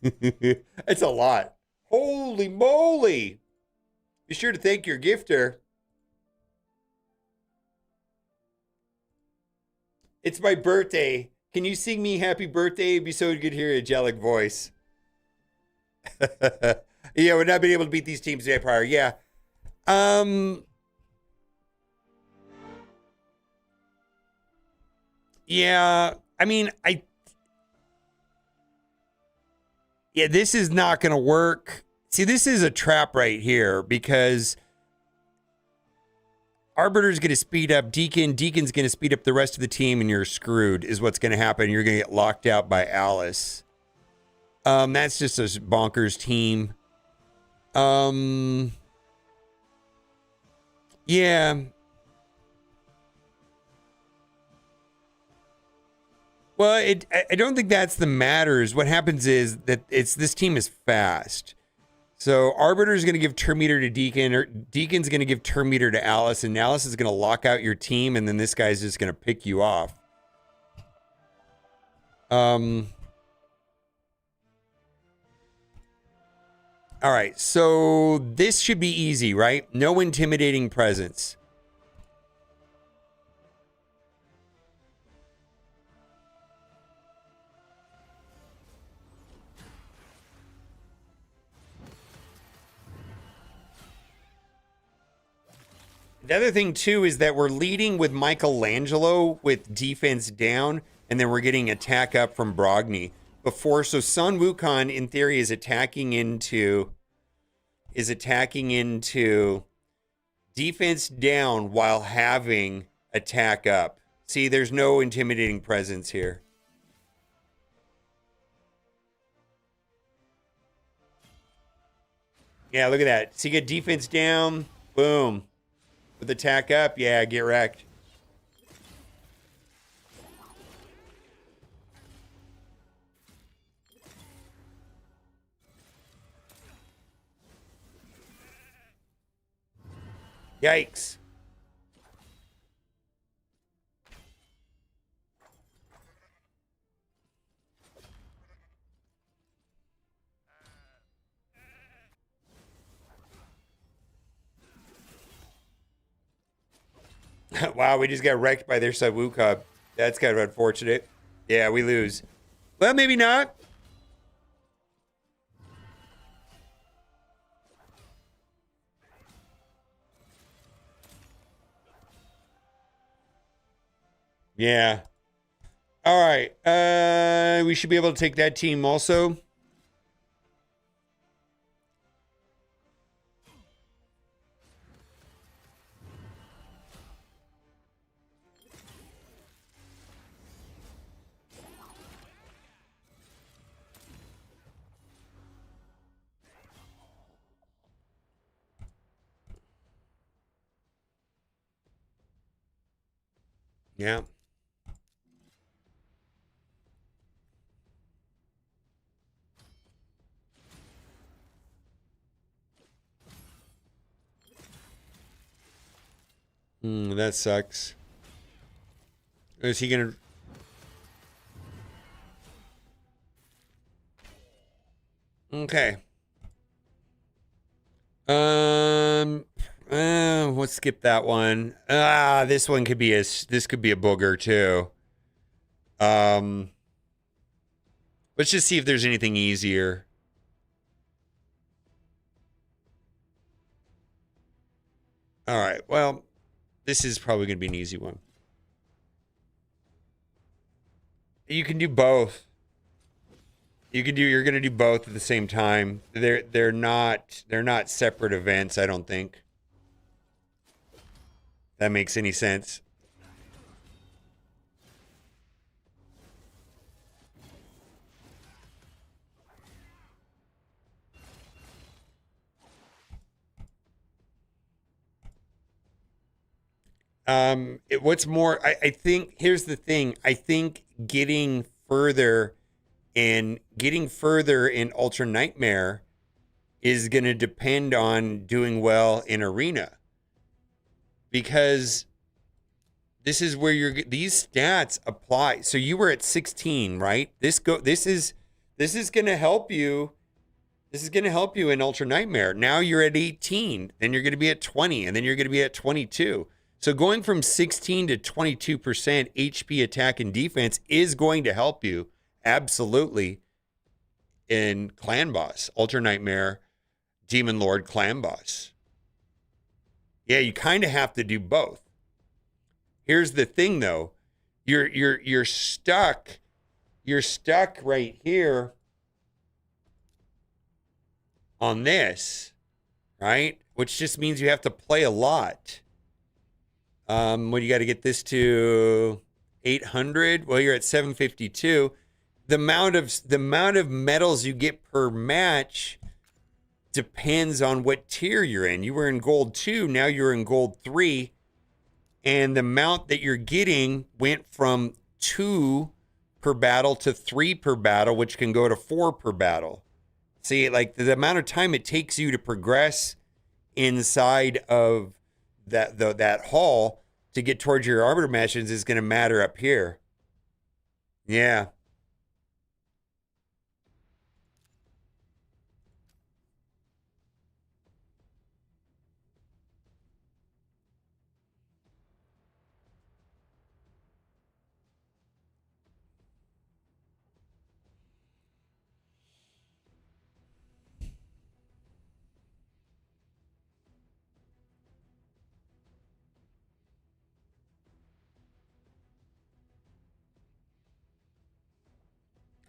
It's a lot. Holy moly. Be sure to thank your gifter. It's my birthday. Can you sing me happy birthday? It'd be so good to hear your angelic voice. Yeah, we're not being able to beat these teams today prior. Yeah. Yeah, I mean, yeah, this is not going to work. See, this is a trap right here because Arbiter's going to speed up Deacon's going to speed up the rest of the team, and you're screwed, is what's going to happen. You're going to get locked out by Alice. That's just a bonkers team. Yeah. Well, I don't think that's the matters. What happens is that this team is fast. So Arbiter's going to give Turn Meter to Deacon, or Deacon's going to give Turn Meter to Alice, and Alice is going to lock out your team, and then this guy's just going to pick you off. All right, so this should be easy, right? No intimidating presence. The other thing, too, is that we're leading with Michelangelo with defense down, and then we're getting attack up from Brogni before. So Sun Wukong, in theory, is attacking into defense down while having attack up. See, there's no intimidating presence here. Yeah, look at that. See, get defense down. Boom. With attack up, yeah, get wrecked. Yikes. Wow, we just got wrecked by their sub Wukong. That's kind of unfortunate. Yeah, we lose. Well, maybe not. Yeah. All right. We should be able to take that team also. Yeah. That sucks. Is he gonna? Okay. Let's skip that one. This one could be this could be a booger too. Let's just see if there's anything easier. All right. Well, this is probably going to be an easy one. You can do both. You're going to do both at the same time. They're not separate events, I don't think. That makes any sense. What's more, I think here's the thing. I think getting further in Ultra Nightmare is going to depend on doing well in Arena, because this is where these stats apply. So you were at 16, right? This is going to help you. This is going to help you in Ultra Nightmare. Now you're at 18, then you're going to be at 20, and then you're going to be at 22. So going from 16 to 22% HP attack and defense is going to help you absolutely in Clan Boss, Ultra Nightmare, Demon Lord, Clan Boss. Yeah, you kind of have to do both. Here's the thing though. You're stuck. You're stuck right here on this, right? Which just means you have to play a lot. What you got to get this to 800? Well, you're at 752. The amount of medals you get per match depends on what tier you're in. You were in gold 2, now you're in gold 3, and the amount that you're getting went from 2 per battle to 3 per battle, which can go to 4 per battle. See, like the amount of time it takes you to progress inside of that hall to get towards your arbiter matches is going to matter up here. Yeah.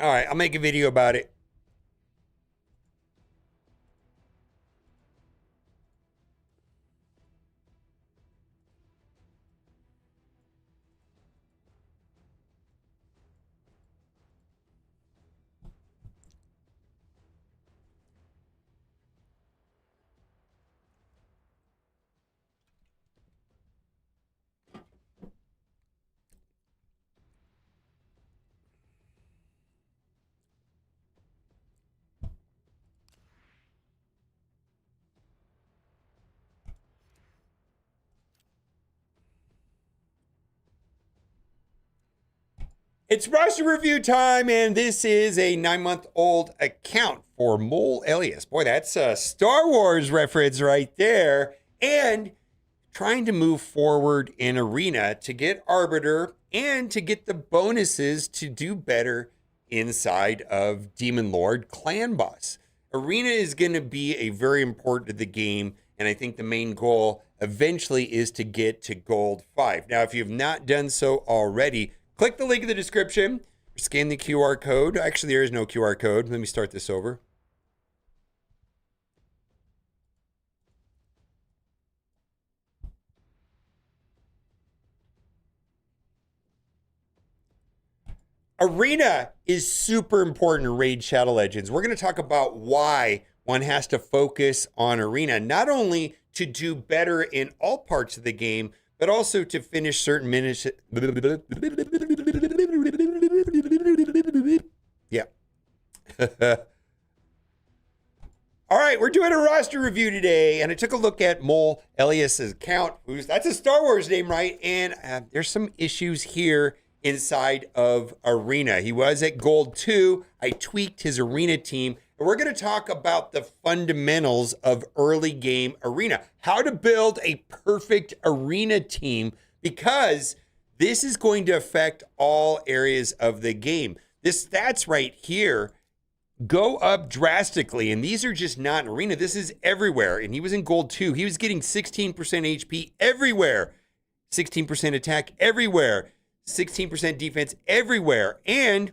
All right, I'll make a video about it. It's roster review time, and this is a 9-month-old account for Mole Elias. Boy, that's a Star Wars reference right there. And trying to move forward in Arena to get Arbiter and to get the bonuses to do better inside of Demon Lord Clan Boss. Arena is going to be a very important to the game, and I think the main goal eventually is to get to Gold 5. Now, if you've not done so already, click the link in the description, scan the QR code. Actually, there is no QR code. Let me start this over. Arena is super important in Raid Shadow Legends. We're going to talk about why one has to focus on Arena, not only to do better in all parts of the game, but also to finish certain minutes. Yeah. All right, we're doing a roster review today, and I took a look at Mole Elias's account. That's a Star Wars name, right? And there's some issues here inside of Arena. He was at Gold 2. I tweaked his Arena team, and we're going to talk about the fundamentals of early game Arena, how to build a perfect Arena team, because this is going to affect all areas of the game. This stats right here go up drastically, and these are just not in Arena. This is everywhere, and he was in Gold 2. He was getting 16% HP everywhere, 16% attack everywhere, 16% defense everywhere, and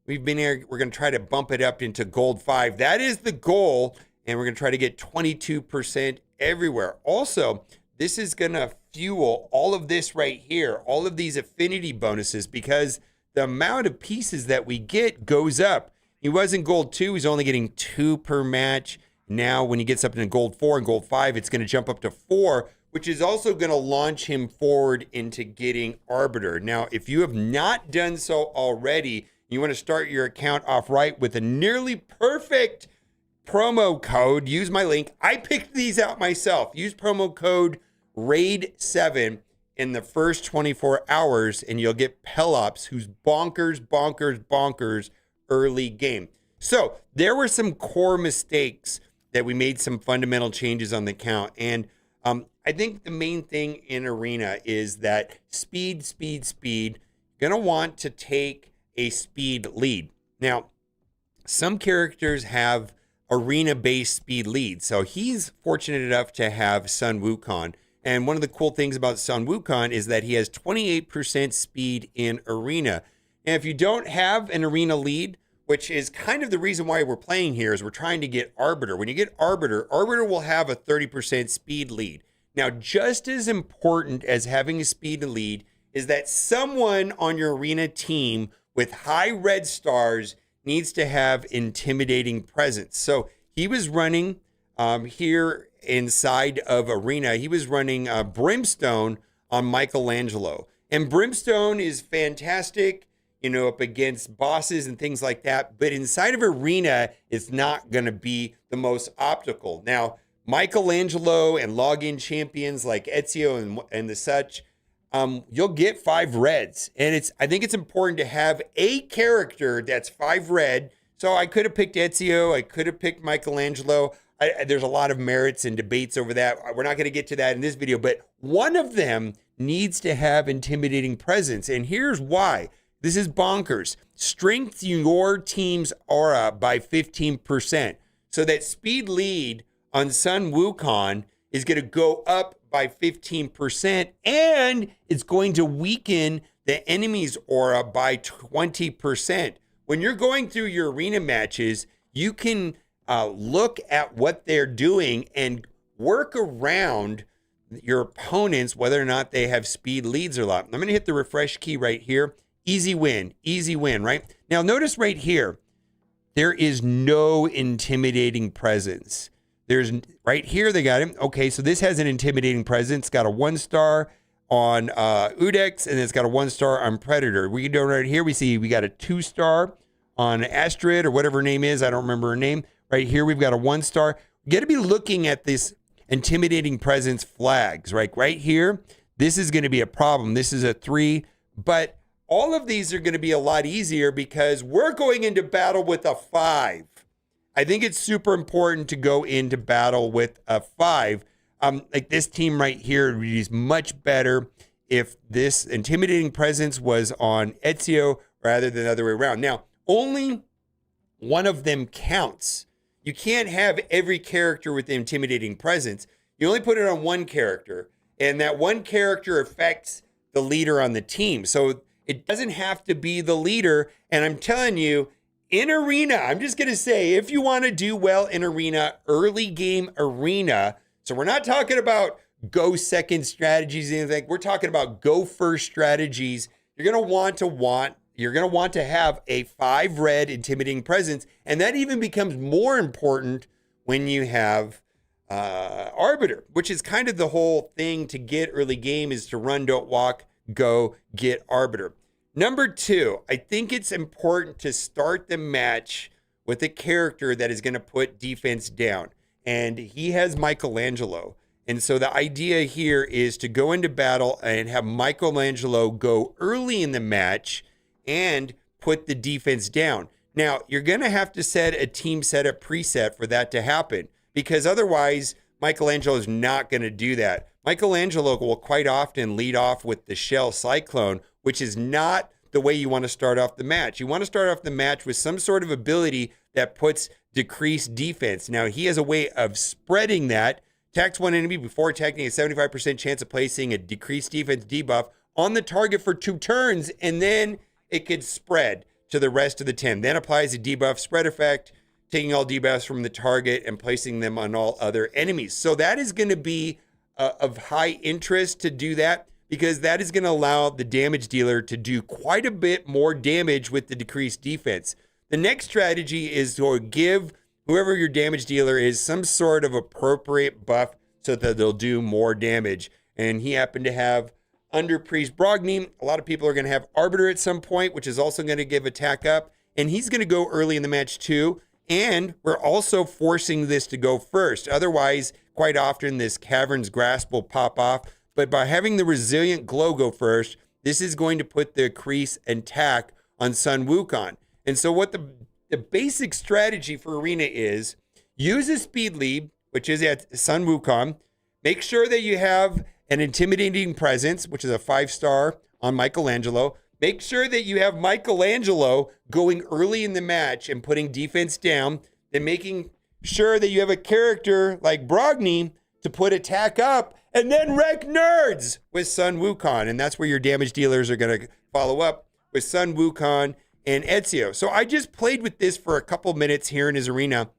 we're going to try to bump it up into Gold 5. That is the goal, and we're going to try to get 22% everywhere. Also, this is going to fuel all of this right here, all of these affinity bonuses, because the amount of pieces that we get goes up. He was in Gold 2. He's only getting 2 per match. Now, when he gets up into gold 4 and gold 5, it's going to jump up to 4, which is also going to launch him forward into getting Arbiter. Now, if you have not done so already, you want to start your account off right with a nearly perfect promo code. Use my link. I picked these out myself. Use promo code RAID7 in the first 24 hours, and you'll get Pelops, who's bonkers early game. So there were some core mistakes that we made some fundamental changes on the account. And I think the main thing in Arena is that speed. You're going to want to take a speed lead. Now, some characters have arena-based speed leads. So he's fortunate enough to have Sun Wukong. And one of the cool things about Sun Wukong is that he has 28% speed in Arena. And if you don't have an Arena lead, which is kind of the reason why we're playing here, is we're trying to get Arbiter. When you get Arbiter will have a 30% speed lead. Now, just as important as having a speed lead is that someone on your Arena team with high red stars needs to have intimidating presence. So he was running here inside of Arena. He was running Brimstone on Michelangelo. And Brimstone is fantastic, up against bosses and things like that. But inside of Arena, it's not going to be the most optical. Now, Michelangelo and login champions like Ezio and the such, you'll get 5 reds. And I think it's important to have a character that's 5 red. So I could have picked Ezio. I could have picked Michelangelo. There's a lot of merits and debates over that. We're not going to get to that in this video, but one of them needs to have intimidating presence. And here's why. This is bonkers. Strengthen your team's aura by 15%. So that speed lead on Sun Wukong is going to go up by 15%, and it's going to weaken the enemy's aura by 20%. When you're going through your arena matches, you can look at what they're doing and work around your opponents, whether or not they have speed leads or not. I'm going to hit the refresh key right here. Easy win, right? Now, notice right here, there is no intimidating presence. There's right here, they got him. Okay, so this has an intimidating presence. Got a 1-star on Udex, and it's got a 1-star on Predator. We can do right here. We got a 2-star on Astrid, or whatever her name is. I don't remember her name. Right here, we've got a 1-star. You got to be looking at this intimidating presence flags, right? Right here, this is going to be a problem. This is a 3, but all of these are going to be a lot easier because we're going into battle with a 5. I think it's super important to go into battle with a 5. Like this team right here is much better if this intimidating presence was on Ezio rather than the other way around. Now, only one of them counts. You can't have every character with the intimidating presence. You only put it on one character, and that one character affects the leader on the team. So it doesn't have to be the leader. And I'm telling you, in Arena, I'm just going to say, if you want to do well in Arena, early game Arena, so we're not talking about go second strategies, anything. We're talking about go first strategies. You're going to want to have a 5 red intimidating presence. And that even becomes more important when you have Arbiter, which is kind of the whole thing to get early game is to run, don't walk, go get Arbiter. Number 2, I think it's important to start the match with a character that is going to put defense down. And he has Michelangelo. And so the idea here is to go into battle and have Michelangelo go early in the match and put the defense down. Now, you're going to have to set a team setup preset for that to happen, because otherwise Michelangelo is not going to do that. Michelangelo will quite often lead off with the Shell Cyclone, which is not the way you want to start off the match. You want to start off the match with some sort of ability that puts decreased defense. Now, he has a way of spreading that. Attacks one enemy before attacking, a 75% chance of placing a decreased defense debuff on the target for 2 turns, and then it could spread to the rest of the 10. Then applies a debuff spread effect, taking all debuffs from the target and placing them on all other enemies. So that is going to be of high interest to do that, because that is going to allow the damage dealer to do quite a bit more damage with the decreased defense. The next strategy is to give whoever your damage dealer is, some sort of appropriate buff so that they'll do more damage. And he happened to have Under Priest Brogni. A lot of people are going to have Arbiter at some point, which is also going to give attack up. And he's going to go early in the match too. And we're also forcing this to go first. Otherwise, quite often this Cavern's Grasp will pop off. But by having the Resilient Glow go first, this is going to put the crease and tack on Sun Wukong. And so what the basic strategy for Arena is, use a speed lead, which is at Sun Wukong. Make sure that you have an Intimidating Presence, which is a 5-star on Michelangelo. Make sure that you have Michelangelo going early in the match and putting defense down, then making sure that you have a character like Brogni to put attack up, and then wreck nerds with Sun Wukong. And that's where your damage dealers are going to follow up with Sun Wukong and Ezio. So I just played with this for a couple minutes here in his arena,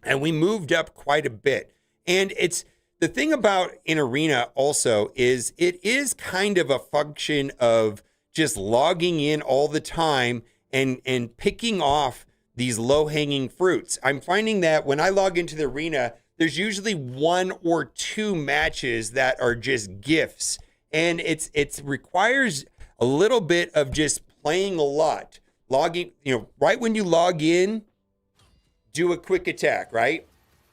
and we moved up quite a bit. And it's the thing about an arena also is it is kind of a function of just logging in all the time and picking off these low-hanging fruits. I'm finding that when I log into the arena, there's usually 1 or 2 matches that are just gifts. And it requires a little bit of just playing a lot. Logging, right when you log in, do a quick attack, right?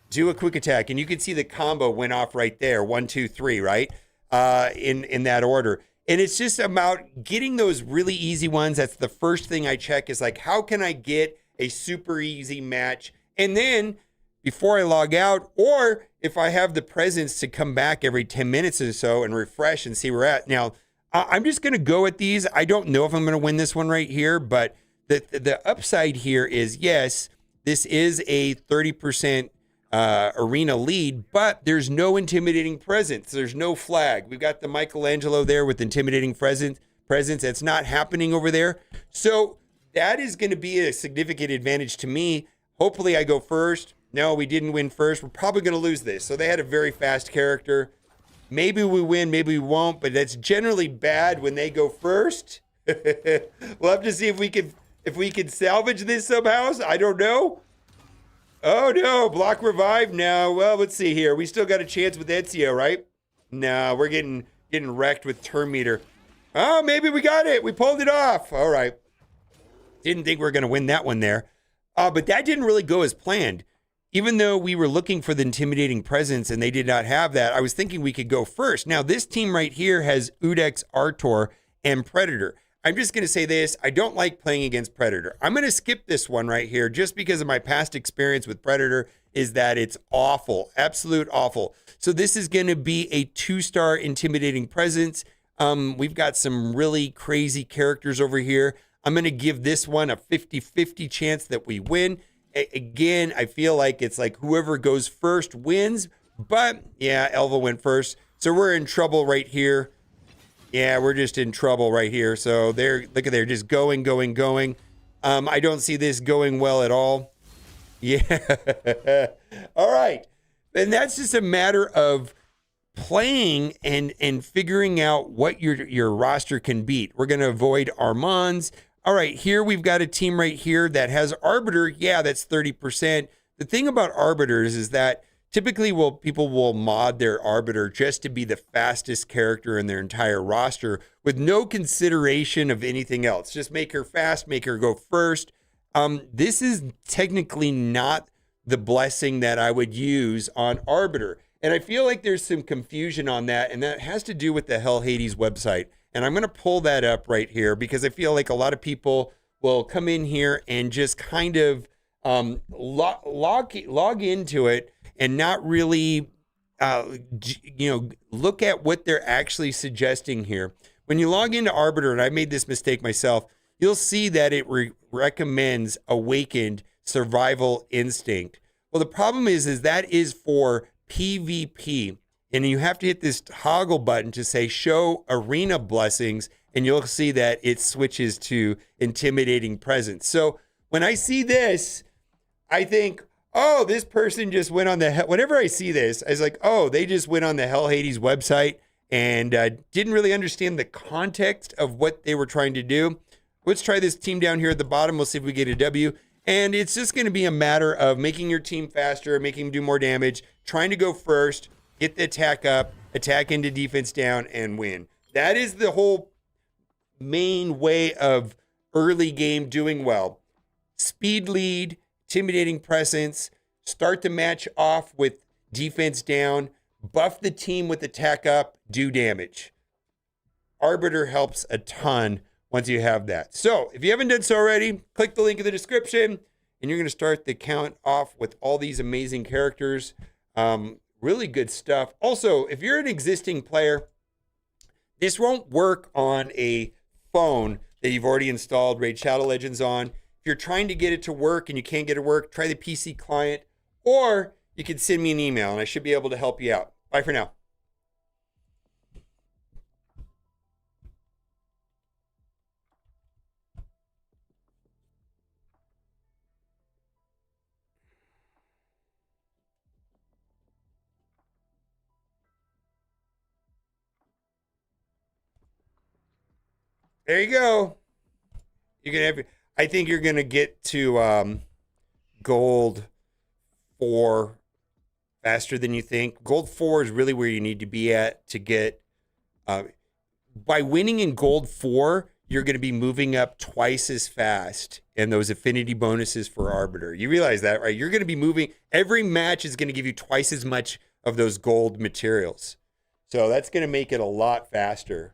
Do a quick attack. And you can see the combo went off right there. 1, 2, 3, right? In that order. And it's just about getting those really easy ones. That's the first thing I check is like, how can I get a super easy match? And then before I log out, or if I have the presence to come back every 10 minutes or so and refresh and see where we're at. Now, I'm just going to go at these. I don't know if I'm going to win this one right here, but the upside here is, yes, this is a 30% arena lead, but there's no intimidating presence. There's no flag. We've got the Michelangelo there with intimidating presence. That's not happening over there. So that is going to be a significant advantage to me. Hopefully I go first. No, we didn't win first. We're probably going to lose this. So they had a very fast character. Maybe we win, maybe we won't, but that's generally bad when they go first. We'll have to see if we can salvage this somehow. I don't know. Oh no, block revive now. Well, let's see here. We still got a chance with Ezio, right? No, we're getting wrecked with turn meter. Oh, maybe we got it. We pulled it off. All right. Didn't think we were going to win that one there. But that didn't really go as planned. Even though we were looking for the intimidating presence and they did not have that, I was thinking we could go first. Now, this team right here has Udex, Artor, and Predator. I'm just going to say this. I don't like playing against Predator. I'm going to skip this one right here just because of my past experience with Predator is that it's awful, absolute awful. So this is going to be a 2-star intimidating presence. We've got some really crazy characters over here. I'm going to give this one a 50-50 chance that we win. Again, I feel like it's like whoever goes first wins. But, yeah, Elva went first. So we're in trouble right here. Yeah, we're just in trouble right here. So look at there, just going. I don't see this going well at all. Yeah. All right. And that's just a matter of playing and figuring out what your roster can beat. We're going to avoid Armands. All right, here we've got a team right here that has Arbiter. Yeah, that's 30%. The thing about Arbiters is that typically people will mod their Arbiter just to be the fastest character in their entire roster with no consideration of anything else. Just make her fast, make her go first. This is technically not the blessing that I would use on Arbiter. And I feel like there's some confusion on that, and that has to do with the Hell Hades website. And I'm going to pull that up right here because I feel like a lot of people will come in here and just kind of log into it and not really, look at what they're actually suggesting here. When you log into Arbiter, and I made this mistake myself, you'll see that it recommends Awakened Survival Instinct. Well, the problem is that is for PvP. And you have to hit this toggle button to say show arena blessings, and you'll see that it switches to intimidating presence. So when I see this, I think, oh, this person just went on whenever I see this, I was like, oh, they just went on the Hell Hades website and didn't really understand the context of what they were trying to do. Let's try this team down here at the bottom. We'll see if we get a W. And it's just going to be a matter of making your team faster, making them do more damage, trying to go first, get the attack up, attack into defense down, and win. That is the whole main way of early game doing well. Speed lead, intimidating presence, start the match off with defense down, buff the team with attack up, do damage. Arbiter helps a ton once you have that. So if you haven't done so already, click the link in the description and you're going to start the count off with all these amazing characters. Really good stuff. Also, if you're an existing player, this won't work on a phone that you've already installed Raid Shadow Legends on. If you're trying to get it to work and you can't get it to work, try the PC client, or you can send me an email and I should be able to help you out. Bye for now. There you go. You're gonna have. I think you're gonna get to gold 4 faster than you think. Gold 4 is really where you need to be at to get. By winning in gold 4, you're going to be moving up twice as fast and those affinity bonuses for Arbiter. You realize that, right? You're going to be moving. Every match is going to give you twice as much of those gold materials. So that's going to make it a lot faster.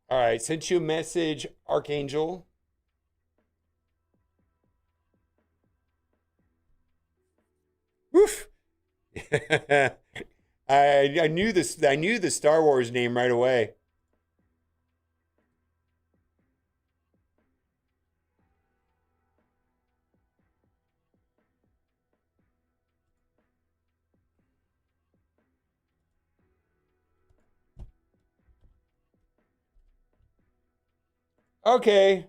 All right, sent you a message, Archangel. Woof. I knew this. I knew the Star Wars name right away. Okay.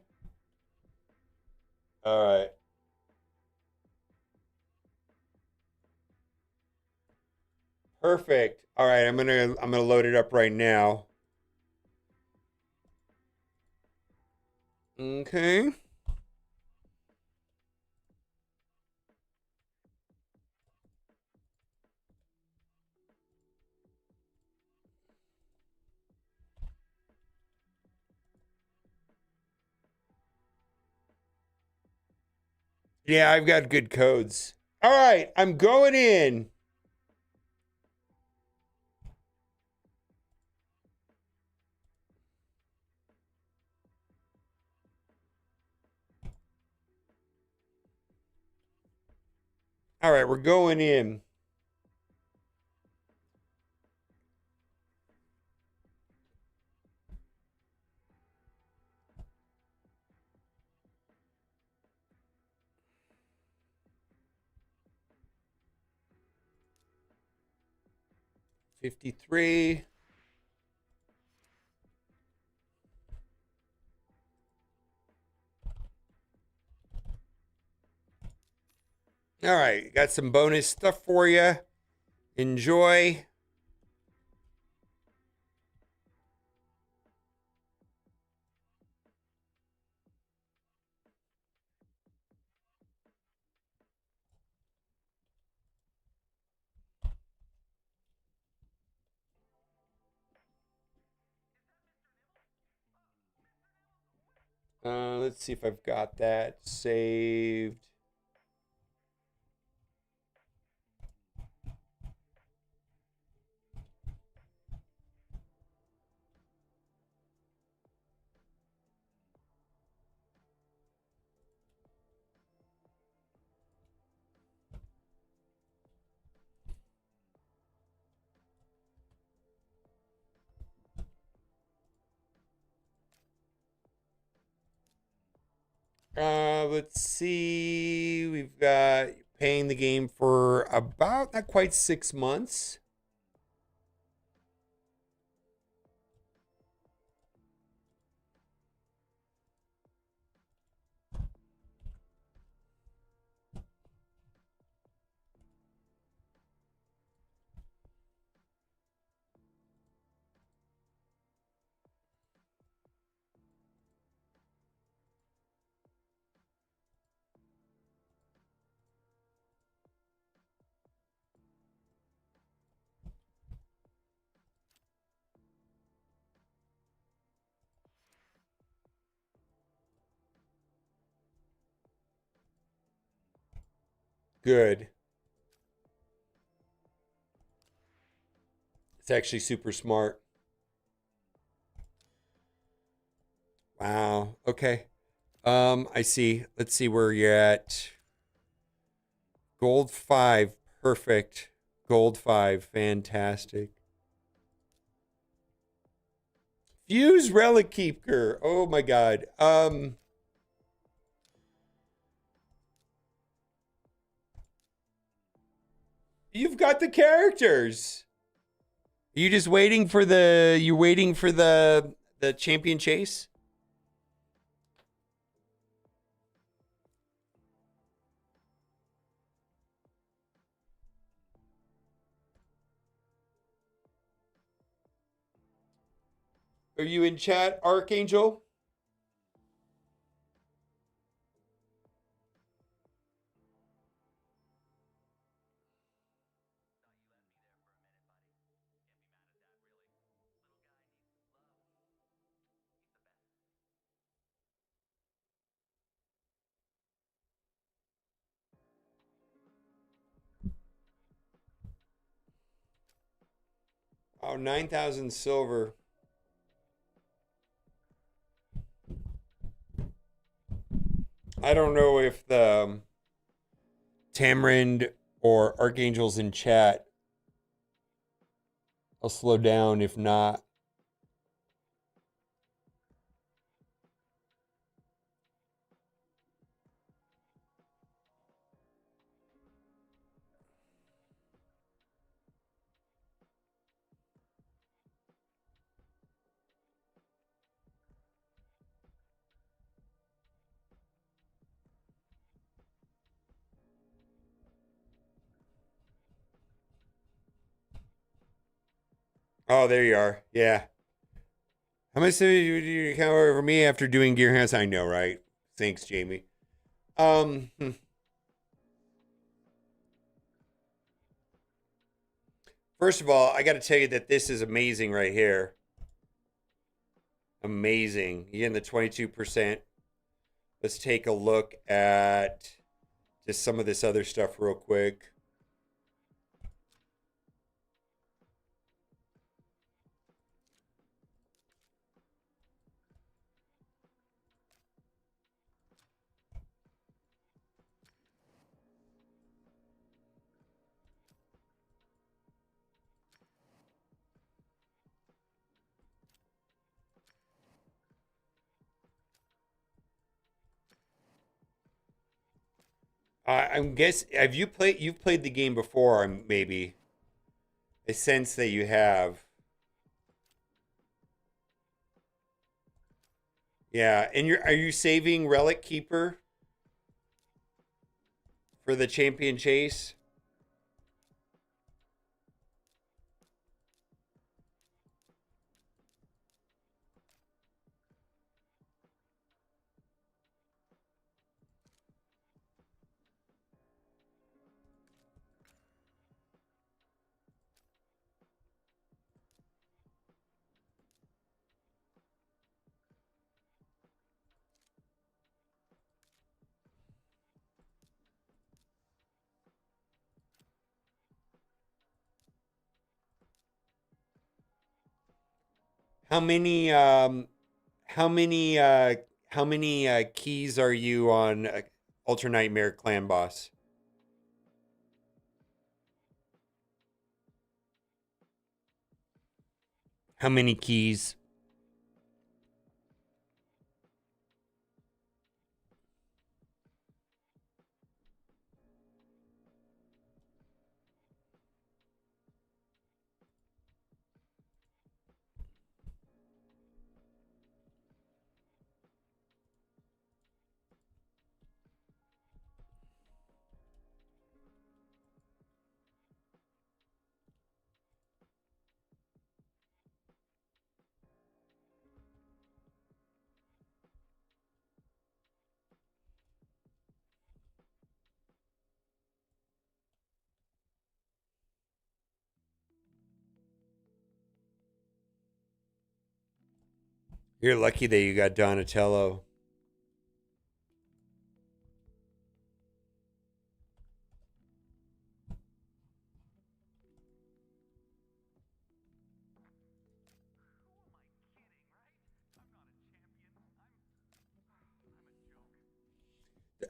All right. Perfect. All right, I'm gonna load it up right now. Okay. Yeah, I've got good codes. All right, I'm going in. All right, we're going in. $53. All right, got some bonus stuff for you. Enjoy. Let's see if I've got that saved. Let's see. We've got paying the game for about not quite 6 months. Good. It's actually super smart. Wow. Okay. I see. Let's see where you're at. Gold 5. Perfect. Gold 5. Fantastic. Fuse Relic Keeper. Oh my god. You've got the characters. You just waiting for the champion chase? Are you in chat, Archangel? Oh, 9,000 silver. I don't know if the Tamarind or Archangel's in chat. I'll slow down if not. Oh, there you are. Yeah. How much did you come over me after doing Gear House? I know, right? Thanks, Jamie. Hmm. First of all, I got to tell you that this is amazing right here. Amazing. You getting the 22%. Let's take a look at just some of this other stuff real quick. I'm guess have you played you've played the game before, maybe. I sense that you have. Yeah, and are you saving Relic Keeper for the champion chase? How many how many uh how many keys are you on Ultra Nightmare Clan Boss? How many keys? You're lucky that you got Donatello.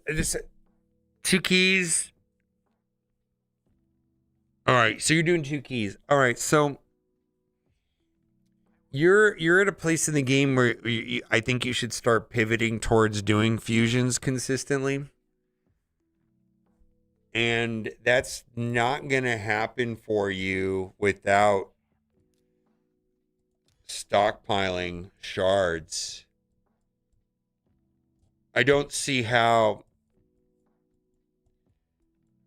This two keys. All right, so you're doing two keys. All right, so you're at a place in the game where I think you should start pivoting towards doing fusions consistently. And that's not going to happen for you without stockpiling shards. I don't see how,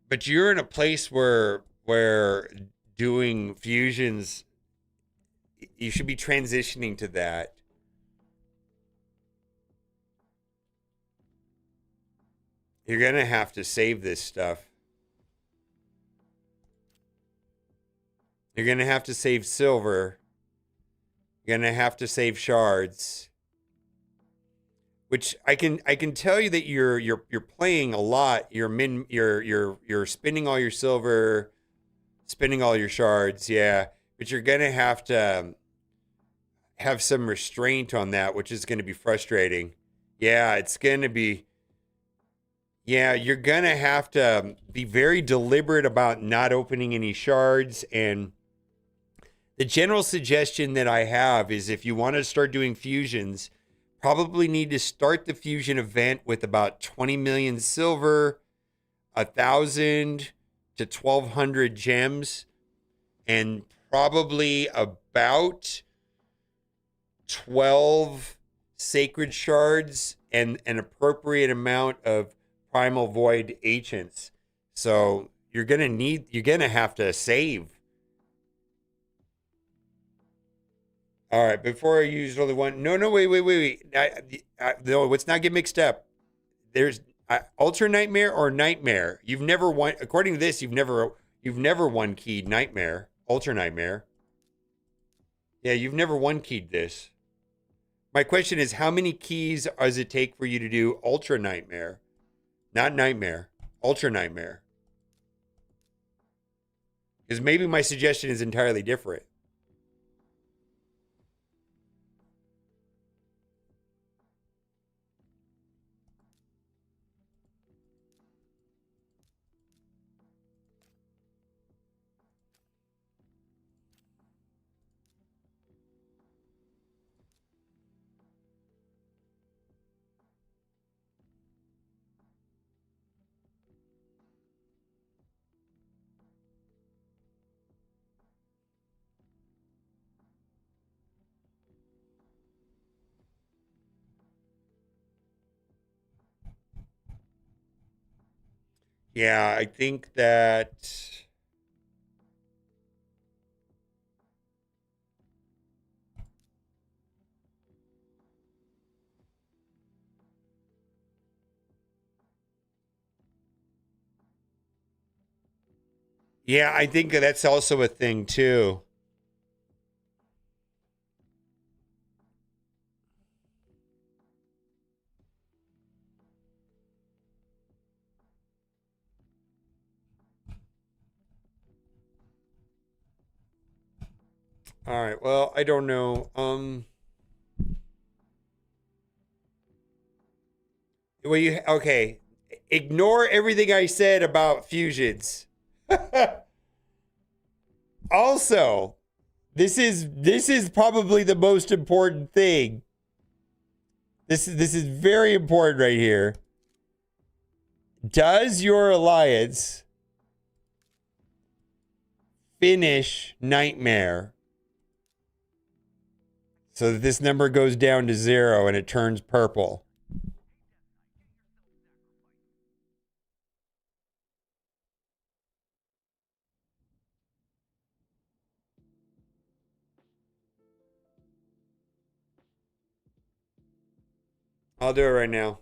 but you're in a place where doing fusions, you should be transitioning to that. You're going to have to save this stuff. You're going to have to save silver. You're going to have to save shards. Which I can tell you that you're playing a lot. You're spending all your silver, spending all your shards, yeah. But you're gonna have to have some restraint on that, which is gonna be frustrating. Yeah, it's gonna be. Yeah, you're gonna have to be very deliberate about not opening any shards. And the general suggestion that I have is if you want to start doing fusions, probably need to start the fusion event with about 20 million silver, 1,000 to 1,200 gems, and probably about 12 sacred shards and an appropriate amount of primal void ancients. So you're gonna have to save. All right, before I use only one. No, no, wait. No, let's not get mixed up. There's Ultra Nightmare or Nightmare. You've never won. According to this, you've never one keyed Nightmare, Ultra Nightmare. Yeah, you've never one keyed this. My question is, how many keys does it take for you to do Ultra Nightmare, not Nightmare, Ultra Nightmare? Because maybe my suggestion is entirely different. Yeah, I think that. Yeah, I think that's also a thing too. All right. Well, I don't know. Well, you okay? Ignore everything I said about fusions. Also, this is probably the most important thing. This is very important right here. Does your alliance finish Nightmare so that this number goes down to 0 and it turns purple? I'll do it right now.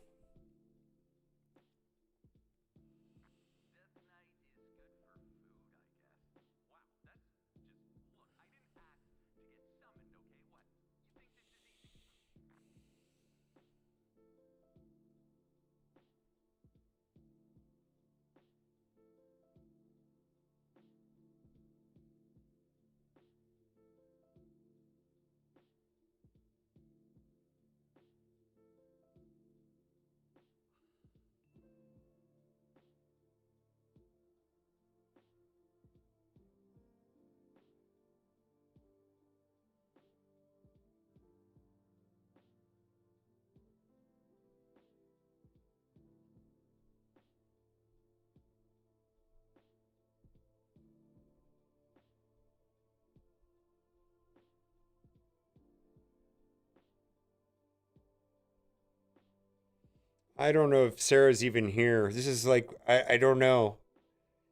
I don't know if Sarah's even here. This is like I don't know.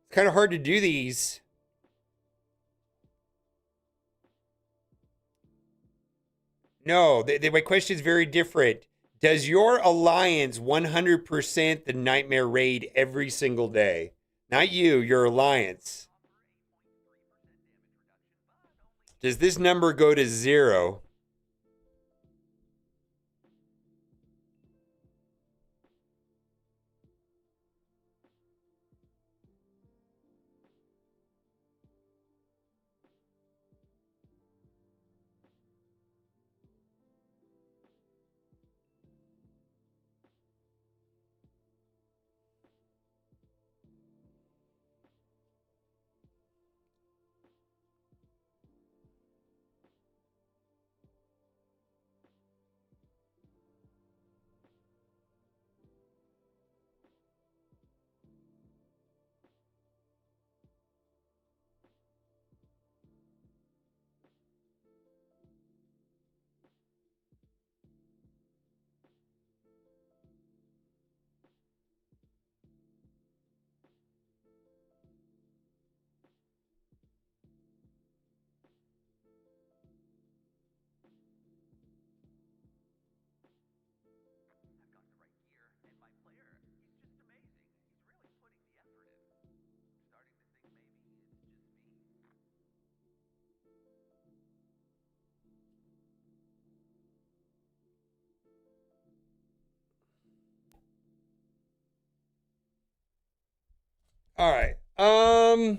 It's kind of hard to do these. No, my question is very different. Does your alliance 100% the nightmare raid every single day? Not you, your alliance. Does this number go to zero? All right. I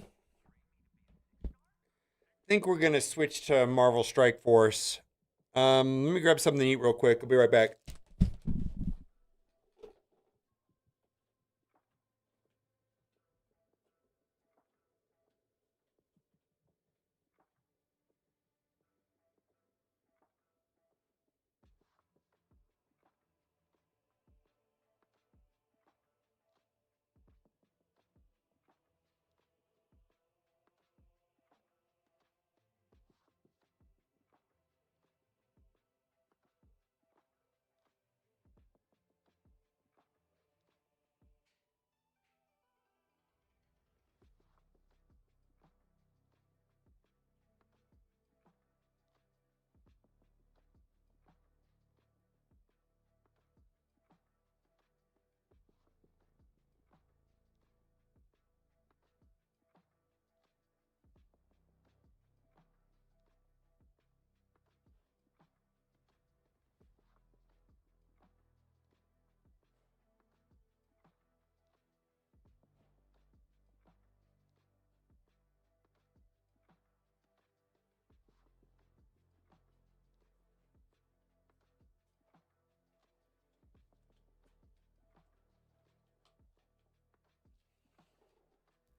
think we're gonna switch to Marvel Strike Force. Let me grab something to eat real quick. I'll be right back.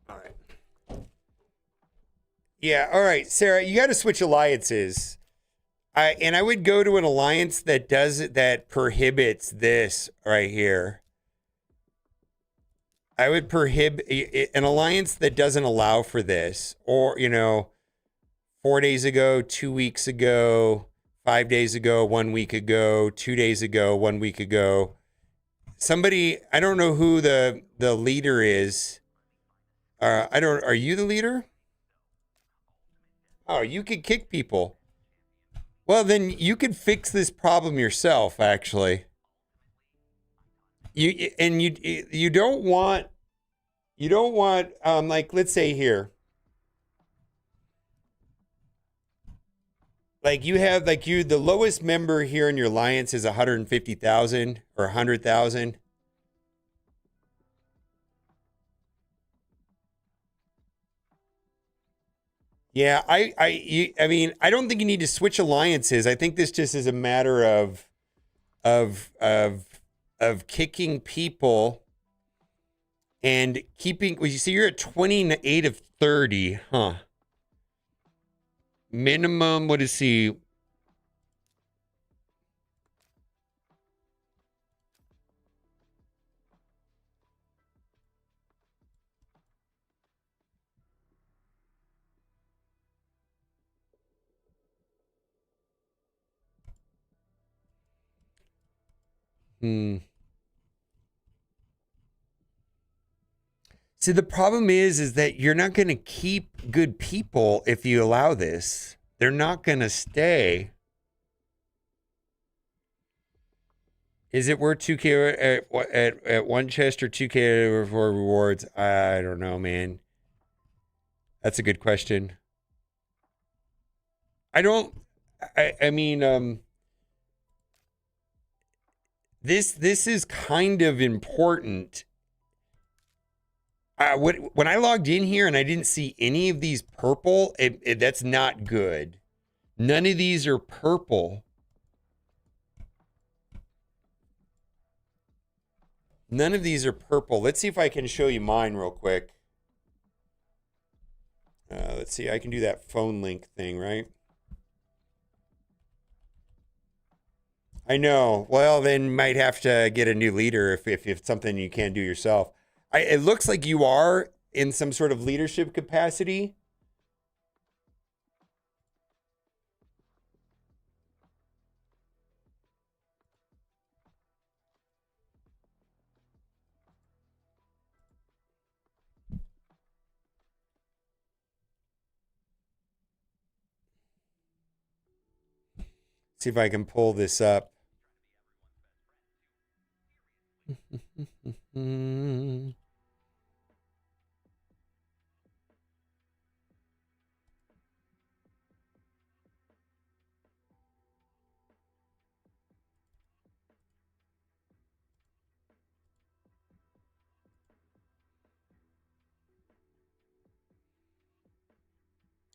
All right. Yeah. All right, Sarah. You got to switch alliances. I would go to an alliance that prohibits this right here. I would prohibit an alliance that doesn't allow for this, or 4 days ago, 2 weeks ago, 5 days ago, 1 week ago, 2 days ago, 1 week ago. Somebody, I don't know who the leader is. I don't. Are you the leader? Oh, you could kick people. Well, then you could fix this problem yourself. Actually, you don't want like, let's say here, like you have like you the lowest member here in your alliance is 150,000 or 100,000. Yeah, I mean, I don't think you need to switch alliances. I think this just is a matter of of of kicking people and keeping. Well, you see, you're at 28 of 30, huh? Minimum. What is he? Hmm. See, the problem is that you're not going to keep good people if you allow this. They're not going to stay. Is it worth 2K at one chest or 2K for rewards? I don't know, man. That's a good question. I don't. I mean, this is kind of important. When I logged in here and I didn't see any of these purple, that's not good. None of these are purple. None of these are purple. Let's see if I can show you mine real quick. Let's see. I can do that phone link thing, right? I know. Well, then might have to get a new leader if it's something you can't do yourself. It looks like you are in some sort of leadership capacity. See if I can pull this up.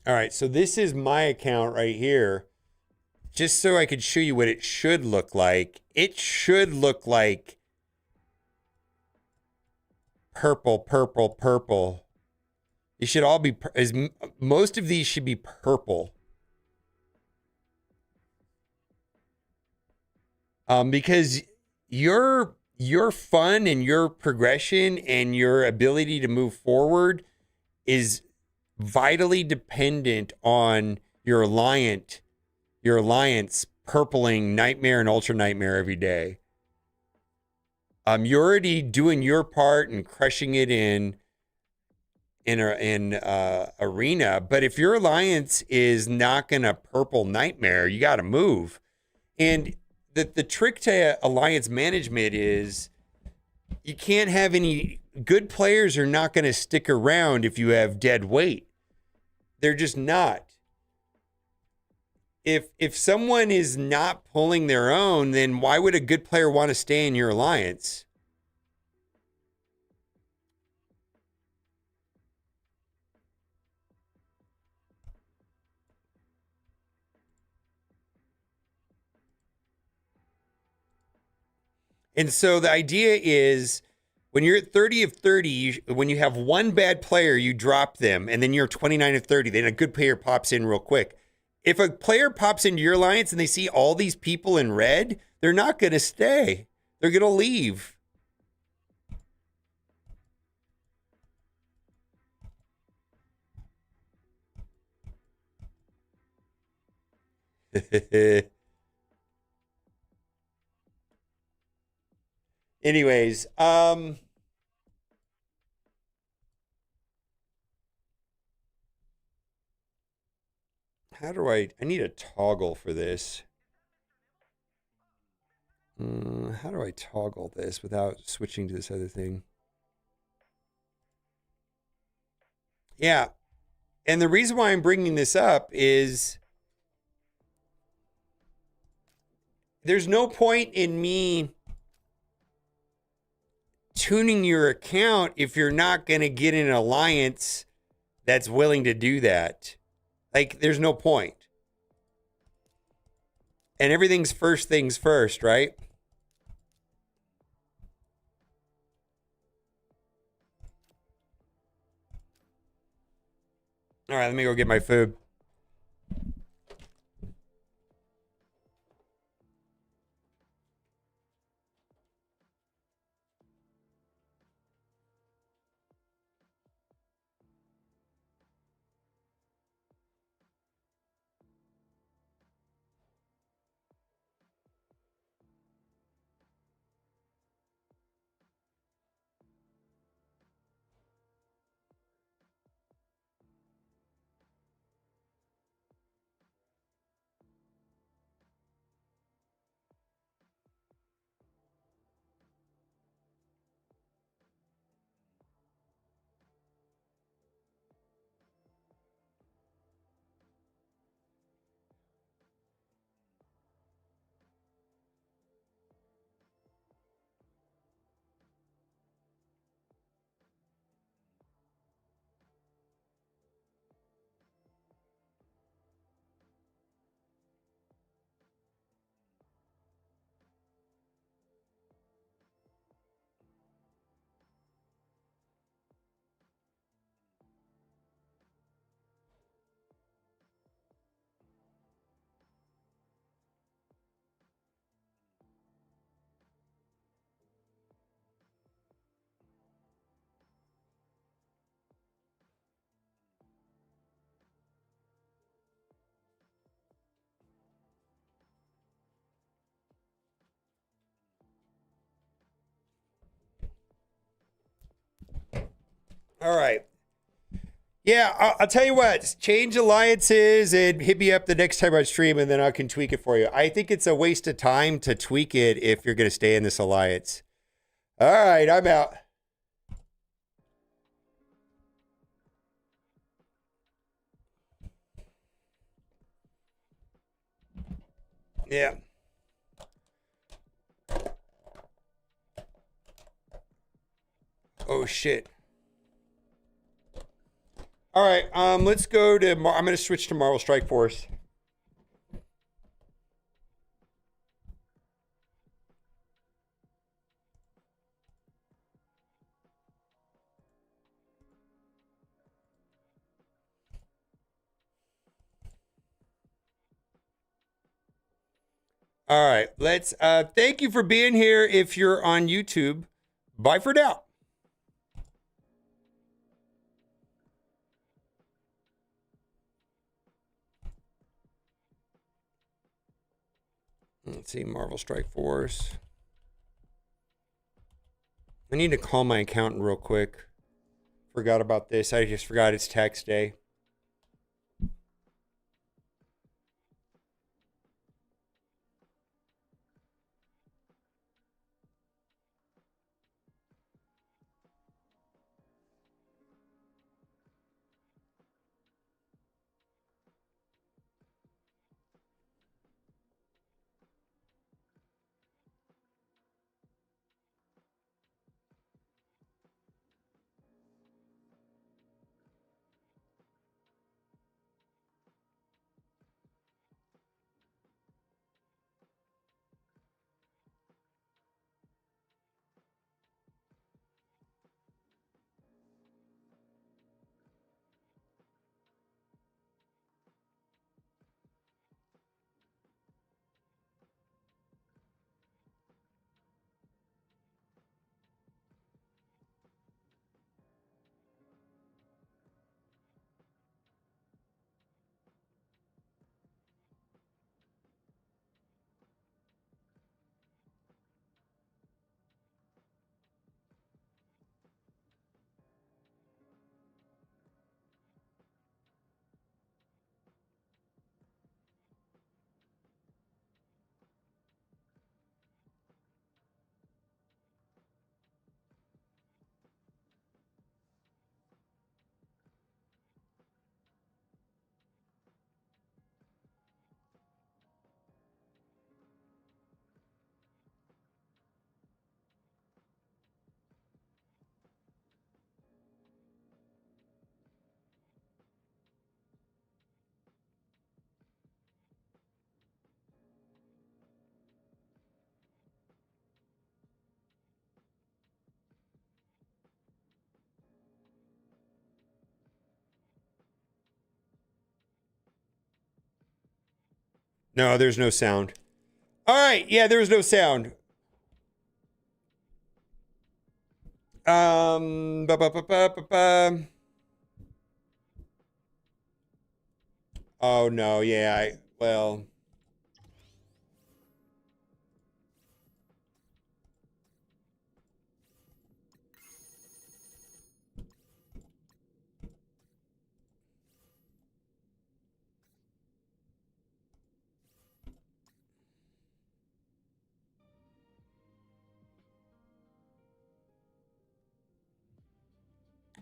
All right, so this is my account right here. Just so I could show you what it should look like. It should look like purple, purple, purple. It should all be, most of these should be purple. Because your fun and your progression and your ability to move forward is vitally dependent on your alliance purpling Nightmare and Ultra Nightmare every day. You're already doing your part and crushing it in arena, but if your alliance is not gonna purple Nightmare, you got to move. And the trick to alliance management is you can't have any good players are not going to stick around if you have dead weight. They're just not. If someone is not pulling their own, then why would a good player want to stay in your alliance? And so the idea is when you're at 30 of 30, when you have one bad player, you drop them, and then you're 29 of 30, then a good player pops in real quick. If a player pops into your alliance and they see all these people in red, they're not going to stay. They're going to leave. Anyways, how do I need a toggle for this. How do I toggle this without switching to this other thing? Yeah. And the reason why I'm bringing this up is there's no point in me tuning your account if you're not going to get an alliance that's willing to do that. Like, there's no point. And everything's first things first, right? All right, let me go get my food. All right. Yeah, I'll tell you what. Change alliances and hit me up the next time I stream, and then I can tweak it for you. I think it's a waste of time to tweak it if you're going to stay in this alliance. All right, I'm out. Yeah. Oh shit. All right, let's go to. I'm going to switch to Marvel Strike Force. All right, let's. Thank you for being here. If you're on YouTube, bye for now. Let's see, Marvel Strike Force. I need to call my accountant real quick. Forgot about this. I just forgot it's tax day. No, there's no sound. All right, yeah, there was no sound. Ba, ba, ba, ba, ba, ba. Oh no, yeah, well.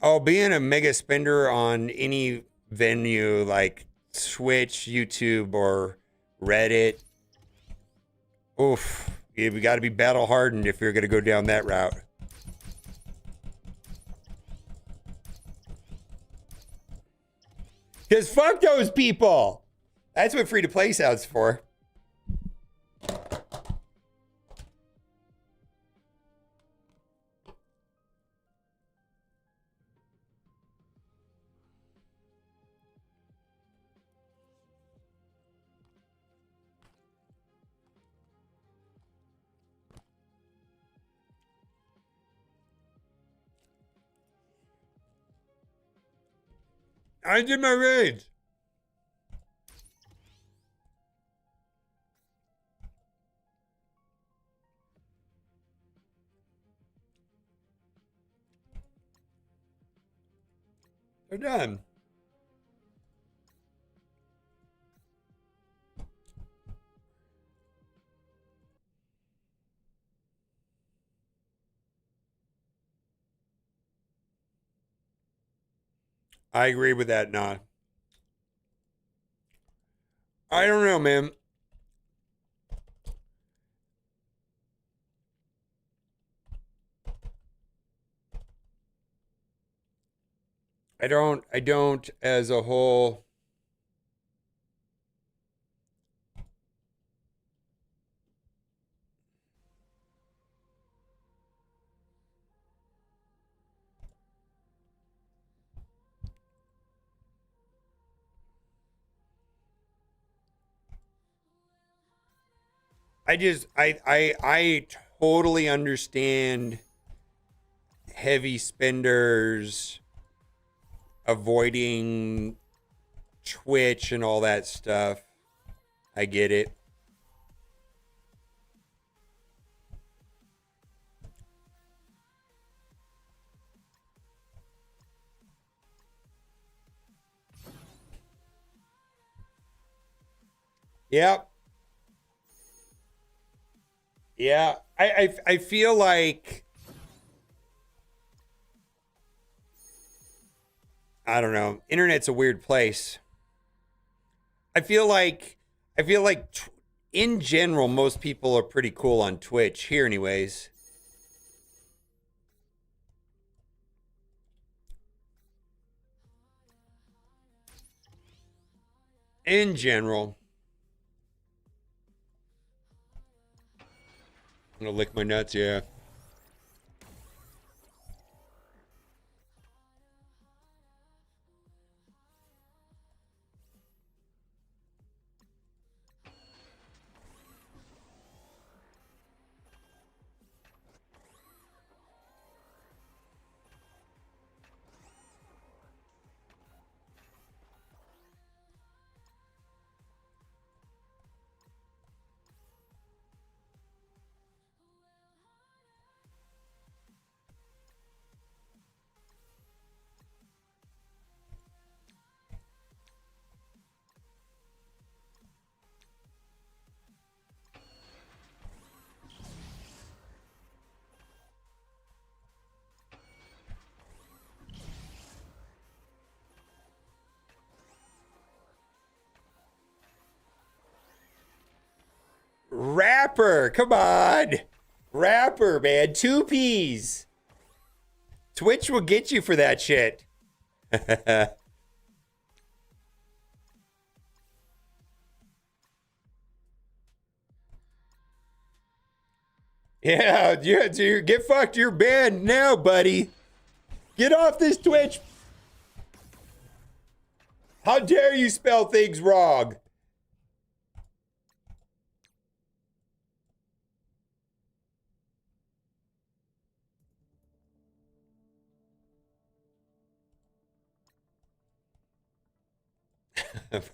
Oh, being a mega spender on any venue like Switch, YouTube, or Reddit. Oof. You got to be battle hardened if you're going to go down that route. Because fuck those people. That's what free to play sounds for. I did my raids. They're done. I agree with that, Nah. I don't know, man. I don't as a whole. I totally understand heavy spenders avoiding Twitch and all that stuff. I get it. Yep. Yeah. I feel like I don't know. Internet's a weird place. I feel like I feel like in general most people are pretty cool on Twitch here anyways. In general. I'm gonna lick my nuts, yeah. Rapper, come on. Rapper, man. 2Ps. Twitch will get you for that shit. Yeah, dude, get fucked. You're banned now, buddy. Get off this Twitch. How dare you spell things wrong?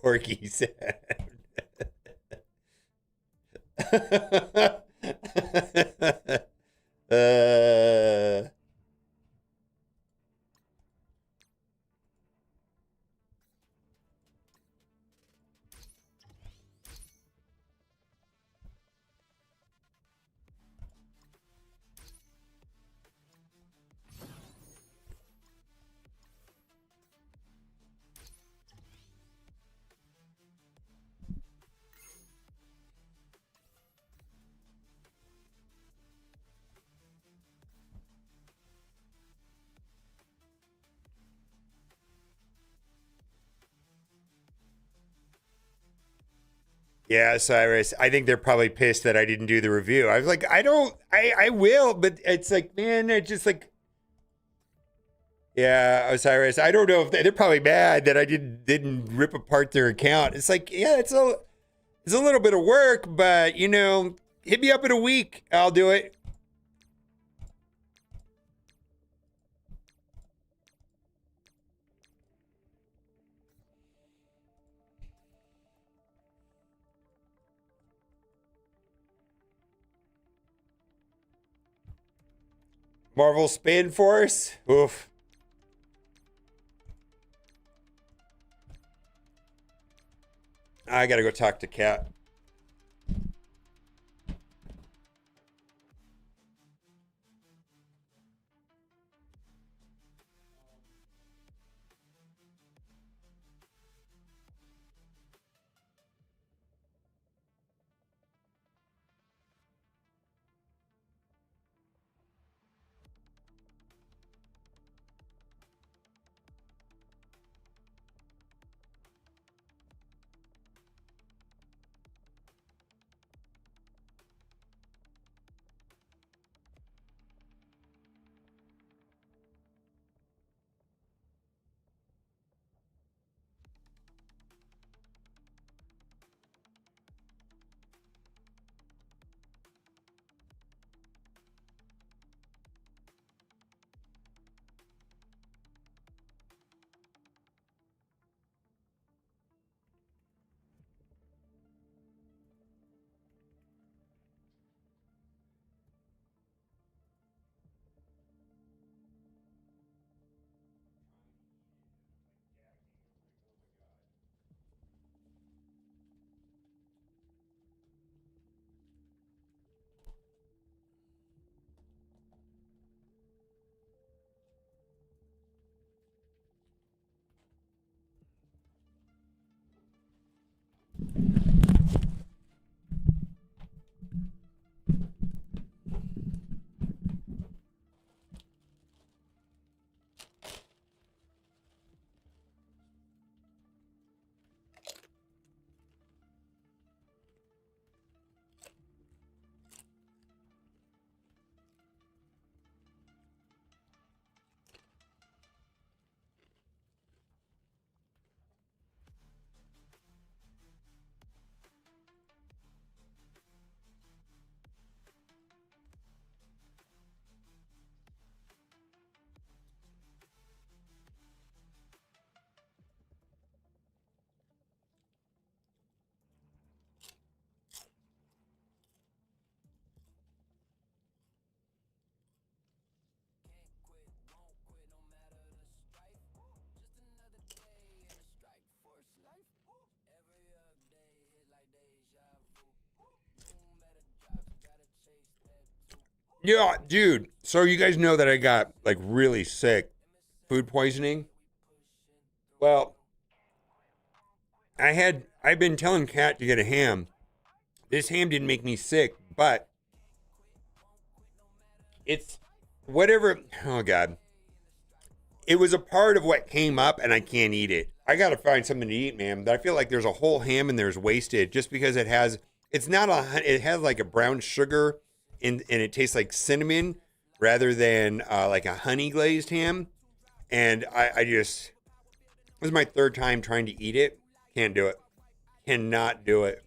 Porky said. uh, yeah, Cyrus. I think they're probably pissed that I didn't do the review. I was like, I will, but it's like, man, they're just like, yeah, Osiris. I don't know if they're probably mad that I didn't rip apart their account. It's like, yeah, it's a little bit of work, but hit me up in a week. I'll do it. Marvel Spin Force. Oof. I gotta go talk to Kat. Yeah, dude. So you guys know that I got like really sick food poisoning. Well, I've been telling Kat to get a ham. This ham didn't make me sick, but it's whatever. Oh God, it was a part of what came up, and I can't eat it. I gotta find something to eat, man. But I feel like there's a whole ham in there's wasted just because it has. It's not a. It has like a brown sugar, and it tastes like cinnamon rather than like a honey glazed ham. And I just this is my third time trying to eat it. Can't do it. Cannot do it.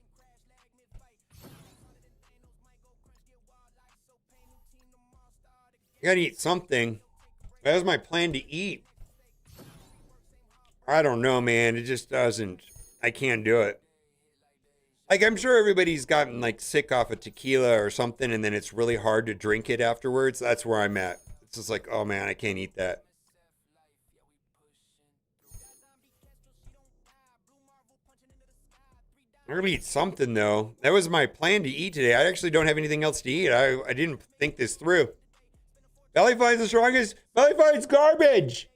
I gotta eat something. That was my plan to eat. I don't know, man. It just doesn't. I can't do it. Like I'm sure everybody's gotten like sick off of tequila or something, and then it's really hard to drink it afterwards. That's where I'm at. It's just like, oh man, I can't eat that. I'm gonna eat something though. That was my plan to eat today. I actually don't have anything else to eat. I didn't think this through. Belly Fight's the strongest. Belly Fight's garbage.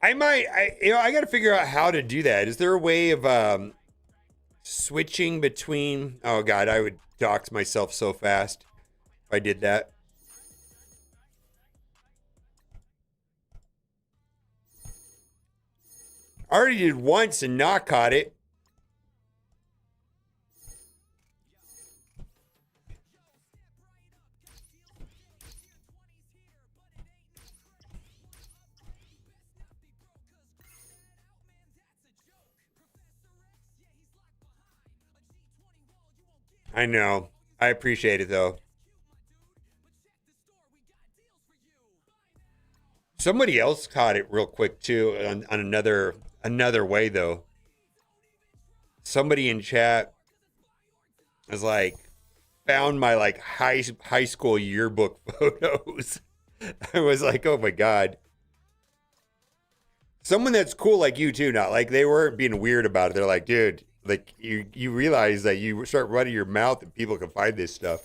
I got to figure out how to do that. Is there a way of switching between? Oh God, I would dox myself so fast if I did that. I already did once and not caught it. I know. I appreciate it though. Somebody else caught it real quick too on another way though. Somebody in chat was like found my like high school yearbook photos. I was like, oh my god. Someone that's cool like you too, not like they weren't being weird about it. They're like, dude, like you realize that you start running your mouth and people can find this stuff.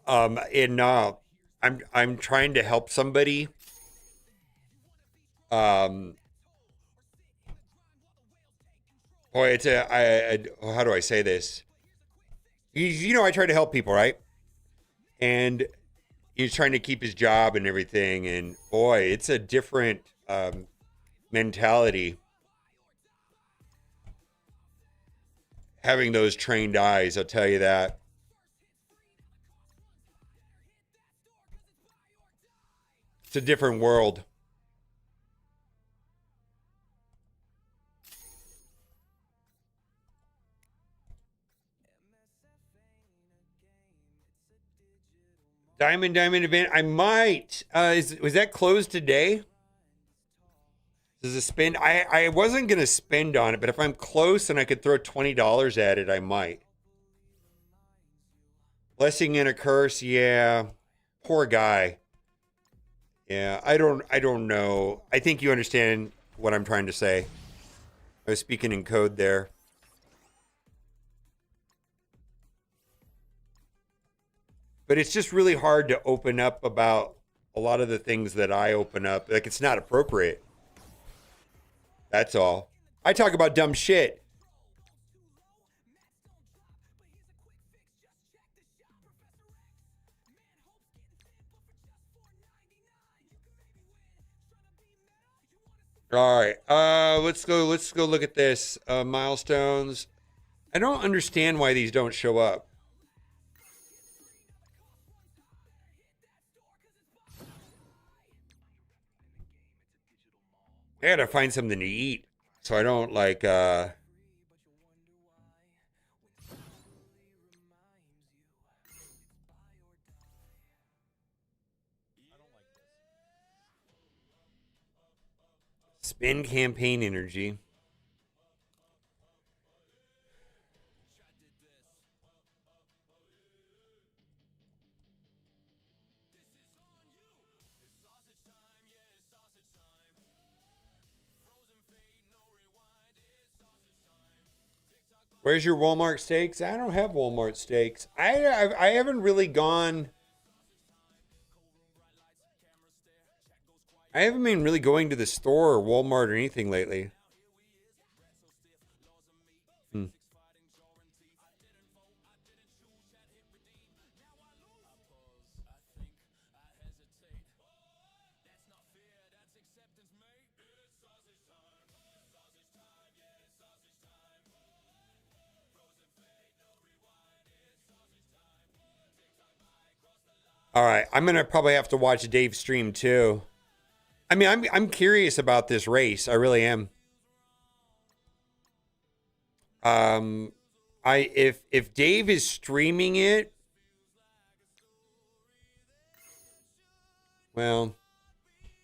And I'm trying to help somebody. Um, boy, it's how do I say this? You know, I try to help people, right? And he's trying to keep his job and everything. And boy, it's a different mentality having those trained eyes. I'll tell you that. It's a different world. Diamond event. I might. Was that closed today? Does it spend? I wasn't gonna spend on it, but if I'm close and I could throw $20 at it, I might. Blessing and a curse. Yeah. Poor guy. Yeah. I don't know. I think you understand what I'm trying to say. I was speaking in code there. But it's just really hard to open up about a lot of the things that I open up. Like it's not appropriate. That's all. I talk about dumb shit. All right. Let's go look at this. Milestones. I don't understand why these don't show up. I gotta find something to eat so I don't like spend campaign energy. Where's your Walmart steaks? I don't have Walmart steaks. I haven't really gone. I haven't been really going to the store or Walmart or anything lately. Hmm. All right, I'm gonna probably have to watch Dave's stream too. I mean, I'm curious about this race. I really am. Um, I if Dave is streaming it, well,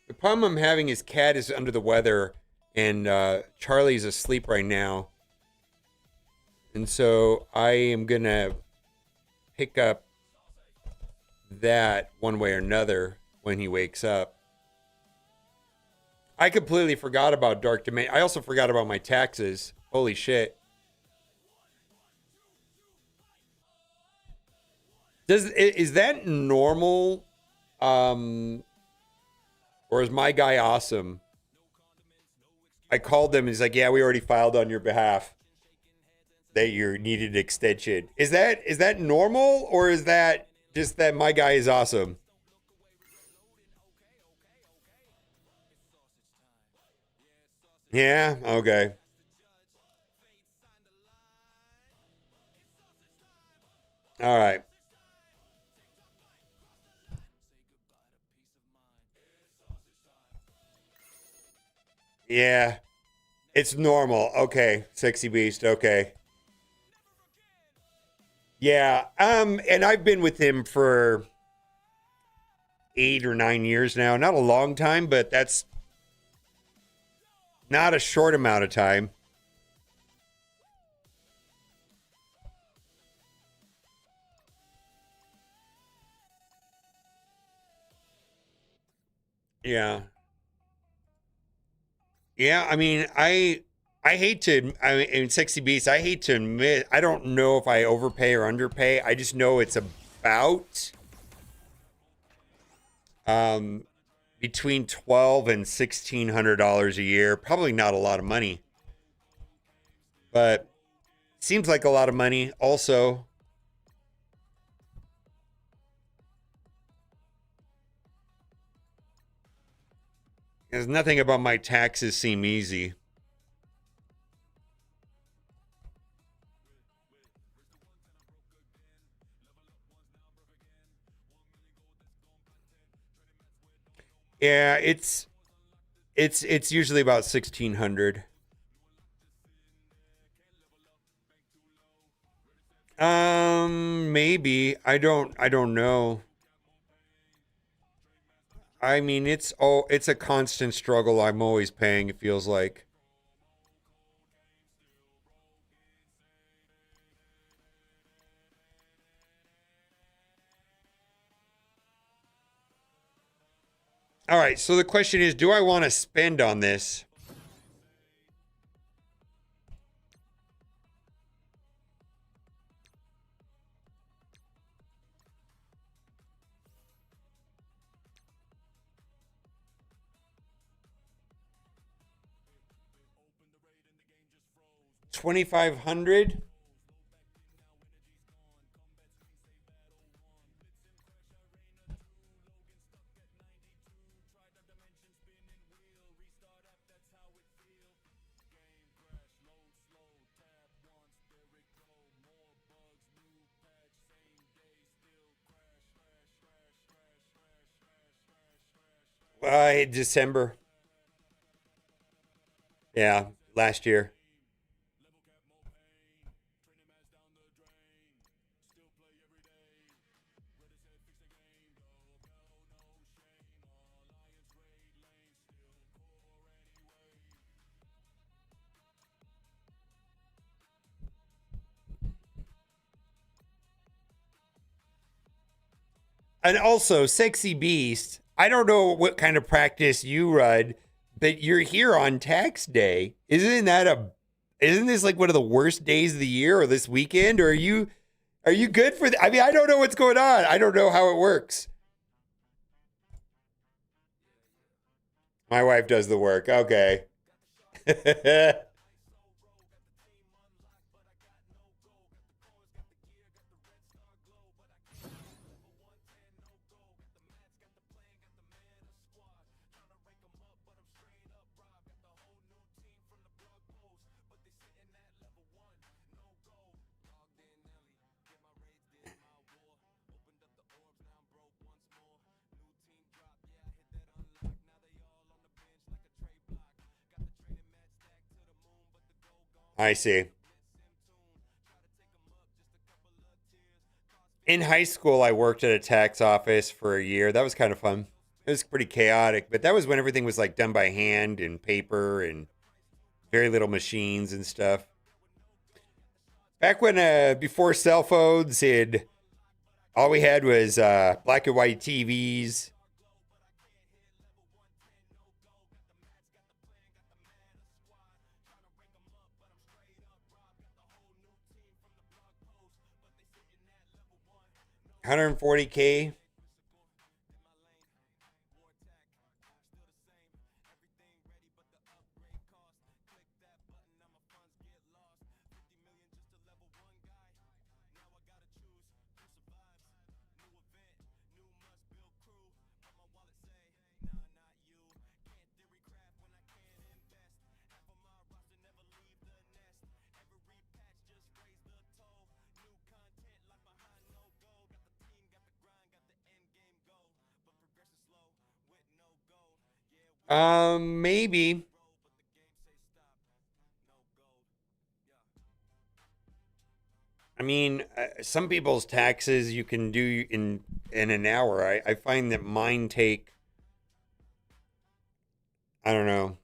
the problem I'm having is Cat is under the weather and Charlie's asleep right now, and so I am gonna pick up that one way or another when he wakes up. I completely forgot about Dark Domain. I also forgot about my taxes. Holy shit. Is that normal? Or is my guy awesome? I called them. He's like, yeah, we already filed on your behalf that you needed extension. Is that normal or is that just that my guy is awesome? Yeah. Okay. All right. Yeah. It's normal. Okay. Sexy beast. Okay. Yeah. And I've been with him for 8 or 9 years now. Not a long time, but that's not a short amount of time. Yeah. Yeah, I mean, I hate to I mean in Sexy Beast, I hate to admit I don't know if I overpay or underpay. I just know it's about um between 12 and $1,600 a year. Probably not a lot of money, but seems like a lot of money also. There's nothing about my taxes seem easy. Yeah, it's usually about 1,600. Maybe. I don't know. I mean, it's a constant struggle I'm always paying, it feels like. All right, so the question is, do I want to spend on this? $2,500? December. Yeah, last year. And also, Sexy Beast, I don't know what kind of practice you run, but you're here on tax day. Isn't this like one of the worst days of the year or this weekend? Or are you good for I mean, I don't know what's going on. I don't know how it works. My wife does the work. Okay. I see. In high school, I worked at a tax office for a year. That was kind of fun. It was pretty chaotic, but that was when everything was like done by hand and paper and very little machines and stuff. Back when, before cell phones, and all we had was black and white TVs. 140K. Maybe. I mean, some people's taxes you can do in an hour. I find that mine take, I don't know.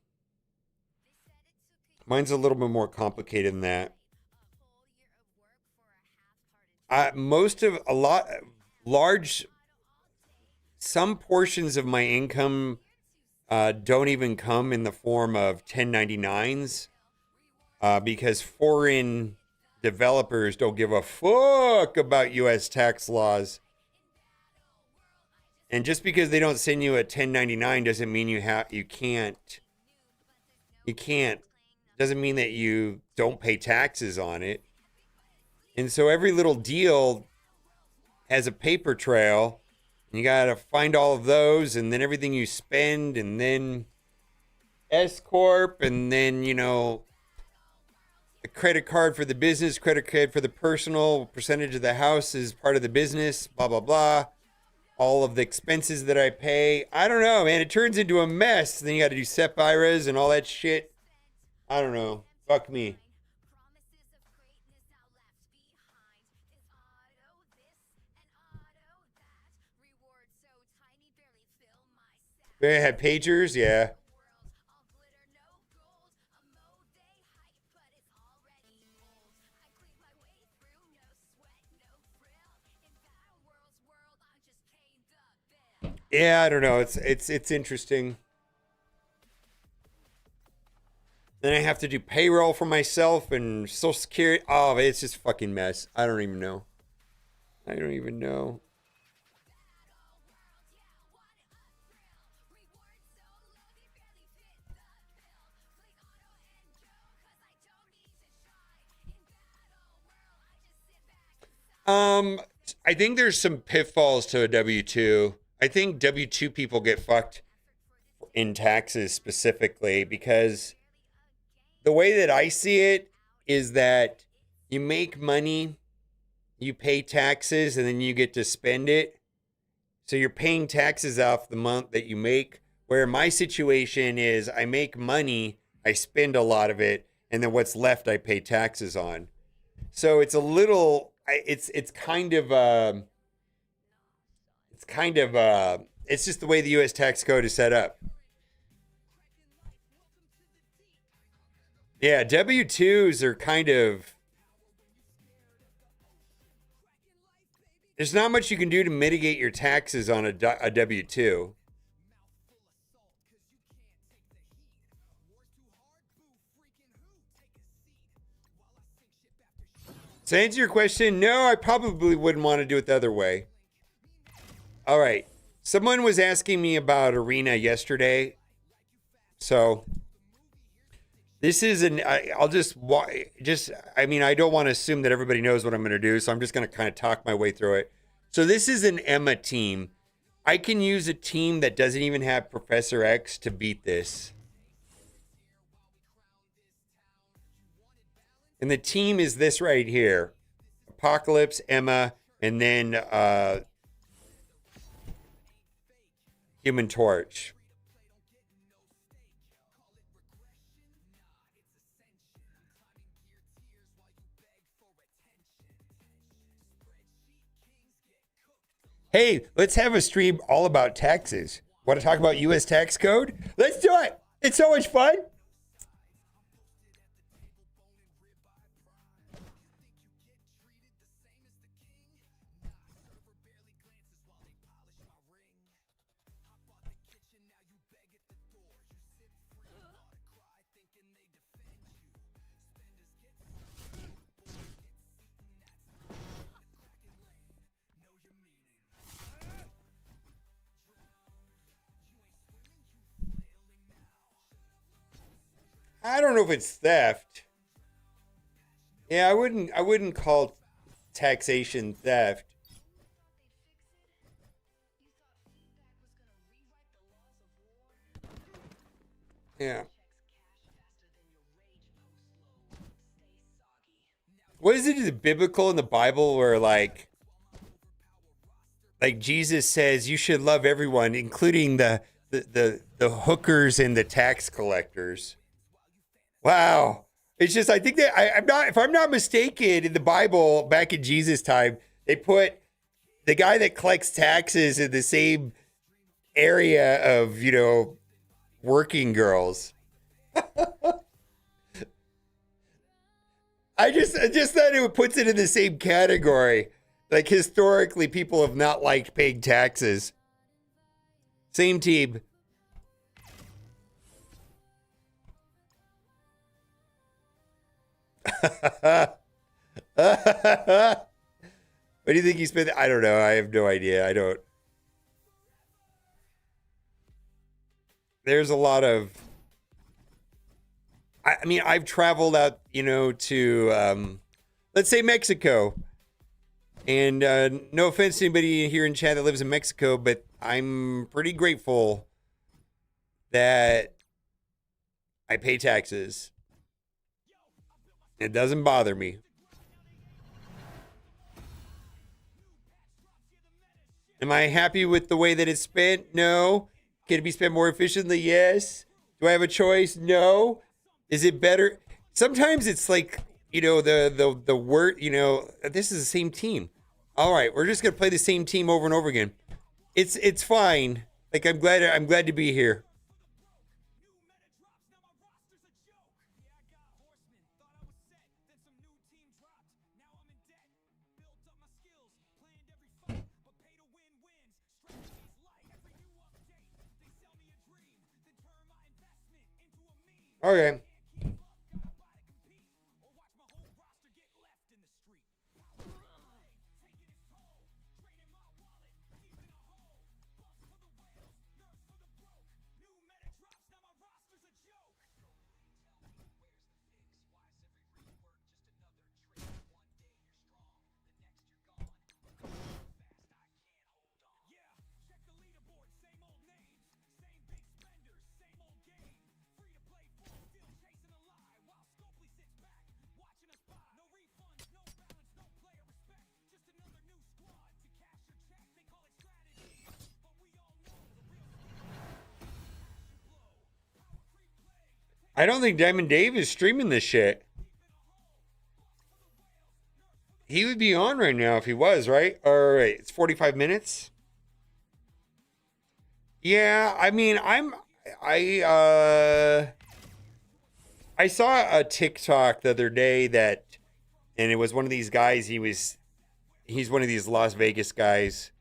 Mine's a little bit more complicated than that. Most of a lot large some portions of my income don't even come in the form of 1099s because foreign developers don't give a fuck about US tax laws. And just because they don't send you a 1099 doesn't mean you can't doesn't mean that you don't pay taxes on it. And so every little deal has a paper trail. You got to find all of those and then everything you spend and then S corp and then, a credit card for the business, credit card for the personal, percentage of the house is part of the business, blah blah blah. All of the expenses that I pay. I don't know, man. It turns into a mess. Then you got to do SEP IRAs and all that shit. I don't know. Fuck me. They had pagers, yeah. Yeah, I don't know. It's interesting. Then I have to do payroll for myself and Social Security. Oh, it's just fucking mess. I don't even know. I don't even know. Um, I think there's some pitfalls to a W two. I think W two people get fucked in taxes specifically because the way that I see it is that you make money, you pay taxes, and then you get to spend it. So you're paying taxes off the month that you make. Where my situation is, I make money, I spend a lot of it, and then what's left I pay taxes on. So it's a little, it's kind of, it's just the way the U.S. tax code is set up. Yeah, W twos are kind of. There's not much you can do to mitigate your taxes on a W two. To answer your question, no, I probably wouldn't want to do it the other way. All right. Someone was asking me about Arena yesterday. So this is I'll just, I mean, I don't want to assume that everybody knows what I'm going to do. So I'm just going to kind of talk my way through it. So this is an Emma team. I can use a team that doesn't even have Professor X to beat this. And the team is this right here. Apocalypse, Emma, and then Human Torch. Hey, let's have a stream all about taxes. Want to talk about US tax code? Let's do it. It's so much fun. I don't know if it's theft. Yeah, I wouldn't call taxation theft. Yeah. What is it in the biblical in the Bible where like Jesus says you should love everyone, including the the hookers and the tax collectors. Wow. It's just I think that I'm not if I'm not mistaken in the Bible back in Jesus' time, they put the guy that collects taxes in the same area of, working girls. I just thought it puts it in the same category. Like historically, people have not liked paying taxes. Same team. What do you think he spent? I don't know. I have no idea. I don't. There's a lot of. I mean, I've traveled out, to, let's say Mexico. And no offense to anybody here in chat that lives in Mexico, but I'm pretty grateful that I pay taxes. It doesn't bother me. Am I happy with the way that it's spent? No. Can it be spent more efficiently? Yes. Do I have a choice? No. Is it better? Sometimes it's like, the word, this is the same team. All right, we're just gonna play the same team over and over again. It's fine. Like I'm glad to be here. Okay. I don't think Diamond Dave is streaming this shit. He would be on right now if he was, right? All right, it's 45 minutes. Yeah, I mean, I saw a TikTok the other day and it was one of these guys. He's one of these Las Vegas guys,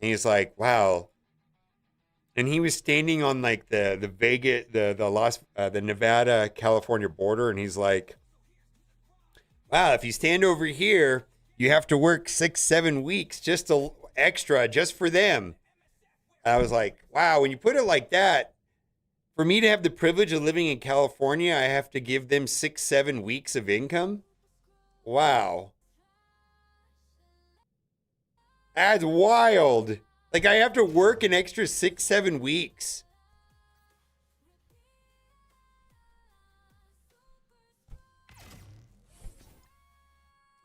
and he's like, wow. And he was standing on like the Vegas, the Nevada California border, and he's like, wow, if you stand over here, you have to work 6-7 weeks just extra just for them. I was like, wow, when you put it like that, for me to have the privilege of living in California, I have to give them 6-7 weeks of income. Wow. That's wild. Like I have to work an extra 6-7 weeks.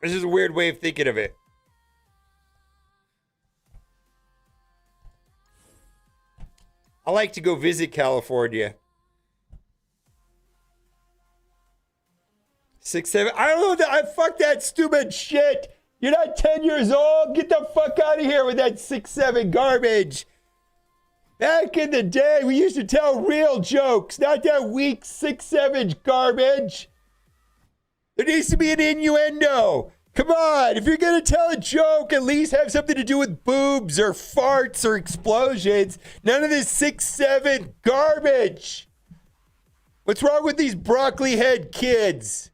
This is a weird way of thinking of it. I like to go visit California. 6-7. I don't know. Fuck that stupid shit. You're not 10 years old. Get the fuck out of here with that 6-7 garbage. Back in the day, we used to tell real jokes, not that weak 6-7 garbage. There needs to be an innuendo. Come on, if you're going to tell a joke, at least have something to do with boobs or farts or explosions. None of this 6-7 garbage. What's wrong with these broccoli head kids?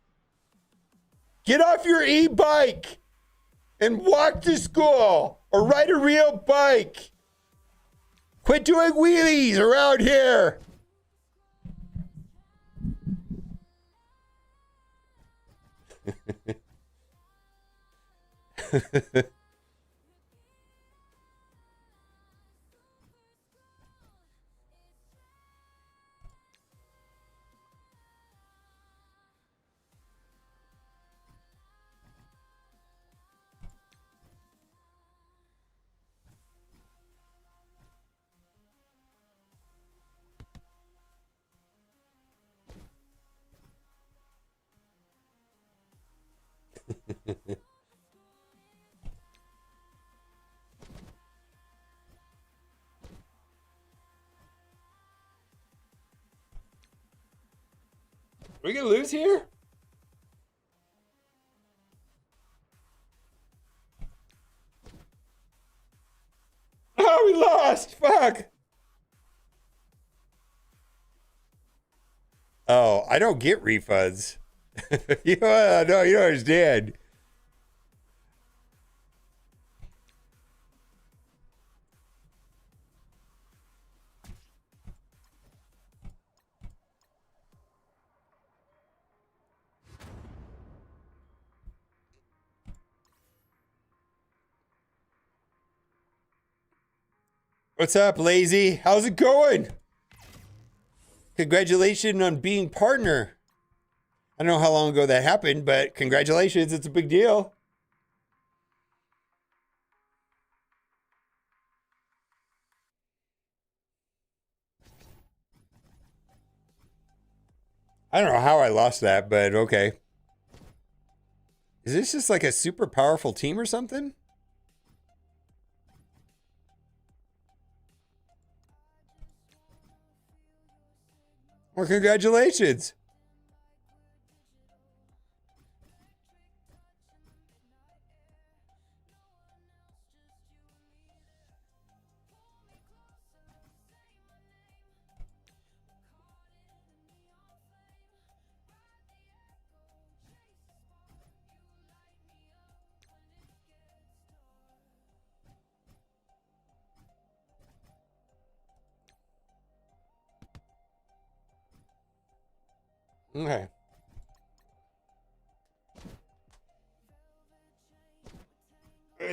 Get off your e-bike and walk to school or ride a real bike. Quit doing wheelies around here. we gonna lose here? Oh, we lost. Fuck. Oh, I don't get refunds. You know, no, you don't understand. What's up, lazy? How's it going? Congratulations on being partner. I don't know how long ago that happened, but congratulations. It's a big deal. I don't know how I lost that, but okay. Is this just like a super powerful team or something? Well, congratulations. Okay.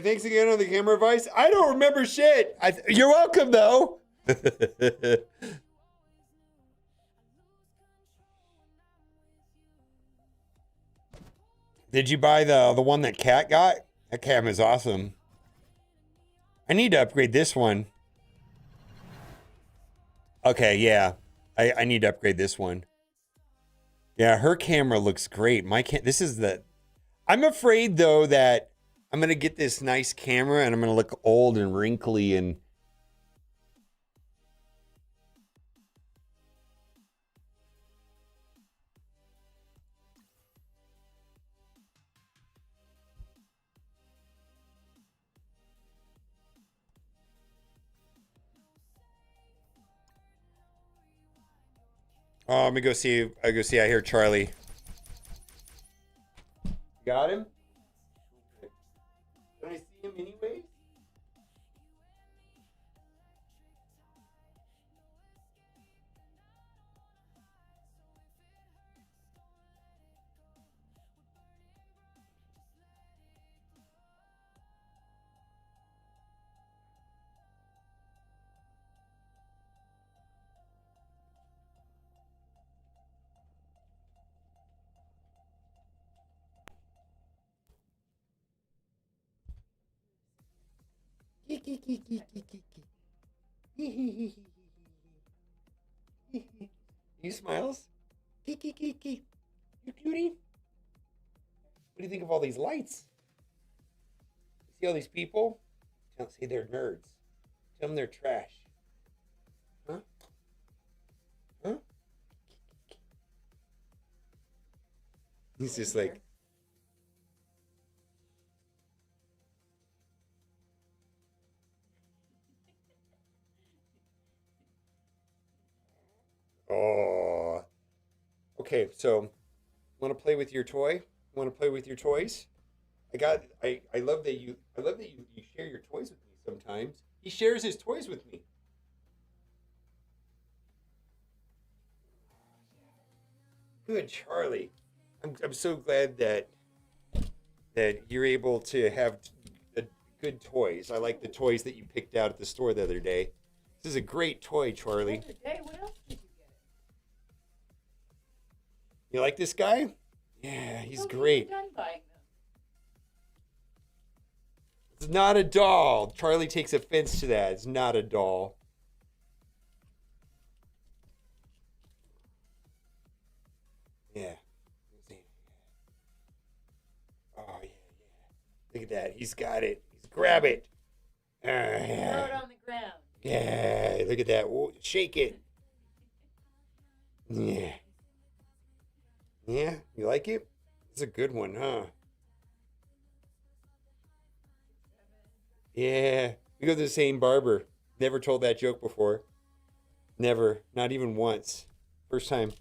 Thanks again on the camera advice. I don't remember shit. You're welcome, though. Did you buy the one that Cat got? That cam is awesome. I need to upgrade this one. Okay, yeah. I need to upgrade this one. Yeah, her camera looks great. This is the I'm afraid though that I'm gonna get this nice camera and I'm gonna look old and wrinkly and oh, let me go see. I go see. I hear Charlie. Got him? Can I see him anyways? He smiles. You cutie. What do you think of all these lights? You see all these people? Don't say they're nerds. Tell them they're trash. Huh? Huh? He's just like, oh. Okay, so want to play with your toy? Want to play with your toys? I love that you share your toys with me sometimes. He shares his toys with me. Good, Charlie. I'm so glad that you're able to have good toys. I like the toys that you picked out at the store the other day. This is a great toy, Charlie. Other day, what else did you get? You like this guy? Yeah, he's Don't great. Done buying them. It's not a doll. Charlie takes offense to that. It's not a doll. Yeah. Oh, that. He's got it. He's grab it. Throw it Yeah. on the ground. Yeah. Look at that. Whoa, shake it. Yeah. Yeah. You like it? It's a good one, huh? Yeah. We go to the same barber. Never told that joke before. Never. Not even once. First time.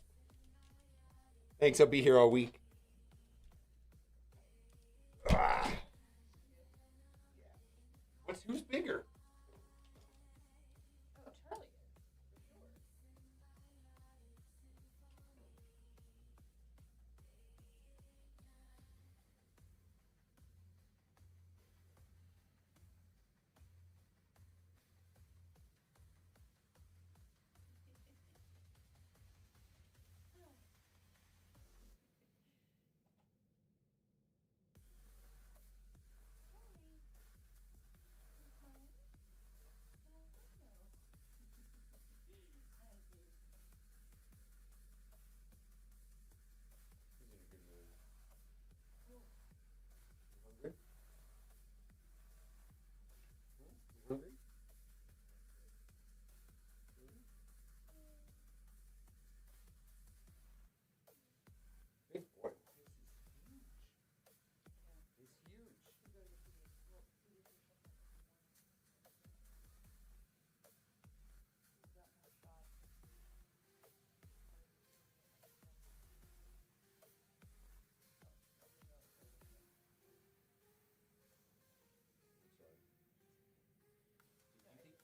Thanks. I'll be here all week. Ah. Who's bigger? Oh, Charlie is, for sure. Hungry? Hungry? Big boy. It's huge.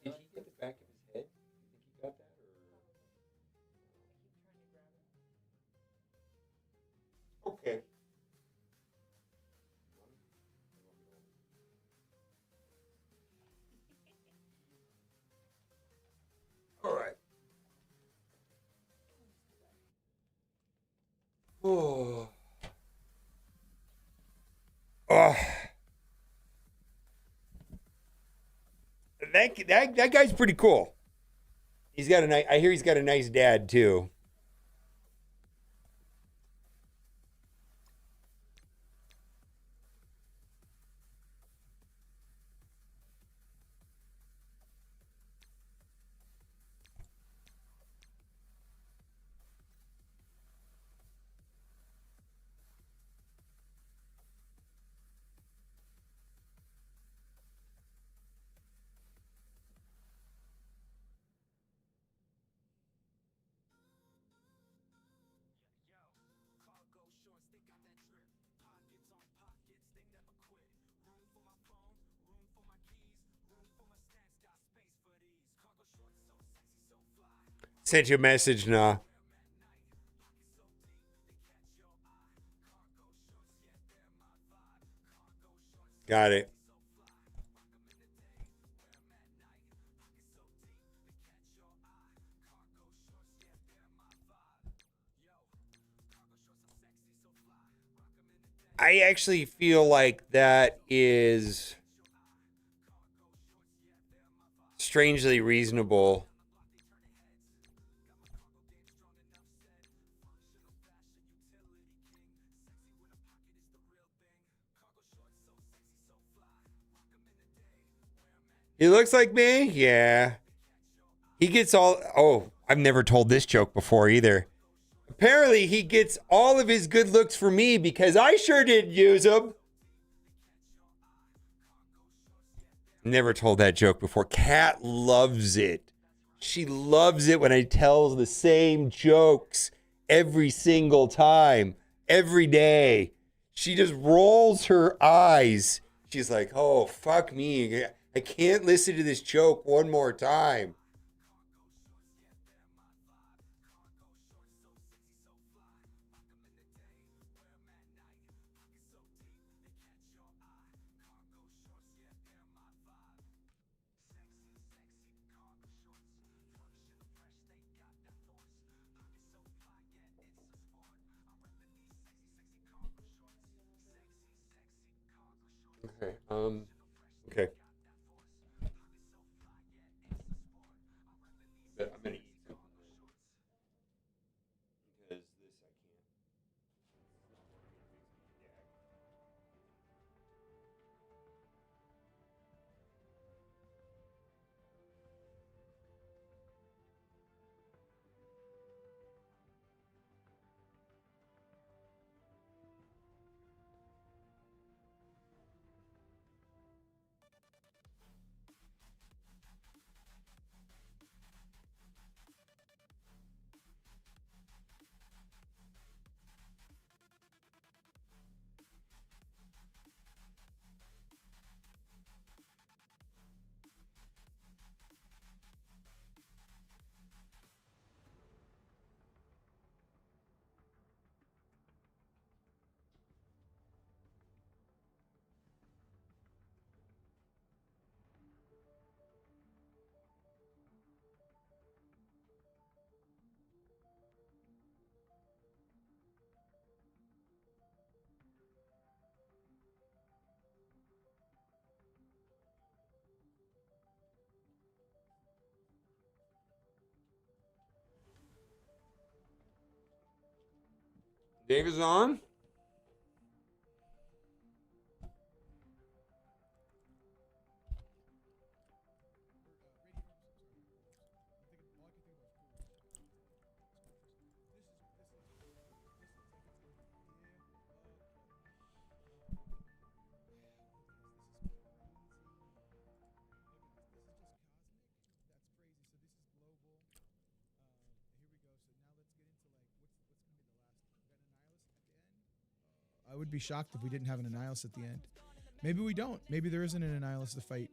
Did he get the back of his head? You think he got that, or okay? All right. Oh. Oh. That guy's pretty cool. He's got a nice. I hear he's got a nice dad too. Sent you a message, nah. Got it. I actually feel like that is strangely reasonable. He looks like me? Yeah. He gets all. Oh, I've never told this joke before either. Apparently, he gets all of his good looks for me because I sure didn't use them. Never told that joke before. Kat loves it. She loves it when I tell the same jokes every single time, every day. She just rolls her eyes. She's like, oh, fuck me. I can't listen to this joke one more time. Okay. Okay. But I'm gonna eat something because this I can't. Dave is on. I would be shocked if we didn't have an Annihilus at the end. Maybe we don't. Maybe there isn't an Annihilus to fight.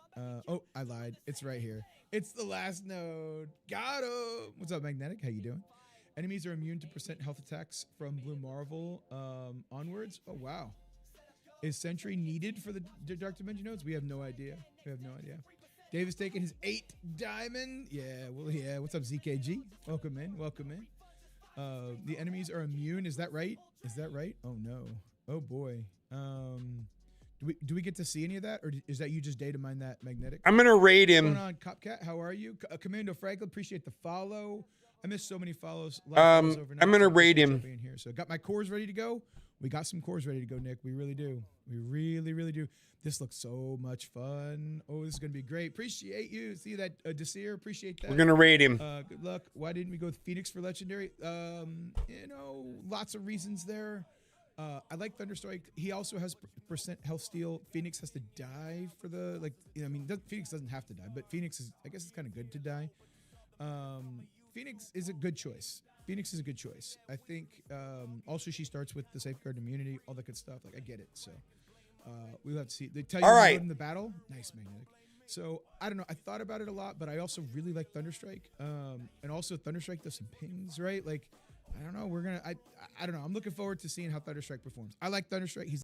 Oh, I lied. It's right here. It's the last node. Got him. What's up, Magnetic? How you doing? Enemies are immune to percent health attacks from Blue Marvel onwards. Oh, wow. Is Sentry needed for the Dark Dimension nodes? We have no idea. We have no idea. Dave is taking his 8 diamond. Yeah, well, yeah. What's up, ZKG? Welcome in. Welcome in. The enemies are immune. Is that right? Is that right? Oh, no. Oh, boy. Do we get to see any of that? Or is that you just data mine that, Magnetic? I'm going to raid What's him. going on, Copcat? How are you? Commando Franklin, appreciate the follow. I missed so many follows. Overnight, I'm going to so raid appreciate him. y'all being here. So got my cores ready to go. We got some cores ready to go, Nick. We really do. We really, really do. This looks so much fun. Oh, this is going to be great. Appreciate you. See that, Desir? Appreciate that. We're going to raid him. Good luck. Why didn't we go with Phoenix for Legendary? You know, lots of reasons there. I like Thunderstrike. He also has percent health steal. Phoenix has to die for the, like, you know, I mean, Phoenix doesn't have to die, but Phoenix is, I guess it's kind of good to die. Phoenix is a good choice. Phoenix is a good choice. I think also she starts with the safeguard immunity, all that good stuff. Like, I get it. So we'll have to see. They tell you All right. in the battle. Nice, Magnetic. So I don't know. I thought about it a lot, but I also really like Thunderstrike. And also Thunderstrike does some pings, right? Like, I don't know. I don't know. I'm looking forward to seeing how Thunderstrike performs. I like Thunderstrike. He's